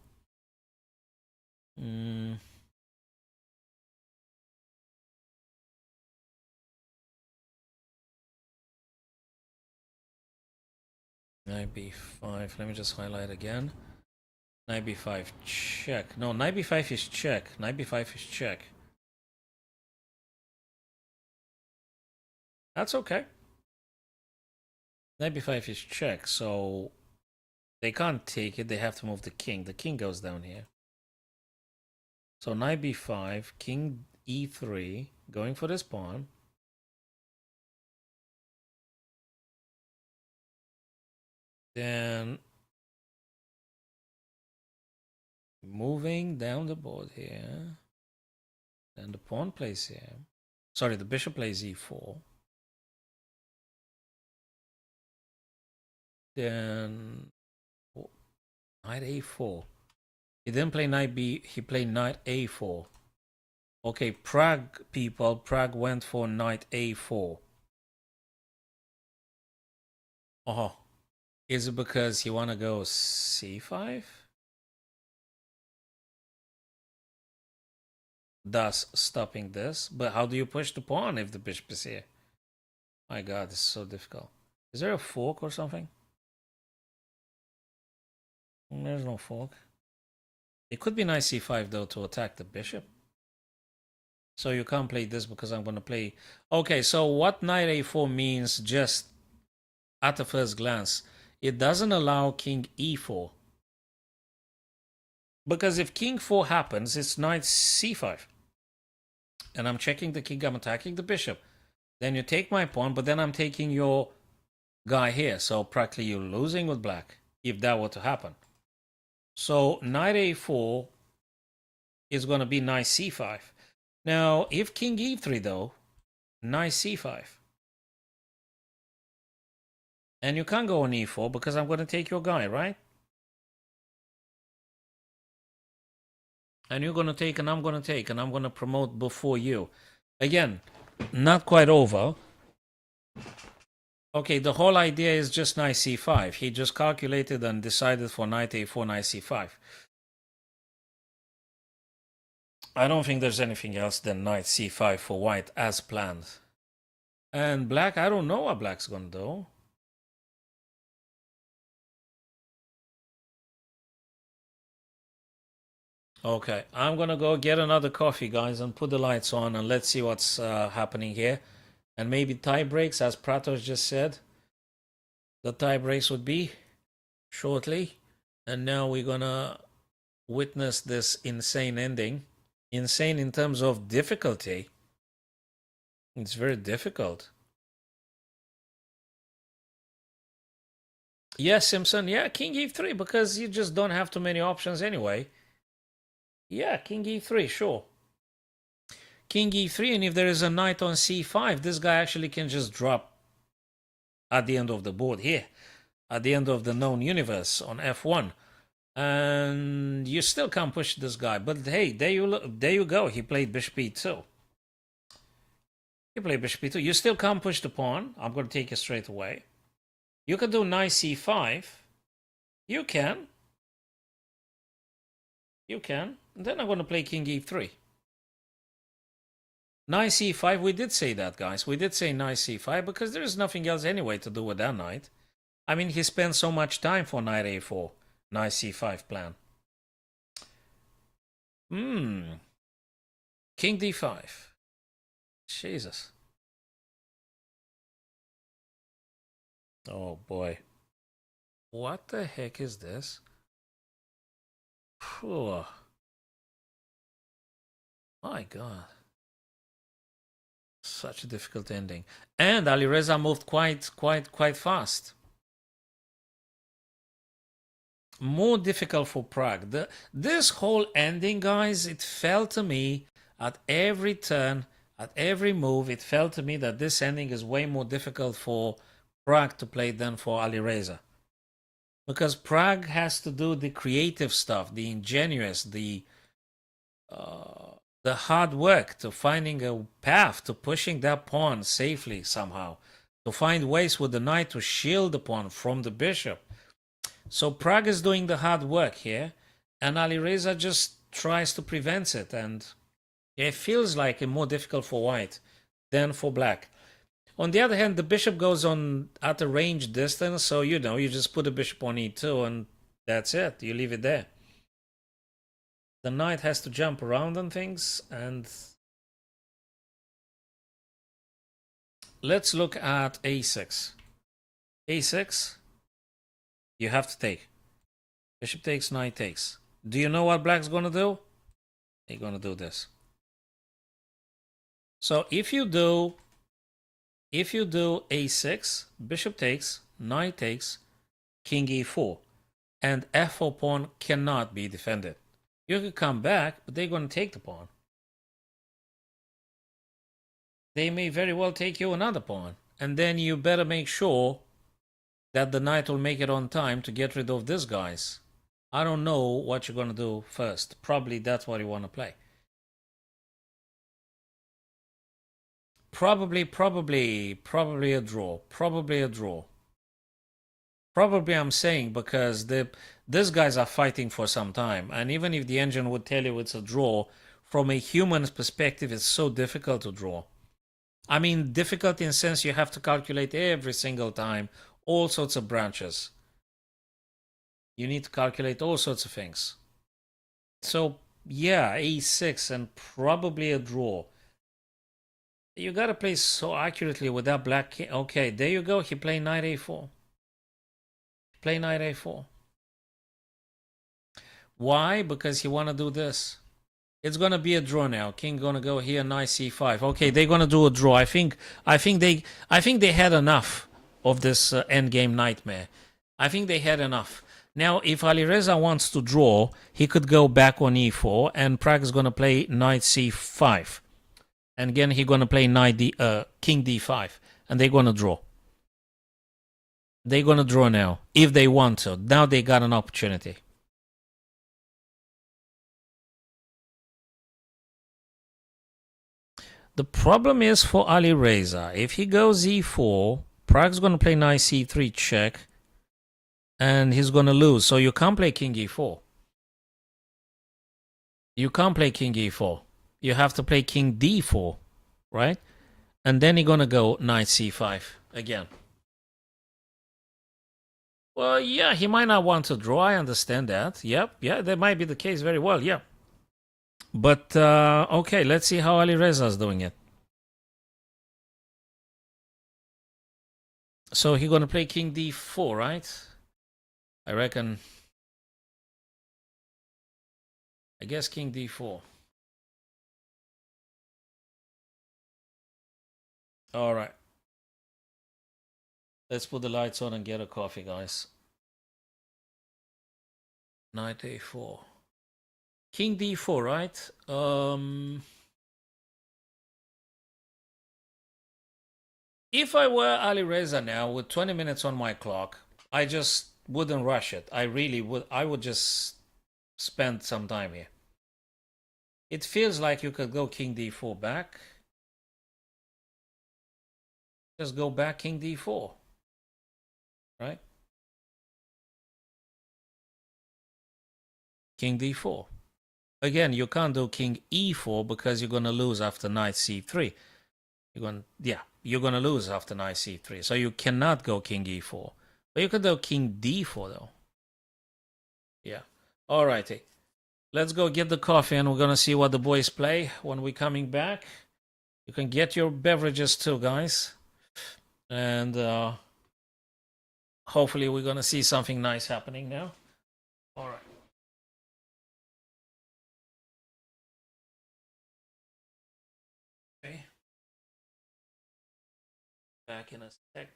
Knight b5. Let me just highlight again. Knight b5 check. No, knight b5 is check. Knight b5 is check. That's okay. Knight b5 is check, so they can't take it. They have to move the king. The king goes down here. So knight b5, king e3, going for this pawn. Then moving down the board here. Then the pawn plays here. Sorry, the bishop plays e4. Then knight a4. He didn't play knight b, he played knight a4. Okay, Prague people, Prague went for knight a4. Oh, is it because you want to go c5? Thus stopping this. But how do you push the pawn if the bishop is here? My god, this is so difficult. Is there a fork or something? There's no fork. It could be knight c5 though to attack the bishop. So you can't play this because I'm going to play... Okay, so what knight a4 means just at the first glance, it doesn't allow king e4. Because if king 4 happens, it's knight c5. And I'm checking the king, I'm attacking the bishop. Then you take my pawn, but then I'm taking your guy here. So practically you're losing with black, if that were to happen. So knight a4 is going to be knight c5. Now, if king e3 though, knight c5. And you can't go on e4 because I'm going to take your guy, right? And you're going to take, and I'm going to take, and I'm going to promote before you. Again, not quite over. Okay, the whole idea is just knight c5. He just calculated and decided for knight a4, knight c5. I don't think there's anything else than knight c5 for white as planned. And black, I don't know what black's gonna do. Okay, I'm gonna go get another coffee, guys, and put the lights on, and let's see what's happening here. And maybe tie breaks, as Pratos just said. The tie breaks would be shortly. And now we're gonna witness this insane ending. Insane in terms of difficulty. It's very difficult. Yeah, Simpson. Yeah, King e3 because you just don't have too many options anyway. Yeah, King e3, sure. King e3, and if there is a knight on c5, this guy actually can just drop at the end of the board here, at the end of the known universe on f1. And you still can't push this guy. But hey, there you go. He played bishop e2. He played bishop e2. You still can't push the pawn. I'm going to take it straight away. You can do knight c5. You can. You can. And then I'm going to play king e3. Knight c5. We did say that, guys. We did say knight c5 because there is nothing else anyway to do with that knight. I mean, he spent so much time for knight a4. Knight c5 plan. King d5. Jesus. Oh boy. What the heck is this? Phew. My God. Such a difficult ending. And Alireza moved quite fast. More difficult for Prague. This whole ending, guys, it felt to me at every turn, at every move, it felt to me that this ending is way more difficult for Prague to play than for Alireza. Because Prague has to do the creative stuff, the ingenious, the hard work to finding a path to pushing that pawn safely somehow, to find ways with the knight to shield the pawn from the bishop. So Prague is doing the hard work here, and Alireza just tries to prevent it, and it feels like it's more difficult for white than for black. On the other hand, the bishop goes on at a range distance, so you just put the bishop on e2 and that's it. You leave it there. The knight has to jump around on things, and let's look at a6. a6, you have to take. Bishop takes, knight takes. Do you know what black's gonna do? They're gonna do this. So if you do a6, bishop takes, knight takes, king e4, and f4 pawn cannot be defended. You could come back, but they're going to take the pawn. They may very well take you another pawn, and then you better make sure that the knight will make it on time to get rid of these guys. I don't know what you're going to do first. Probably that's what you want to play. Probably a draw. Probably a draw. Probably I'm saying because these guys are fighting for some time, and even if the engine would tell you it's a draw, from a human's perspective, it's so difficult to draw. I mean, difficult in the sense you have to calculate every single time all sorts of branches. You need to calculate all sorts of things. So yeah, a6 and probably a draw. You gotta play so accurately with that black king. Okay, there you go. He played knight a4. Play knight a4. Why? Because he wanna do this. It's gonna be a draw now. King gonna go here, knight c5. Okay, they're gonna do a draw. I think they had enough of this endgame nightmare. I think they had enough. Now, if Alireza wants to draw, he could go back on e4, and Prague is gonna play knight c5. And again, he's going to play king d5. And they're going to draw. They're going to draw now. If they want to. Now they got an opportunity. The problem is for Alireza. If he goes e4, Prague's going to play knight c3 check. And he's going to lose. So you can't play king e4. You can't play king e4. You have to play king d4, right? And then you're gonna go knight c5 again. Well, yeah, he might not want to draw. I understand that. Yep, yeah, that might be the case very well, yeah. But, okay, let's see how Ali Reza's doing it. So he's gonna play king d4, right? I reckon. I guess king d4. All right. Let's put the lights on and get a coffee, guys. Knight a4. King d4, right? If I were Ali Reza now with 20 minutes on my clock, I just wouldn't rush it. I really would. I would just spend some time here. It feels like you could go king d4 back. Just go back king d4, right? King d4. Again, you can't do king e4 because you're going to lose after knight c3. You're going to lose after knight c3. So you cannot go king e4. But you could go king d4 though. Yeah. All righty. Let's go get the coffee and we're going to see what the boys play when we're coming back. You can get your beverages too, guys. And hopefully we're going to see something nice happening now. All right. Okay. Back in a sec.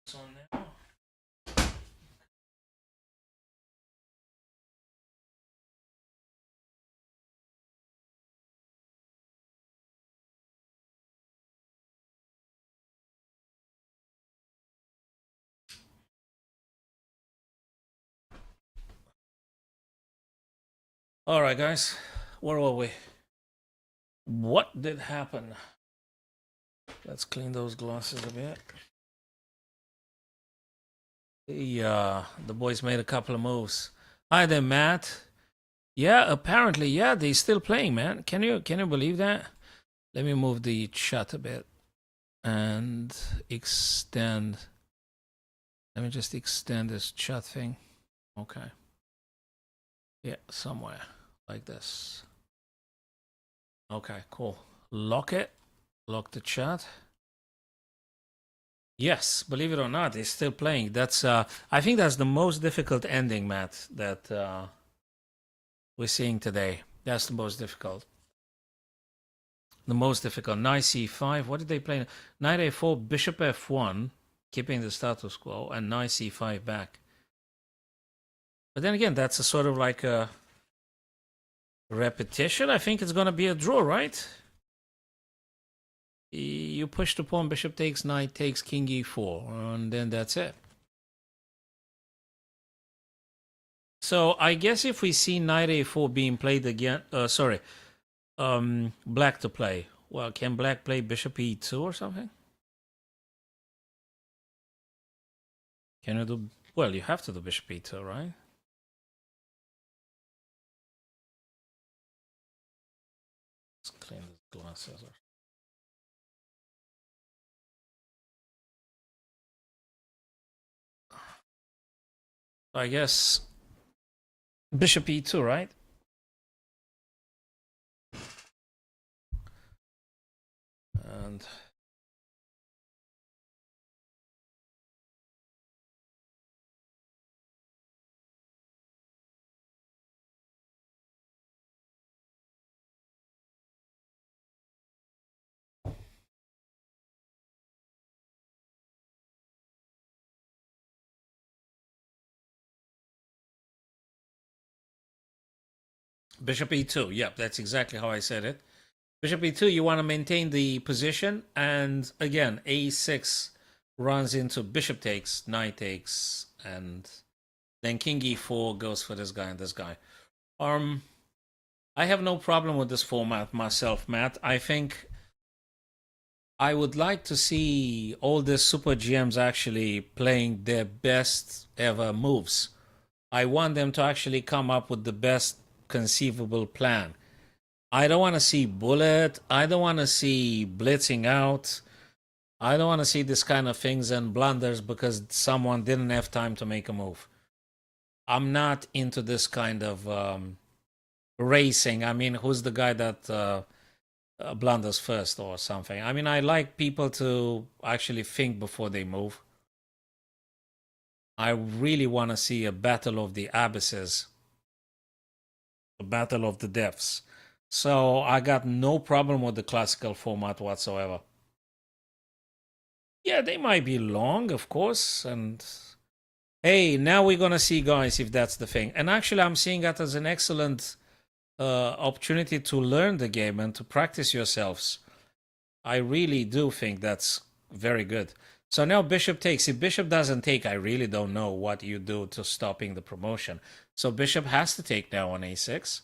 So now All right, guys. Where were we? What did happen? Let's clean those glasses a bit. The boys made a couple of moves. Hi there, Matt. Yeah, apparently, yeah, they're still playing, man. Can you believe that? Let me move the chat a bit and extend. Let me just extend this chat thing. Okay. Yeah, somewhere like this. Okay, cool. Lock it. Lock the chat. Yes, believe it or not, they're still playing. That's I think that's the most difficult ending, Matt, that we're seeing today. That's the most difficult. The most difficult. Knight c5. What did they play? Knight a4, bishop f1, keeping the status quo, and knight c5 back. But then again, that's a sort of like a repetition. I think it's going to be a draw, right? You push the pawn, bishop takes, knight takes, king e4, and then that's it. So I guess if we see knight a4 being played again, black to play. Well, can black play bishop e2 or something? Can you do? Well, you have to do bishop e2, right? Let's clean the glasses. I guess bishop e2, right? And bishop e2. Yep, that's exactly how I said it. Bishop e2, you want to maintain the position. And again, a6 runs into bishop takes, knight takes, and then king e4 goes for this guy and this guy. I have no problem with this format myself, Matt. I think I would like to see all the super GMs actually playing their best ever moves. I want them to actually come up with the best conceivable plan. I don't want to see bullet. I don't want to see blitzing out. I don't want to see this kind of things and blunders because someone didn't have time to make a move. I'm not into this kind of racing. I mean, who's the guy that blunders first or something? I mean, I like people to actually think before they move. I really want to see a battle of the abysses, a battle of the depths. So I got no problem with the classical format whatsoever. Yeah, they might be long, of course, and hey, now we're gonna see, guys, if that's the thing. And actually, I'm seeing that as an excellent opportunity to learn the game and to practice yourselves. I really do think that's very good. So now bishop takes. If bishop doesn't take, I really don't know what you do to stopping the promotion. So bishop has to take now on a6.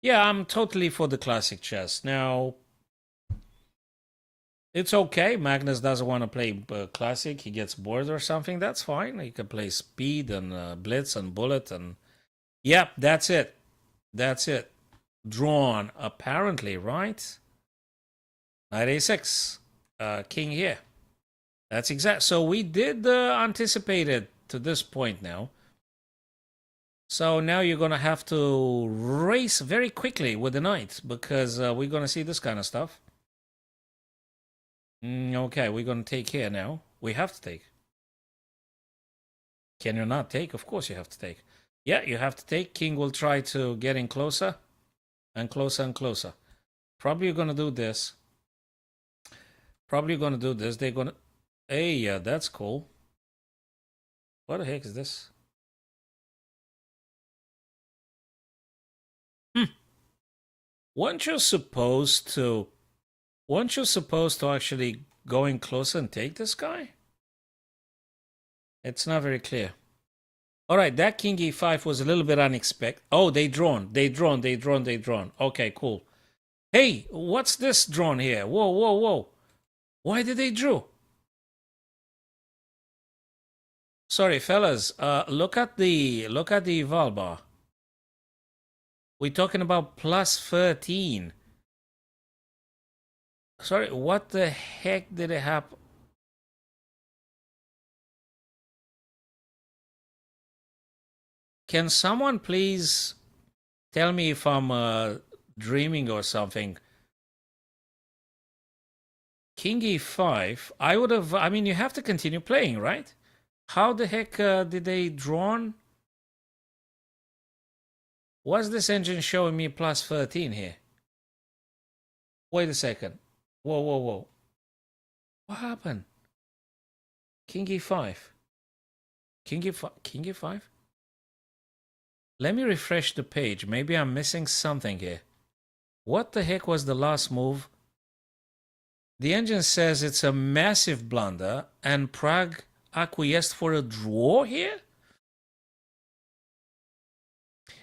Yeah, I'm totally for the classic chess. Now, it's okay. Magnus doesn't want to play classic. He gets bored or something. That's fine. He can play speed and blitz and bullet. And yep, that's it. That's it. Drawn, apparently, right? Knight a6. King here. That's exact. So we did anticipate it to this point now. So now you're going to have to race very quickly with the knight because we're going to see this kind of stuff. Okay, we're going to take here now. We have to take. Can you not take? Of course you have to take. Yeah, you have to take. King will try to get in closer and closer and closer. Probably going to do this. Probably going to do this. They're going to... Hey, yeah, that's cool. What the heck is this? Weren't you supposed to... Weren't you supposed to actually go in closer and take this guy? It's not very clear. All right, that king e5 was a little bit unexpected. Oh, they drawn. Okay, cool. Hey, what's this drawn here? Whoa, whoa, whoa. Why did they draw? Sorry, fellas. Look at the eval bar. We're talking about plus 13. Sorry, what the heck did it happen? Can someone please tell me if I'm dreaming or something? King e5. I mean, you have to continue playing, right? How the heck did they drawn? What's this engine showing me plus 13 here? Wait a second. Whoa, whoa, whoa. What happened? King e5. King e5. King e5? Let me refresh the page. Maybe I'm missing something here. What the heck was the last move? The engine says it's a massive blunder and Prague acquiesced for a draw here?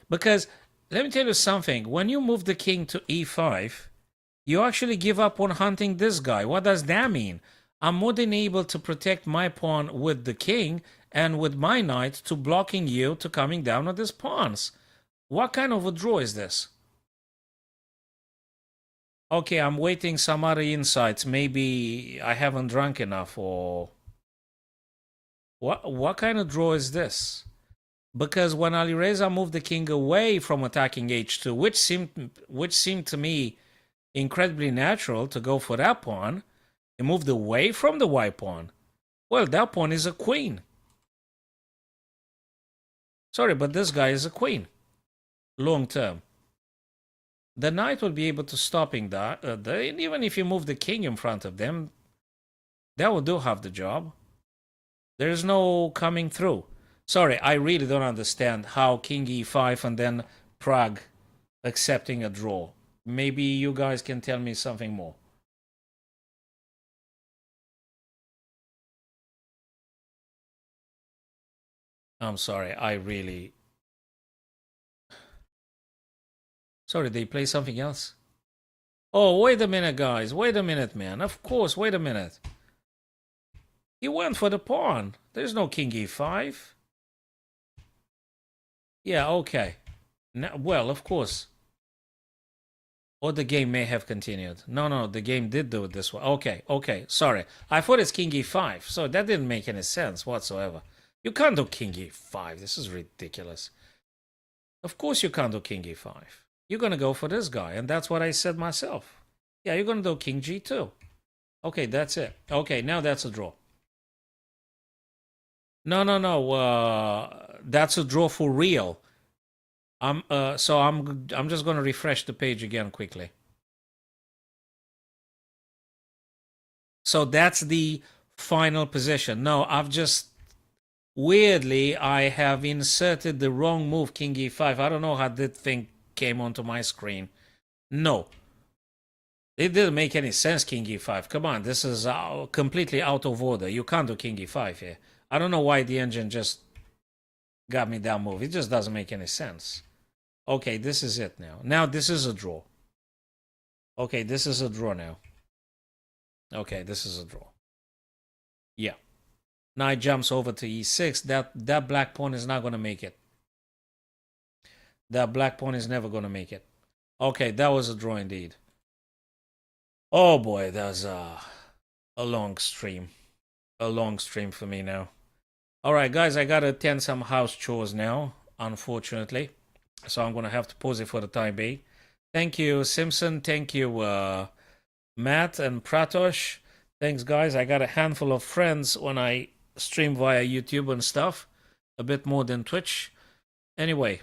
Because, let me tell you something. When you move the king to e5, you actually give up on hunting this guy. What does that mean? I'm more than able to protect my pawn with the king and with my knight to blocking you to coming down on these pawns. What kind of a draw is this? Okay, I'm waiting some other insights. Maybe I haven't drunk enough or... What kind of draw is this? Because when Alireza moved the king away from attacking h2, which seemed to me incredibly natural to go for that pawn, he moved away from the white pawn. Well, that pawn is a queen. Sorry, but this guy is a queen. Long term. The knight will be able to stopping that. Even if you move the king in front of them, that will do half the job. There's no coming through. Sorry, I really don't understand how king e5 and then Prague accepting a draw. Maybe you guys can tell me something more. I'm sorry, I really... Sorry, they play something else? Oh, wait a minute, guys. Wait a minute, man. Of course, wait a minute. He went for the pawn. There's no king e5. Yeah, okay. Now, well, of course. Or the game may have continued. No, the game did do it this way. Okay, sorry. I thought it's king e5, so that didn't make any sense whatsoever. You can't do king e5. This is ridiculous. Of course you can't do king e5. You're going to go for this guy, and that's what I said myself. Yeah, you're going to do king g2. Okay, that's it. Okay, now that's a draw. No. That's a draw for real. I'm just going to refresh the page again quickly. So that's the final position. No, I've just weirdly I have inserted the wrong move, king e5. I don't know how that thing came onto my screen. No. It didn't make any sense, king e5. Come on, this is completely out of order. You can't do king e5 here. I don't know why the engine just got me that move. It just doesn't make any sense. Okay, this is it now. Now this is a draw. Okay, this is a draw now. Okay, this is a draw. Yeah. Knight jumps over to e6. That black pawn is not going to make it. That black pawn is never going to make it. Okay, that was a draw indeed. Oh boy, that was a long stream. A long stream for me now. Alright guys, I gotta attend some house chores now, unfortunately. So I'm gonna have to pause it for the time being. Thank you, Simpson. Thank you, Matt and Pratosh. Thanks guys. I got a handful of friends when I stream via YouTube and stuff. A bit more than Twitch. Anyway,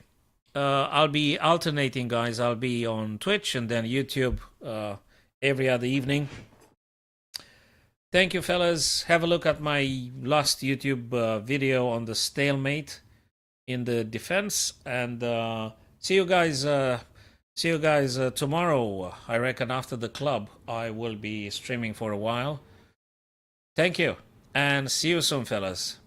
I'll be alternating, guys. I'll be on Twitch and then YouTube every other evening. Thank you, fellas. Have a look at my last YouTube video on the stalemate in the defense, and see you guys. See you guys tomorrow. I reckon after the club, I will be streaming for a while. Thank you, and see you soon, fellas.